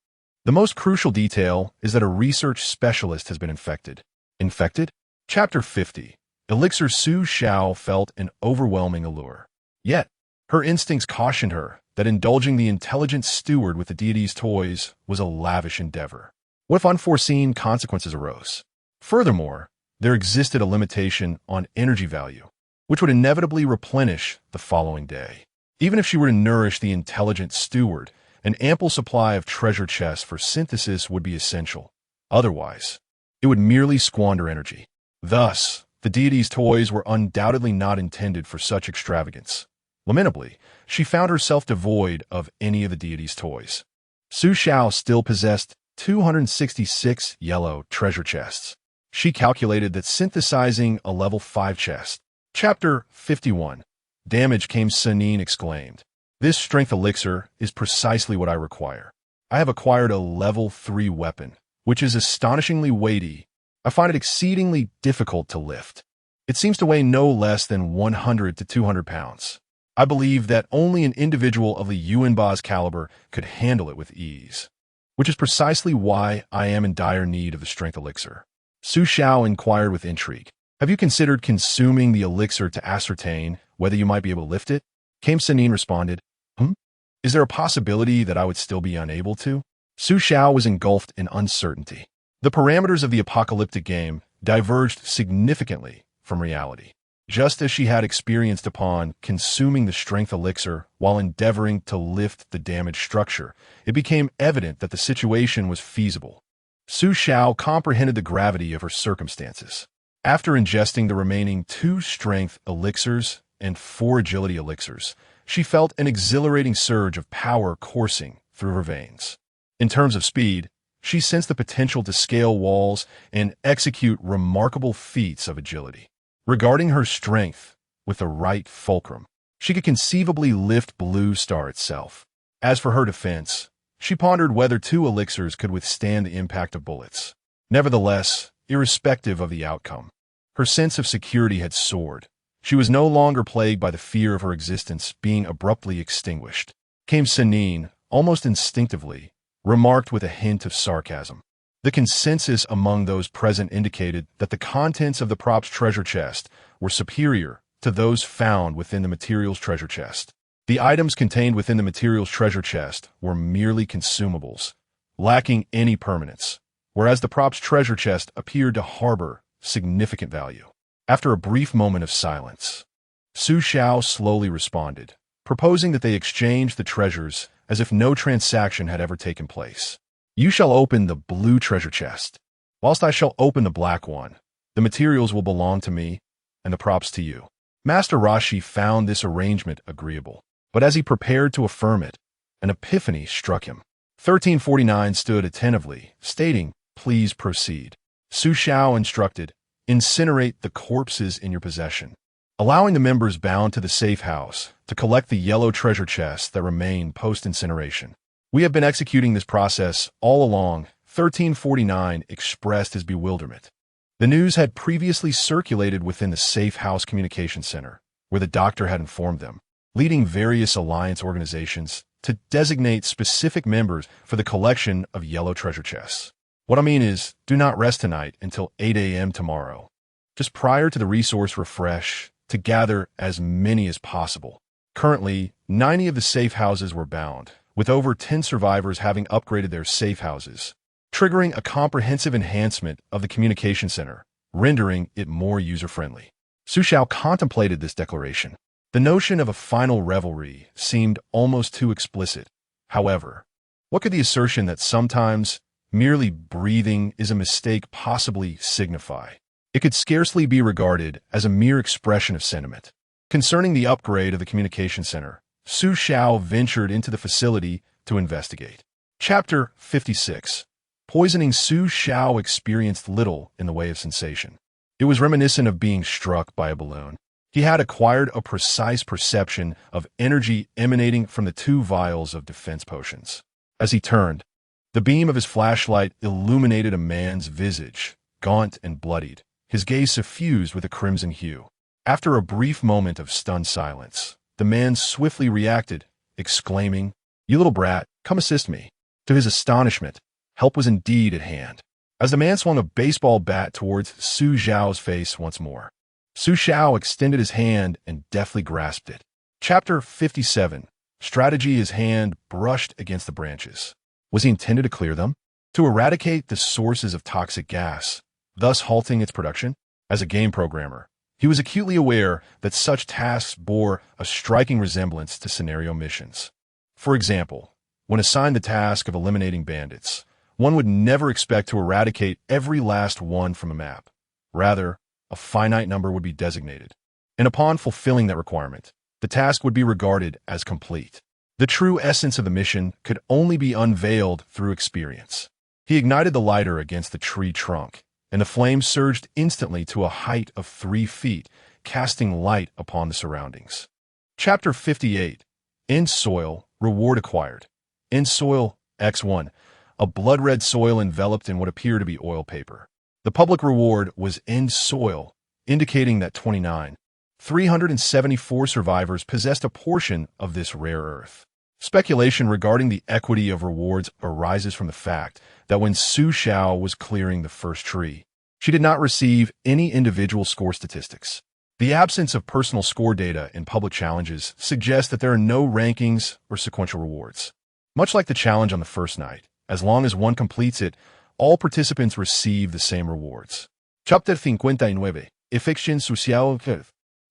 The most crucial detail is that a research specialist has been infected. Infected? Chapter 50. Elixir. Su Xiao felt an overwhelming allure. Yet, her instincts cautioned her that indulging the intelligent steward with the deity's toys was a lavish endeavor. What if unforeseen consequences arose? Furthermore, there existed a limitation on energy value, which would inevitably replenish the following day. Even if she were to nourish the intelligent steward, an ample supply of treasure chests for synthesis would be essential. Otherwise, it would merely squander energy. Thus, the deity's toys were undoubtedly not intended for such extravagance. Lamentably, she found herself devoid of any of the deity's toys. Su Xiao still possessed 266 yellow treasure chests. She calculated that synthesizing a level 5 chest. Chapter 51. Damage. Came Sanin exclaimed. This strength elixir is precisely what I require. I have acquired a level 3 weapon, which is astonishingly weighty. I find it exceedingly difficult to lift. It seems to weigh no less than 100 to 200 pounds. I believe that only an individual of the Yuanba's caliber could handle it with ease, which is precisely why I am in dire need of the strength elixir. Su Xiao inquired with intrigue. Have you considered consuming the elixir to ascertain whether you might be able to lift it? Kame Sanin responded, Is there a possibility that I would still be unable to? Su Xiao was engulfed in uncertainty. The parameters of the apocalyptic game diverged significantly from reality. Just as she had experienced upon consuming the strength elixir while endeavoring to lift the damaged structure, it became evident that the situation was feasible. Su Xiao comprehended the gravity of her circumstances. After ingesting the remaining 2 strength elixirs and 4 agility elixirs, she felt an exhilarating surge of power coursing through her veins. In terms of speed, she sensed the potential to scale walls and execute remarkable feats of agility. Regarding her strength with the right fulcrum, she could conceivably lift Blue Star itself. As for her defense, she pondered whether 2 elixirs could withstand the impact of bullets. Nevertheless, irrespective of the outcome, her sense of security had soared. She was no longer plagued by the fear of her existence being abruptly extinguished. Kame Sanin, almost instinctively, remarked with a hint of sarcasm. The consensus among those present indicated that the contents of the prop's treasure chest were superior to those found within the materials treasure chest. The items contained within the materials treasure chest were merely consumables, lacking any permanence, whereas the prop's treasure chest appeared to harbor significant value. After a brief moment of silence, Su Xiao slowly responded, proposing that they exchange the treasures as if no transaction had ever taken place. You shall open the blue treasure chest, whilst I shall open the black one. The materials will belong to me, and the props to you. Master Rashi found this arrangement agreeable, but as he prepared to affirm it, an epiphany struck him. 1349 stood attentively, stating, "Please proceed." Su Shao instructed, "Incinerate the corpses in your possession," allowing the members bound to the safe house to collect the yellow treasure chests that remain post-incineration. "We have been executing this process all along," 1349 expressed his bewilderment. The news had previously circulated within the safe house communication center, where the doctor had informed them, leading various alliance organizations to designate specific members for the collection of yellow treasure chests. What I mean is, do not rest tonight until 8 a.m. tomorrow, just prior to the resource refresh, to gather as many as possible. Currently, 90 of the safe houses were bound, with over 10 survivors having upgraded their safe houses, triggering a comprehensive enhancement of the communication center, rendering it more user-friendly. Su Shao contemplated this declaration. The notion of a final revelry seemed almost too explicit. However, what could the assertion that sometimes merely breathing is a mistake possibly signify? It could scarcely be regarded as a mere expression of sentiment. Concerning the upgrade of the communication center, Su Shao ventured into the facility to investigate. Chapter 56. Poisoning. Su Shao experienced little in the way of sensation. It was reminiscent of being struck by a balloon. He had acquired a precise perception of energy emanating from the 2 vials of defense potions. As he turned, the beam of his flashlight illuminated a man's visage, gaunt and bloodied, his gaze suffused with a crimson hue. After a brief moment of stunned silence, the man swiftly reacted, exclaiming, "You little brat, come assist me." To his astonishment, help was indeed at hand, as the man swung a baseball bat towards Su Shao's face once more. Su Shao extended his hand and deftly grasped it. Chapter 57. Strategy. His hand brushed against the branches. Was he intended to clear them? To eradicate the sources of toxic gas, thus halting its production? As a game programmer, he was acutely aware that such tasks bore a striking resemblance to scenario missions. For example, when assigned the task of eliminating bandits, one would never expect to eradicate every last one from a map. Rather, a finite number would be designated, and upon fulfilling that requirement, the task would be regarded as complete. The true essence of the mission could only be unveiled through experience. He ignited the lighter against the tree trunk, and the flame surged instantly to a height of 3 feet, casting light upon the surroundings. Chapter 58. End soil. Reward acquired. End soil. X1. A blood-red soil enveloped in what appeared to be oil paper. The public reward was end soil, indicating that 374 survivors possessed a portion of this rare earth. Speculation regarding the equity of rewards arises from the fact that when Su Shao was clearing the first tree, she did not receive any individual score statistics. The absence of personal score data in public challenges suggests that there are no rankings or sequential rewards. Much like the challenge on the first night, as long as one completes it, all participants receive the same rewards. Chapter 59. Efficient social.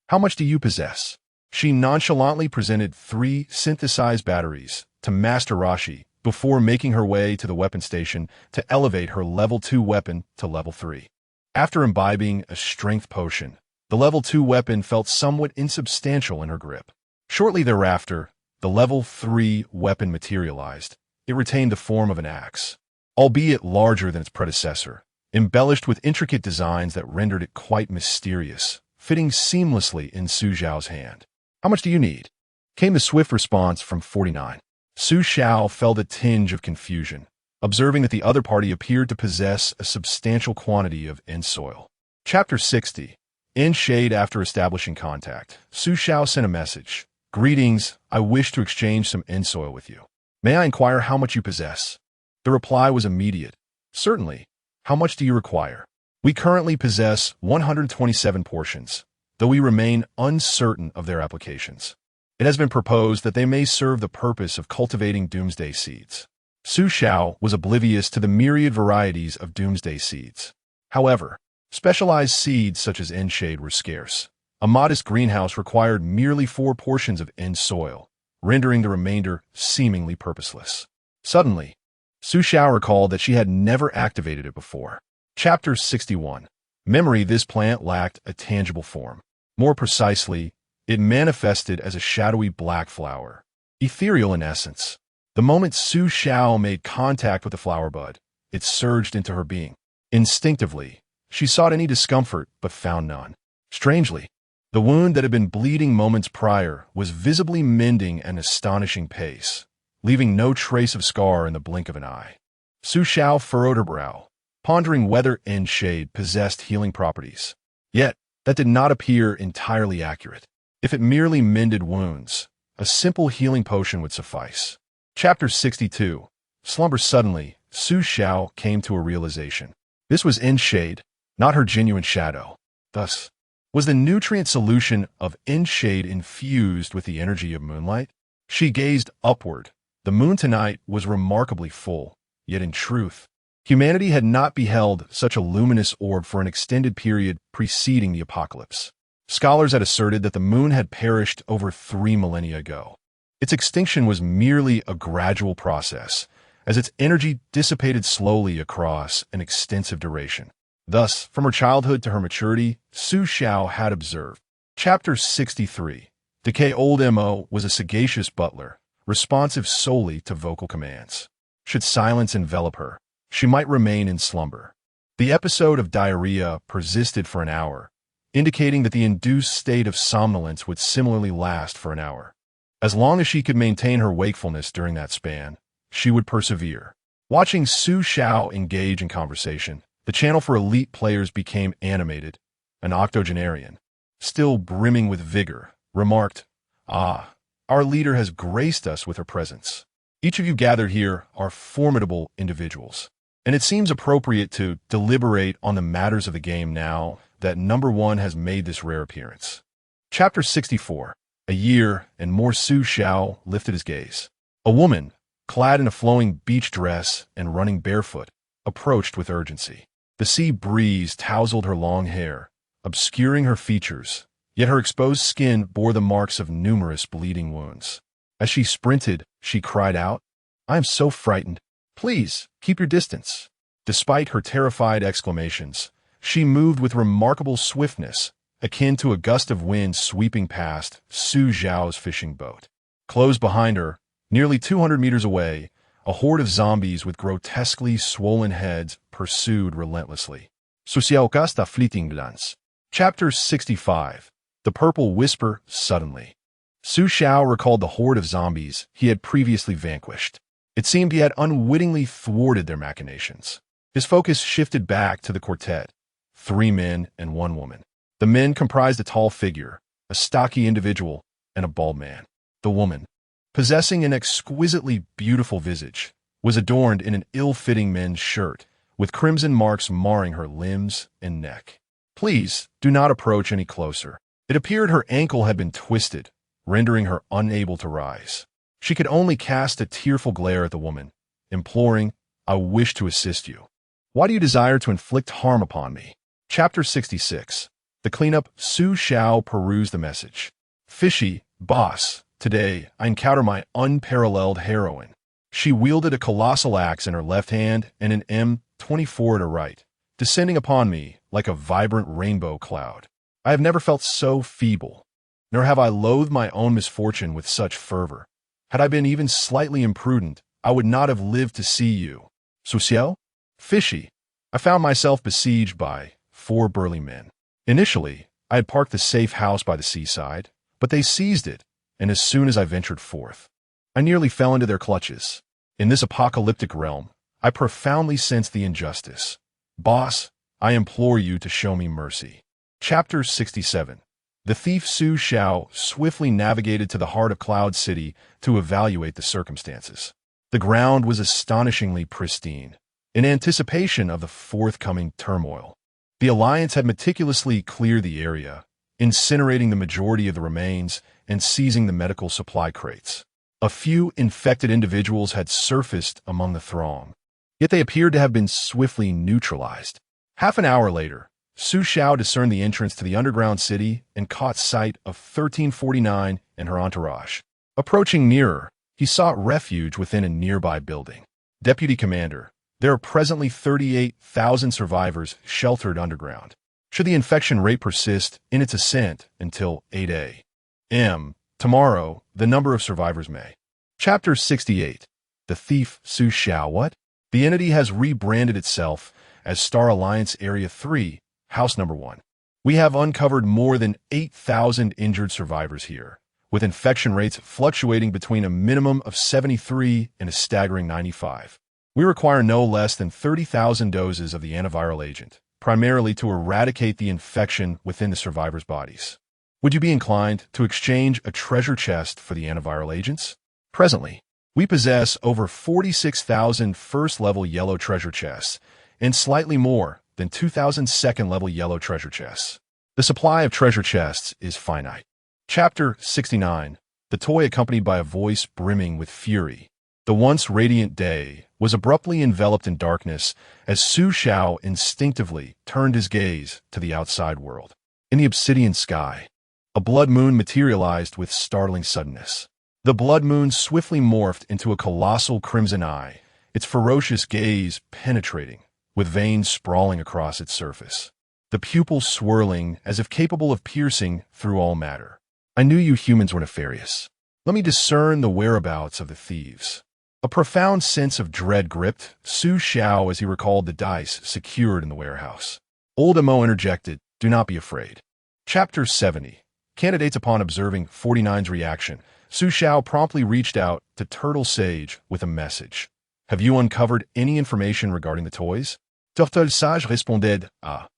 How much do you possess? She nonchalantly presented 3 synthesized batteries to Master Rashi before making her way to the weapon station to elevate her level 2 weapon to level 3. After imbibing a strength potion, the level 2 weapon felt somewhat insubstantial in her grip. Shortly thereafter, the level 3 weapon materialized. It retained the form of an axe, albeit larger than its predecessor, embellished with intricate designs that rendered it quite mysterious, fitting seamlessly in Su Shao's hand. How much do you need? Came the swift response from 49. Su Shao felt a tinge of confusion, observing that the other party appeared to possess a substantial quantity of end soil. Chapter 60. In shade. After establishing contact, Su Shao sent a message. "Greetings, I wish to exchange some end soil with you. May I inquire how much you possess?" The reply was immediate. "Certainly. How much do you require?" "We currently possess 127 portions, though we remain uncertain of their applications. It has been proposed that they may serve the purpose of cultivating doomsday seeds." Su Shao was oblivious to the myriad varieties of doomsday seeds. However, specialized seeds such as end shade were scarce. A modest greenhouse required merely 4 portions of end soil, rendering the remainder seemingly purposeless. Suddenly, Su Shao recalled that she had never activated it before. Chapter 61. Memory. This plant lacked a tangible form. More precisely, it manifested as a shadowy black flower, ethereal in essence. The moment Su Xiao made contact with the flower bud, it surged into her being. Instinctively, she sought any discomfort but found none. Strangely, the wound that had been bleeding moments prior was visibly mending at an astonishing pace, leaving no trace of scar in the blink of an eye. Su Xiao furrowed her brow, pondering whether shade possessed healing properties. Yet, that did not appear entirely accurate. If it merely mended wounds, a simple healing potion would suffice. Chapter 62. Slumber. Suddenly, Su Xiao came to a realization. This was shade, not her genuine shadow. Thus, was the nutrient solution of shade infused with the energy of moonlight? She gazed upward. The moon tonight was remarkably full, yet in truth, humanity had not beheld such a luminous orb for an extended period preceding the apocalypse. Scholars had asserted that the moon had perished over 3 millennia ago. Its extinction was merely a gradual process, as its energy dissipated slowly across an extensive duration. Thus, from her childhood to her maturity, Su Xiao had observed. Chapter 63. Decay. Old Mo was a sagacious butler, responsive solely to vocal commands. Should silence envelop her, she might remain in slumber. The episode of diarrhea persisted for an hour, indicating that the induced state of somnolence would similarly last for an hour. As long as she could maintain her wakefulness during that span, she would persevere. Watching Su Xiao engage in conversation, the channel for elite players became animated. An octogenarian, still brimming with vigor, remarked, "Ah, our leader has graced us with her presence. Each of you gathered here are formidable individuals, and it seems appropriate to deliberate on the matters of the game now that number 1 has made this rare appearance." Chapter 64. A year and more. Su Xiao lifted his gaze. A woman, clad in a flowing beach dress and running barefoot, approached with urgency. The sea breeze tousled her long hair, obscuring her features, yet her exposed skin bore the marks of numerous bleeding wounds. As she sprinted, she cried out, "I am so frightened. Please, keep your distance." Despite her terrified exclamations, she moved with remarkable swiftness, akin to a gust of wind sweeping past Su Xiao's fishing boat. Close behind her, nearly 200 meters away, a horde of zombies with grotesquely swollen heads pursued relentlessly. Socialcasta fleeting glance. Chapter 65. The Purple Whisper. Suddenly, Su Xiao recalled the horde of zombies he had previously vanquished. It seemed he had unwittingly thwarted their machinations. His focus shifted back to the quartet, 3 men and 1 woman. The men comprised a tall figure, a stocky individual, and a bald man. The woman, possessing an exquisitely beautiful visage, was adorned in an ill-fitting men's shirt, with crimson marks marring her limbs and neck. "Please, do not approach any closer." It appeared her ankle had been twisted, rendering her unable to rise. She could only cast a tearful glare at the woman, imploring, "I wish to assist you. Why do you desire to inflict harm upon me?" Chapter 66. The Cleanup. Su Xiao perused the message. "Fishy, boss, today I encounter my unparalleled heroine. She wielded a colossal axe in her left hand and an M24 at her right, descending upon me like a vibrant rainbow cloud. I have never felt so feeble, nor have I loathed my own misfortune with such fervor. Had I been even slightly imprudent, I would not have lived to see you. Social? Fishy. I found myself besieged by 4 burly men. Initially, I had parked the safe house by the seaside, but they seized it, and as soon as I ventured forth, I nearly fell into their clutches. In this apocalyptic realm, I profoundly sense the injustice. Boss, I implore you to show me mercy." Chapter 67. The thief. Su Xiao swiftly navigated to the heart of Cloud City to evaluate the circumstances. The ground was astonishingly pristine, in anticipation of the forthcoming turmoil. The Alliance had meticulously cleared the area, incinerating the majority of the remains and seizing the medical supply crates. A few infected individuals had surfaced among the throng, yet they appeared to have been swiftly neutralized. Half an hour later, Su Xiao discerned the entrance to the underground city and caught sight of 1349 and her entourage. Approaching nearer, he sought refuge within a nearby building. "Deputy Commander, there are presently 38,000 survivors sheltered underground. Should the infection rate persist in its ascent until 8 a.m. tomorrow, the number of survivors may. Chapter 68. The Thief Su Xiao. What? The entity has rebranded itself as Star Alliance Area 3, House Number 1. We have uncovered more than 8,000 injured survivors here, with infection rates fluctuating between a minimum of 73 and a staggering 95. We require no less than 30,000 doses of the antiviral agent, primarily to eradicate the infection within the survivors' bodies. Would you be inclined to exchange a treasure chest for the antiviral agents? Presently, we possess over 46,000 first-level yellow treasure chests and slightly more than 2,000 second-level yellow treasure chests. The supply of treasure chests is finite. Chapter 69. The toy accompanied by a voice brimming with fury. The once radiant day was abruptly enveloped in darkness as Su Xiao instinctively turned his gaze to the outside world. In the obsidian sky, a blood moon materialized with startling suddenness. The blood moon swiftly morphed into a colossal crimson eye, its ferocious gaze penetrating, with veins sprawling across its surface. The pupils swirling as if capable of piercing through all matter. I knew you humans were nefarious. Let me discern the whereabouts of the thieves. A profound sense of dread gripped Su Xiao as he recalled the dice secured in the warehouse. Old Mo interjected, "Do not be afraid." Chapter 70. Candidates. Upon observing 49's reaction, Su Xiao promptly reached out to Turtle Sage with a message. "Have you uncovered any information regarding the toys?" Turtle Sage responded, "Ah.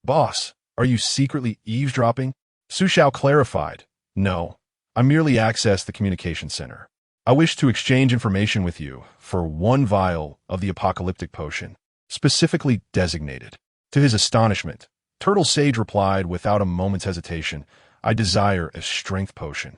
Boss, are you secretly eavesdropping?" Su Xiao clarified, "No, I merely accessed the communication center. I wish to exchange information with you for 1 vial of the apocalyptic potion, specifically designated." To his astonishment, Turtle Sage replied without a moment's hesitation, "I desire a strength potion."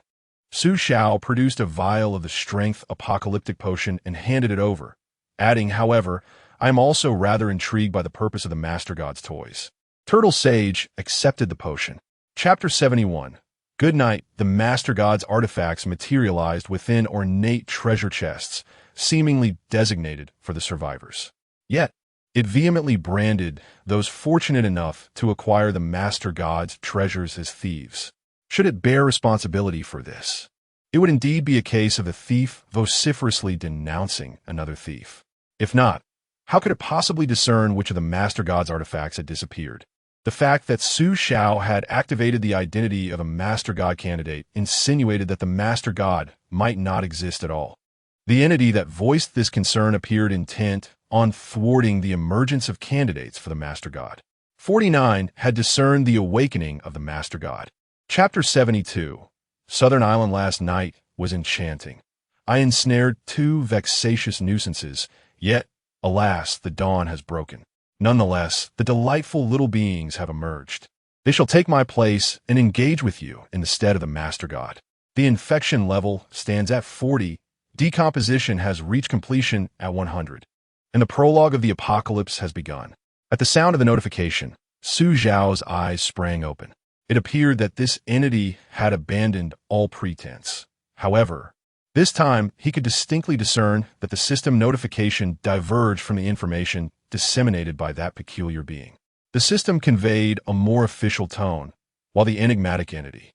Su Xiao produced a vial of the strength apocalyptic potion and handed it over, adding, "However, I am also rather intrigued by the purpose of the Master God's toys." Turtle Sage accepted the potion. Chapter 71. Good night. The Master God's artifacts materialized within ornate treasure chests, seemingly designated for the survivors. Yet, it vehemently branded those fortunate enough to acquire the Master God's treasures as thieves. Should it bear responsibility for this? It would indeed be a case of a thief vociferously denouncing another thief. If not, how could it possibly discern which of the Master God's artifacts had disappeared? The fact that Su Xiao had activated the identity of a Master God candidate insinuated that the Master God might not exist at all. The entity that voiced this concern appeared intent on thwarting the emergence of candidates for the Master God. 49 had discerned the awakening of the Master God. Chapter 72. Southern Island last night was enchanting. I ensnared 2 vexatious nuisances, yet, alas, the dawn has broken. Nonetheless, the delightful little beings have emerged. They shall take my place and engage with you in the stead of the Master God. The infection level stands at 40, decomposition has reached completion at 100, and the prologue of the apocalypse has begun. At the sound of the notification, Su Xiao's eyes sprang open. It appeared that this entity had abandoned all pretense. However, this time he could distinctly discern that the system notification diverged from the information disseminated by that peculiar being. The system conveyed a more official tone, while the enigmatic entity.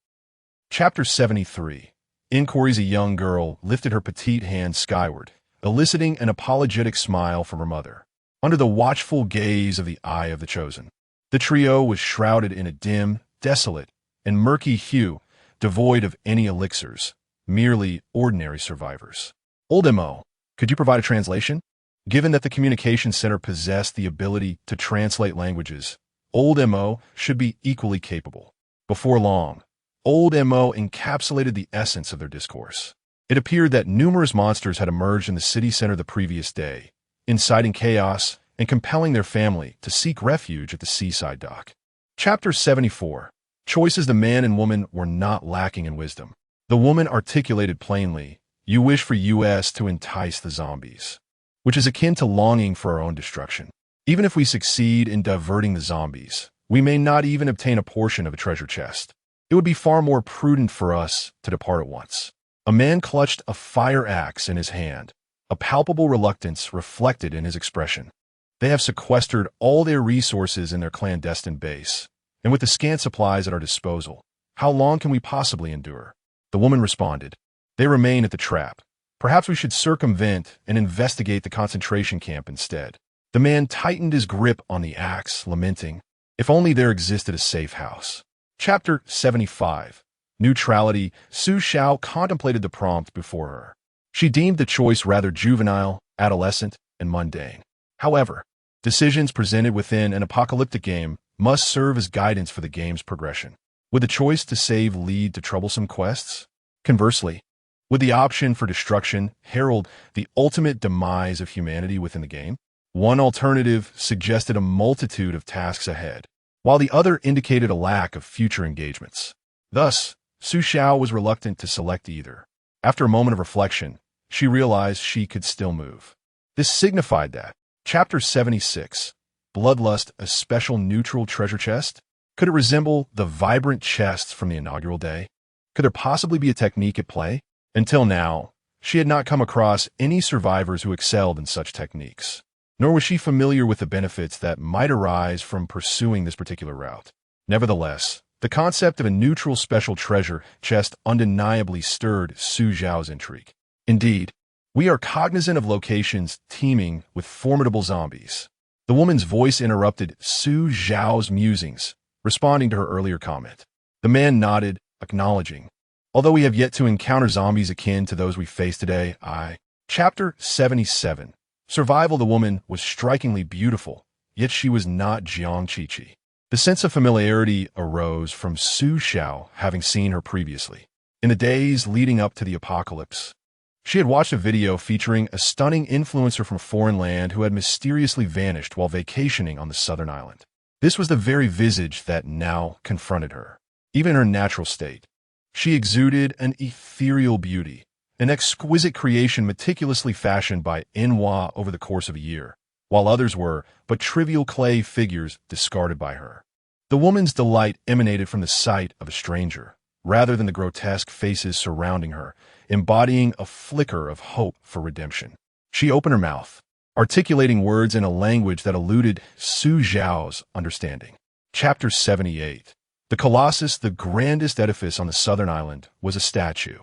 Chapter 73. Inquiries. A young girl lifted her petite hand skyward, eliciting an apologetic smile from her mother. Under the watchful gaze of the Eye of the Chosen, the trio was shrouded in a dim, desolate, and murky hue, devoid of any elixirs, merely ordinary survivors. Old Mo, could you provide a translation? Given that the communication center possessed the ability to translate languages, Old Mo should be equally capable. Before long, Old Mo encapsulated the essence of their discourse. It appeared that numerous monsters had emerged in the city center the previous day, inciting chaos and compelling their family to seek refuge at the seaside dock. Chapter 74. Choices. The man and woman were not lacking in wisdom. The woman articulated plainly, "You wish for us to entice the zombies," which is akin to longing for our own destruction. Even if we succeed in diverting the zombies, we may not even obtain a portion of a treasure chest. It would be far more prudent for us to depart at once. A man clutched a fire axe in his hand, a palpable reluctance reflected in his expression. They have sequestered all their resources in their clandestine base, And with the scant supplies at our disposal, how long can we possibly endure? The woman responded, "They remain at the trap. Perhaps we should circumvent and investigate the concentration camp instead." The man tightened his grip on the axe, lamenting, "If only there existed a safe house." Chapter 75. Neutrality. Su Xiao contemplated the prompt before her. She deemed the choice rather juvenile, adolescent, and mundane. However, decisions presented within an apocalyptic game must serve as guidance for the game's progression. Would the choice to save lead to troublesome quests? Conversely, would the option for destruction herald the ultimate demise of humanity within the game? One alternative suggested a multitude of tasks ahead, while the other indicated a lack of future engagements. Thus, Su Xiao was reluctant to select either. After a moment of reflection, she realized she could still move. This signified that, Chapter 76, Bloodlust, a special neutral treasure chest? Could it resemble the vibrant chests from the inaugural day? Could there possibly be a technique at play? Until now, she had not come across any survivors who excelled in such techniques, nor was she familiar with the benefits that might arise from pursuing this particular route. Nevertheless, the concept of a neutral special treasure chest undeniably stirred Su Xiao's intrigue. Indeed, we are cognizant of locations teeming with formidable zombies. The woman's voice interrupted Su Xiao's musings, responding to her earlier comment. The man nodded, acknowledging, "Although we have yet to encounter zombies akin to those we face today, Chapter 77. Survival. The woman was strikingly beautiful, yet she was not Jiang Qiqi. The sense of familiarity arose from Su Xiao having seen her previously. In the days leading up to the apocalypse, she had watched a video featuring a stunning influencer from a foreign land who had mysteriously vanished while vacationing on the southern island. This was the very visage that now confronted her. Even in her natural state, she exuded an ethereal beauty, an exquisite creation meticulously fashioned by Enhua over the course of a year, while others were but trivial clay figures discarded by her. The woman's delight emanated from the sight of a stranger, rather than the grotesque faces surrounding her, embodying a flicker of hope for redemption. She opened her mouth, articulating words in a language that eluded Su Xiao's understanding. Chapter 78. The Colossus, the grandest edifice on the southern island, was a statue,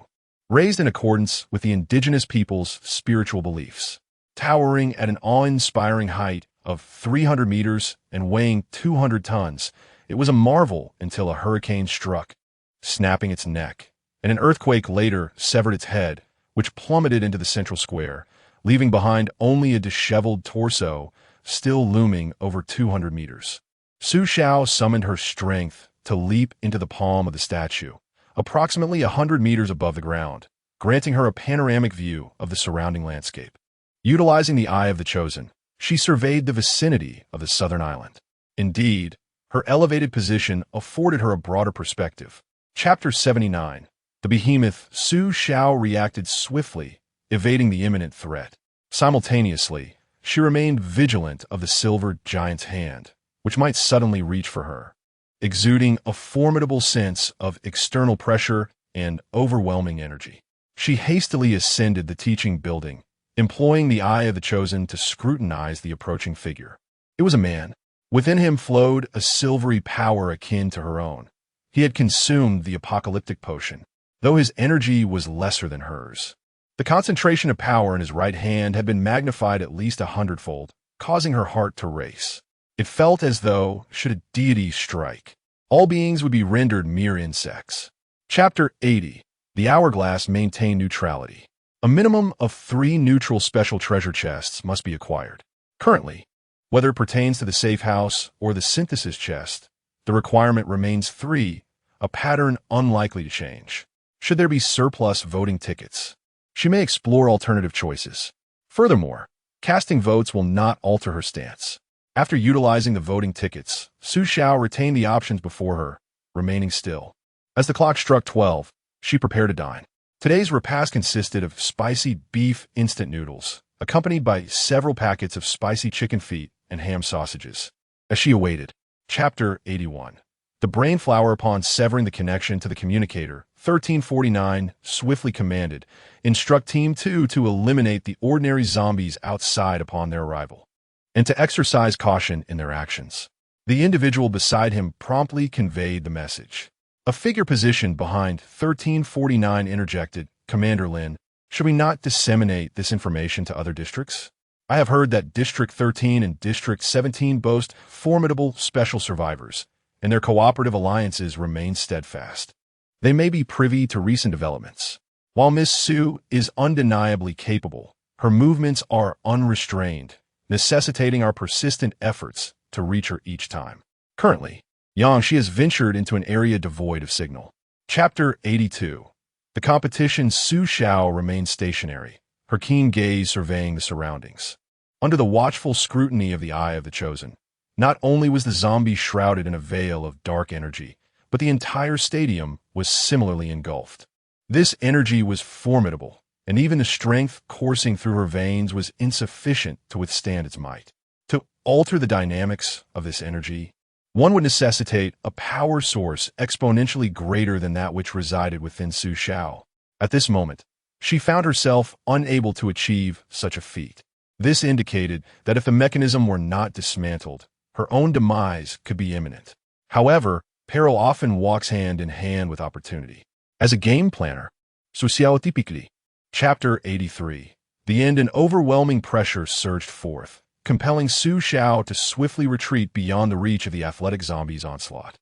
raised in accordance with the indigenous people's spiritual beliefs. Towering at an awe-inspiring height of 300 meters and weighing 200 tons, it was a marvel until a hurricane struck, snapping its neck, and an earthquake later severed its head, which plummeted into the central square, leaving behind only a disheveled torso still looming over 200 meters. Su Xiao summoned her strength to leap into the palm of the statue, approximately 100 meters above the ground, granting her a panoramic view of the surrounding landscape. Utilizing the Eye of the Chosen, she surveyed the vicinity of the southern island. Indeed, her elevated position afforded her a broader perspective. Chapter 79. The behemoth. Su Xiao reacted swiftly, evading the imminent threat. Simultaneously, she remained vigilant of the silver giant's hand, which might suddenly reach for her, exuding a formidable sense of external pressure and overwhelming energy. She hastily ascended the teaching building, employing the Eye of the Chosen to scrutinize the approaching figure. It was a man. Within him flowed a silvery power akin to her own. He had consumed the apocalyptic potion, though his energy was lesser than hers. The concentration of power in his right hand had been magnified at least 100-fold, causing her heart to race. It felt as though, should a deity strike, all beings would be rendered mere insects. Chapter 80. The Hourglass. Maintain neutrality. A minimum of 3 neutral special treasure chests must be acquired. Currently, whether it pertains to the safe house or the synthesis chest, the requirement remains 3, a pattern unlikely to change. Should there be surplus voting tickets, she may explore alternative choices. Furthermore, casting votes will not alter her stance. After utilizing the voting tickets, Su Xiao retained the options before her, remaining still. As the clock struck 12, she prepared to dine. Today's repast consisted of spicy beef instant noodles, accompanied by several packets of spicy chicken feet and ham sausages. As she awaited, Chapter 81. The brain flower. Upon severing the connection to the communicator, 1349 swiftly commanded, "Instruct Team 2 to eliminate the ordinary zombies outside upon their arrival, and to exercise caution in their actions." The individual beside him promptly conveyed the message. A figure positioned behind 1349 interjected, "Commander Lin, should we not disseminate this information to other districts? I have heard that District 13 and District 17 boast formidable special survivors, and their cooperative alliances remain steadfast. They may be privy to recent developments. While Miss Su is undeniably capable, her movements are unrestrained, necessitating our persistent efforts to reach her each time. Currently, she has ventured into an area devoid of signal." Chapter 82. The competition. Su Xiao remained stationary, her keen gaze surveying the surroundings. Under the watchful scrutiny of the Eye of the Chosen, not only was the zombie shrouded in a veil of dark energy, but the entire stadium was similarly engulfed. This energy was formidable, and even the strength coursing through her veins was insufficient to withstand its might. To alter the dynamics of this energy, one would necessitate a power source exponentially greater than that which resided within Su Xiao. At this moment, she found herself unable to achieve such a feat. This indicated that if the mechanism were not dismantled, her own demise could be imminent. However, peril often walks hand in hand with opportunity. As a game planner, sociotypically. Chapter 83. The end. An overwhelming pressure surged forth, compelling Su Xiao to swiftly retreat beyond the reach of the athletic zombie's onslaught.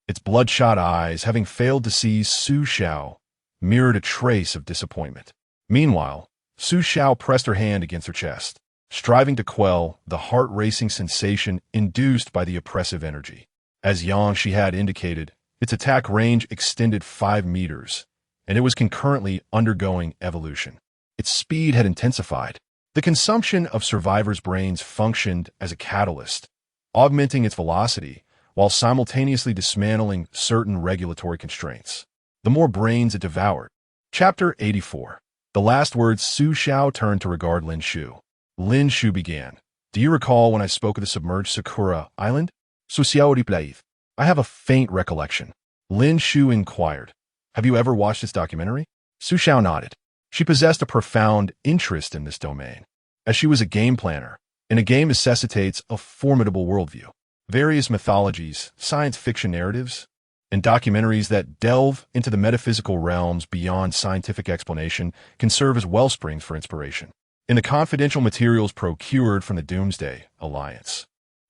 Its bloodshot eyes, having failed to seize Su Xiao, mirrored a trace of disappointment. Meanwhile, Su Xiao pressed her hand against her chest, striving to quell the heart-racing sensation induced by the oppressive energy. As she had indicated, its attack range extended 5 meters, and it was concurrently undergoing evolution. Its speed had intensified. The consumption of survivors' brains functioned as a catalyst, augmenting its velocity while simultaneously dismantling certain regulatory constraints. The more brains it devoured. Chapter 84. The last words. Su Xiao turned to regard Lin Shu. Lin Shu began. "Do you recall when I spoke of the submerged Sakura Island?" Su Xiao replied. "I have a faint recollection." Lin Shu inquired. "Have you ever watched this documentary?" Su Xiao nodded. She possessed a profound interest in this domain, as she was a game planner, and a game necessitates a formidable worldview. Various mythologies, science fiction narratives, and documentaries that delve into the metaphysical realms beyond scientific explanation can serve as wellsprings for inspiration. In the confidential materials procured from the Doomsday Alliance.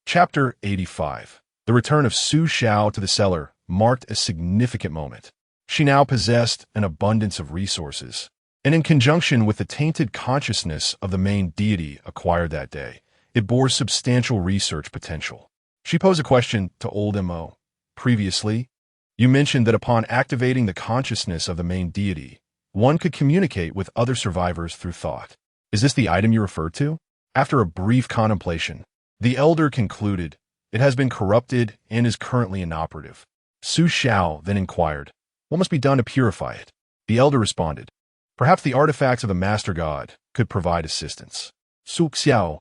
Chapter 85. The return of Su Xiao to the cellar marked a significant moment. She now possessed an abundance of resources, and in conjunction with the tainted consciousness of the main deity acquired that day, it bore substantial research potential. She posed a question to old Mo. "Previously, you mentioned that upon activating the consciousness of the main deity, one could communicate with other survivors through thought. Is this the item you referred to?" After a brief contemplation, the elder concluded, "It has been corrupted and is currently inoperative." Su Xiao then inquired, "What must be done to purify it?" The elder responded, "Perhaps the artifacts of the Master God could provide assistance." Su Xiao.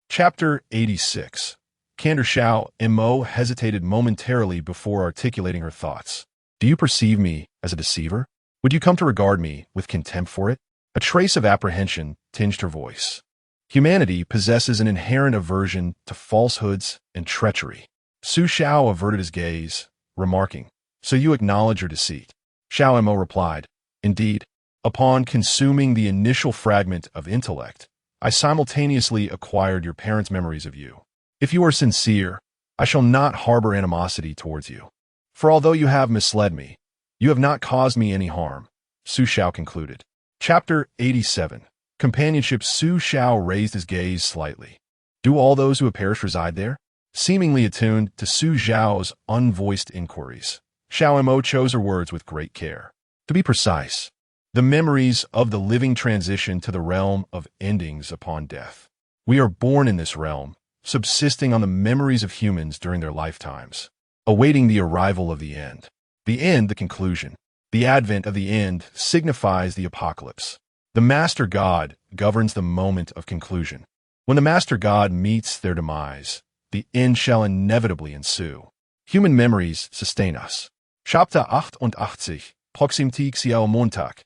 Chapter 86. Candor. Xiao Mo hesitated momentarily before articulating her thoughts. "Do you perceive me as a deceiver? Would you come to regard me with contempt for it?" A trace of apprehension tinged her voice. Humanity possesses an inherent aversion to falsehoods and treachery. Su Xiao averted his gaze, remarking, "So you acknowledge your deceit?" Xiao Mo replied, "Indeed, upon consuming the initial fragment of intellect, I simultaneously acquired your parents' memories of you. If you are sincere, I shall not harbor animosity towards you. For although you have misled me, you have not caused me any harm," Su Xiao concluded. Chapter 87. Companionship. Su Xiao raised his gaze slightly. "Do all those who have perished reside there?" Seemingly attuned to Su Xiao's unvoiced inquiries, Xiao Mo chose her words with great care. "To be precise, the memories of the living transition to the realm of endings upon death. We are born in this realm, subsisting on the memories of humans during their lifetimes, awaiting the arrival of the end. The end, the conclusion. The advent of the end signifies the apocalypse. The Master God governs the moment of conclusion. When the Master God meets their demise, the end shall inevitably ensue. Human memories sustain us." Chapter 88. Proximity Xiao Montag.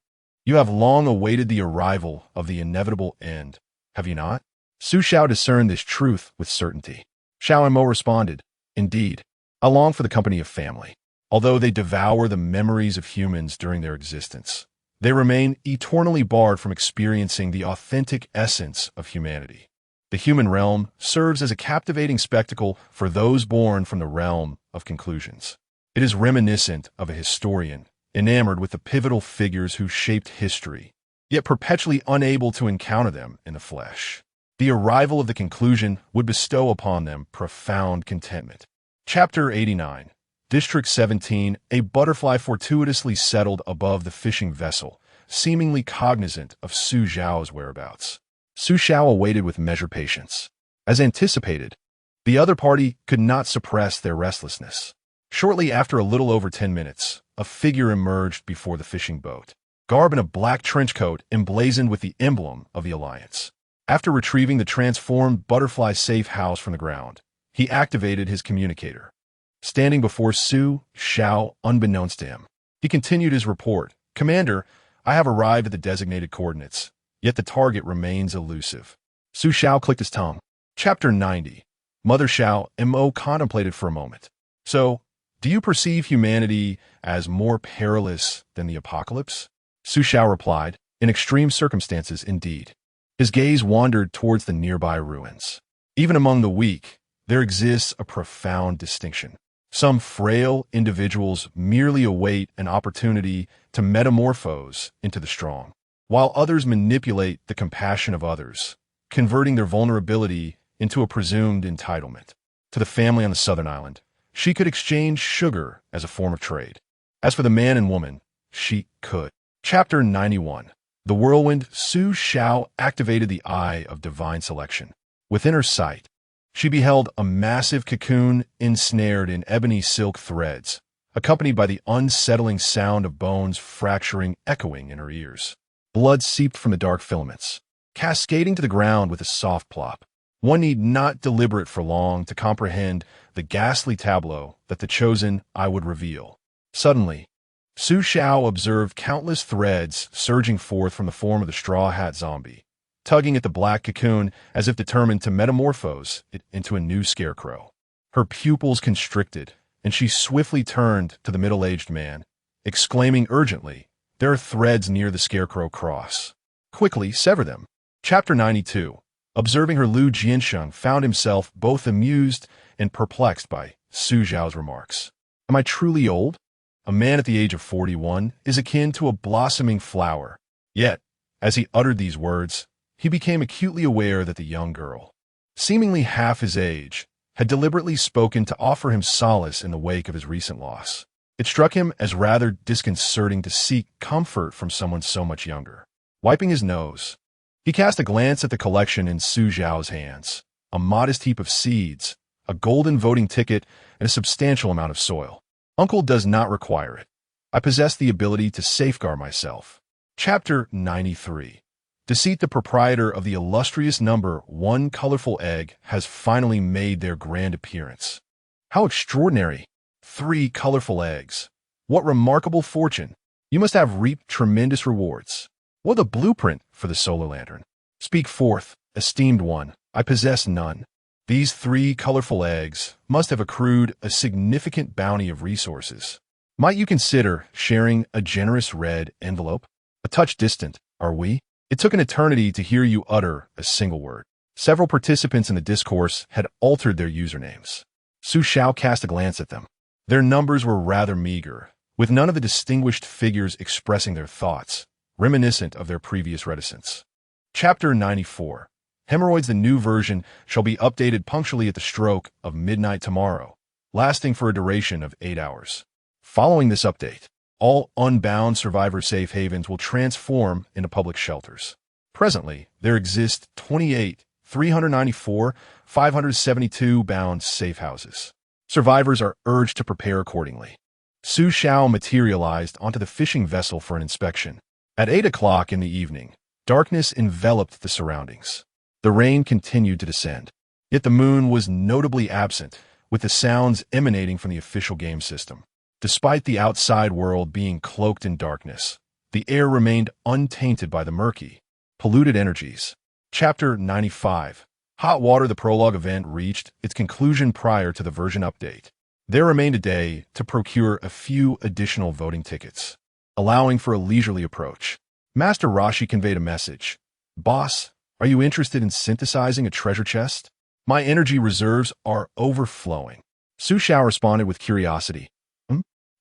You have long awaited the arrival of the inevitable end, have you not? Su Xiao discerned this truth with certainty. Xiao and Mo responded, "Indeed, I long for the company of family. Although they devour the memories of humans during their existence, they remain eternally barred from experiencing the authentic essence of humanity. The human realm serves as a captivating spectacle for those born from the realm of conclusions. It is reminiscent of a historian, enamored with the pivotal figures who shaped history, yet perpetually unable to encounter them in the flesh. The arrival of the conclusion would bestow upon them profound contentment." Chapter 89. District 17. A butterfly fortuitously settled above the fishing vessel, seemingly cognizant of Su Zhao's whereabouts. Su Zhao awaited with measured patience. As anticipated, the other party could not suppress their restlessness. Shortly after a little over 10 minutes, a figure emerged before the fishing boat, garbed in a black trench coat emblazoned with the emblem of the Alliance. After retrieving the transformed butterfly safe house from the ground, he activated his communicator. Standing before Su Zhao, unbeknownst to him, he continued his report. "Commander, I have arrived at the designated coordinates, yet the target remains elusive." Su Zhao clicked his tongue. Chapter 90. Mother Xiao and Mo contemplated for a moment. "So, do you perceive humanity as more perilous than the apocalypse?" Su Zhao replied, "In extreme circumstances, indeed." His gaze wandered towards the nearby ruins. "Even among the weak, there exists a profound distinction. Some frail individuals merely await an opportunity to metamorphose into the strong, while others manipulate the compassion of others, converting their vulnerability into a presumed entitlement." To the family on the southern island, she could exchange sugar as a form of trade. As for the man and woman, she could. Chapter 91. The whirlwind. Su Zhao activated the eye of divine selection. Within her sight, she beheld a massive cocoon ensnared in ebony silk threads, accompanied by the unsettling sound of bones fracturing echoing in her ears. Blood seeped from the dark filaments, cascading to the ground with a soft plop. One need not deliberate for long to comprehend the ghastly tableau that the chosen eye would reveal. Suddenly, Su Zhao observed countless threads surging forth from the form of the straw hat zombie, tugging at the black cocoon as if determined to metamorphose it into a new scarecrow. Her pupils constricted, and she swiftly turned to the middle-aged man, exclaiming urgently, "There are threads near the scarecrow cross. Quickly sever them." Chapter 92. Observing her, Lu Jiansheng found himself both amused and perplexed by Su Zhao's remarks. "Am I truly old? A man at the age of 41 is akin to a blossoming flower." Yet, as he uttered these words, he became acutely aware that the young girl, seemingly half his age, had deliberately spoken to offer him solace in the wake of his recent loss. It struck him as rather disconcerting to seek comfort from someone so much younger. Wiping his nose, he cast a glance at the collection in Su Zhao's hands, a modest heap of seeds, a golden voting ticket, and a substantial amount of soil. "Uncle does not require it. I possess the ability to safeguard myself." Chapter 93. Deceit. The proprietor of the illustrious number 1 colorful egg has finally made their grand appearance. How extraordinary! 3 colorful eggs. What remarkable fortune! You must have reaped tremendous rewards. What a blueprint for the solar lantern. Speak forth, esteemed one. I possess none. These 3 colorful eggs must have accrued a significant bounty of resources. Might you consider sharing a generous red envelope? A touch distant, are we? It took an eternity to hear you utter a single word. Several participants in the discourse had altered their usernames. Su Zhao cast a glance at them. Their numbers were rather meager, with none of the distinguished figures expressing their thoughts, reminiscent of their previous reticence. Chapter 94. Hemorrhoids. The new version shall be updated punctually at the stroke of midnight tomorrow, lasting for a duration of 8 hours. Following this update, all unbound survivor safe havens will transform into public shelters. Presently, there exist 572 bound safe houses. Survivors are urged to prepare accordingly. Su Zhao materialized onto the fishing vessel for an inspection. At 8 o'clock in the evening, darkness enveloped the surroundings. The rain continued to descend, yet the moon was notably absent, with the sounds emanating from the official game system. Despite the outside world being cloaked in darkness, the air remained untainted by the murky, polluted energies. Chapter 95. Hot Water, the prologue event, reached its conclusion prior to the version update. There remained a day to procure a few additional voting tickets, allowing for a leisurely approach. Master Rashi conveyed a message. Boss, are you interested in synthesizing a treasure chest? My energy reserves are overflowing. Su Xiao responded with curiosity.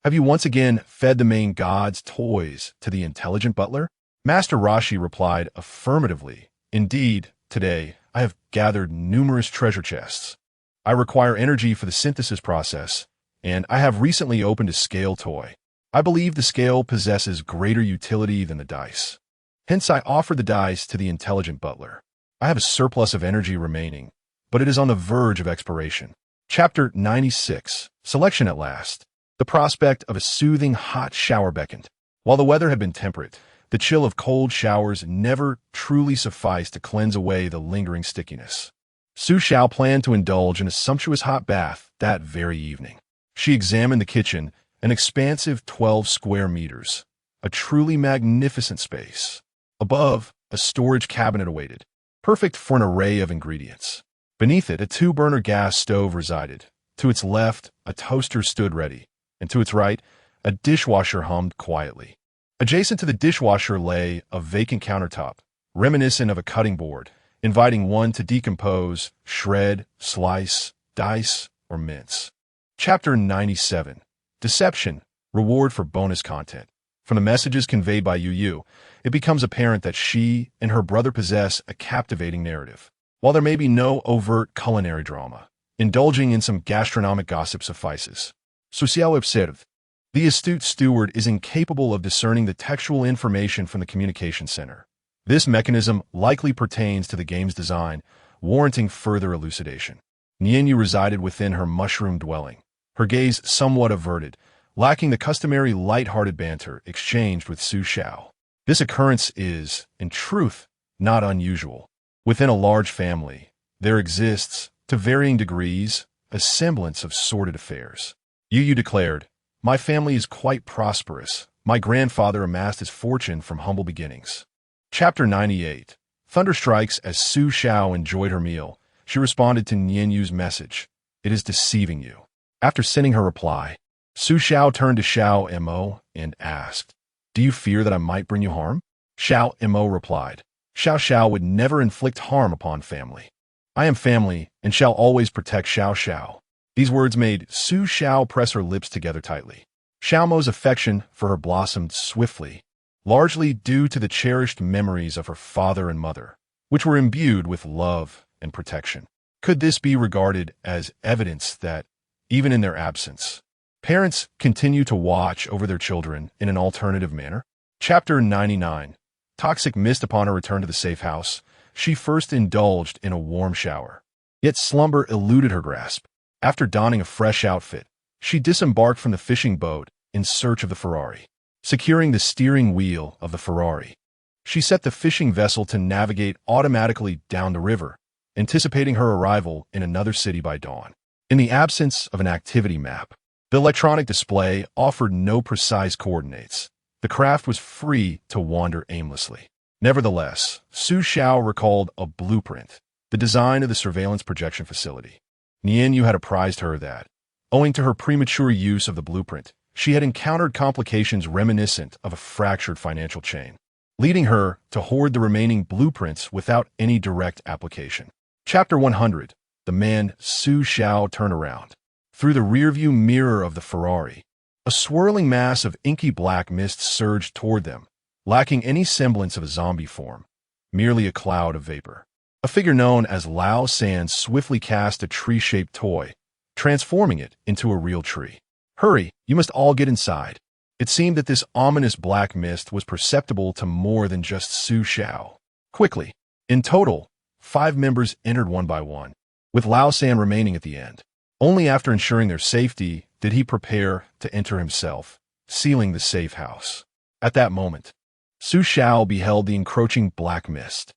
Have you once again fed the main god's toys to the intelligent butler? Master Rashi replied affirmatively. Indeed, today I have gathered numerous treasure chests. I require energy for the synthesis process, and I have recently opened a scale toy. I believe the scale possesses greater utility than the dice. Hence, I offered the dice to the intelligent butler. I have a surplus of energy remaining, but it is on the verge of expiration. Chapter 96. Selection at last. The prospect of a soothing hot shower beckoned. While the weather had been temperate, the chill of cold showers never truly sufficed to cleanse away the lingering stickiness. Su Xiao planned to indulge in a sumptuous hot bath that very evening. She examined the kitchen, an expansive 12 square meters, a truly magnificent space. Above, a storage cabinet awaited, perfect for an array of ingredients. Beneath it, a two-burner gas stove resided. To its left, a toaster stood ready, and to its right, a dishwasher hummed quietly. Adjacent to the dishwasher lay a vacant countertop, reminiscent of a cutting board, inviting one to decompose, shred, slice, dice, or mince. Chapter 97. Deception, Reward for Bonus Content. From the messages conveyed by Yu Yu, it becomes apparent that she and her brother possess a captivating narrative. While there may be no overt culinary drama, indulging in some gastronomic gossip suffices. Social observe. The astute steward is incapable of discerning the textual information from the communication center. This mechanism likely pertains to the game's design, warranting further elucidation. Nianyu resided within her mushroom dwelling, her gaze somewhat averted, lacking the customary light-hearted banter exchanged with Su Xiao. This occurrence is, in truth, not unusual. Within a large family, there exists, to varying degrees, a semblance of sordid affairs. Yu Yu declared, "My family is quite prosperous. My grandfather amassed his fortune from humble beginnings." Chapter 98. Thunder strikes. As Su Xiao enjoyed her meal, she responded to Nianyu's message. "It is deceiving you." After sending her reply, Su Xiao turned to Xiao Mo and asked, "Do you fear that I might bring you harm?" Xiao Mo replied, "Xiao Xiao would never inflict harm upon family. I am family and shall always protect Xiao Xiao." These words made Su Xiao press her lips together tightly. Xiao Mo's affection for her blossomed swiftly, largely due to the cherished memories of her father and mother, which were imbued with love and protection. Could this be regarded as evidence that, even in their absence, parents continue to watch over their children in an alternative manner? Chapter 99. Toxic mist. Upon her return to the safe house, she first indulged in a warm shower. Yet slumber eluded her grasp. After donning a fresh outfit, she disembarked from the fishing boat in search of the Ferrari. Securing the steering wheel of the Ferrari, she set the fishing vessel to navigate automatically down the river, anticipating her arrival in another city by dawn. In the absence of an activity map, the electronic display offered no precise coordinates. The craft was free to wander aimlessly. Nevertheless, Su Xiao recalled a blueprint, the design of the surveillance projection facility. Nianyu had apprised her that, owing to her premature use of the blueprint, she had encountered complications reminiscent of a fractured financial chain, leading her to hoard the remaining blueprints without any direct application. Chapter 100. The man Su Xiao turned around. Through the rearview mirror of the Ferrari, a swirling mass of inky black mist surged toward them, lacking any semblance of a zombie form, merely a cloud of vapor. A figure known as Lao San swiftly cast a tree-shaped toy, transforming it into a real tree. "Hurry, you must all get inside." It seemed that this ominous black mist was perceptible to more than just Su Xiao. Quickly, in total, 5 members entered one by one, with Lao San remaining at the end. Only after ensuring their safety did he prepare to enter himself, sealing the safe house. At that moment, Su Xiao beheld the encroaching black mist.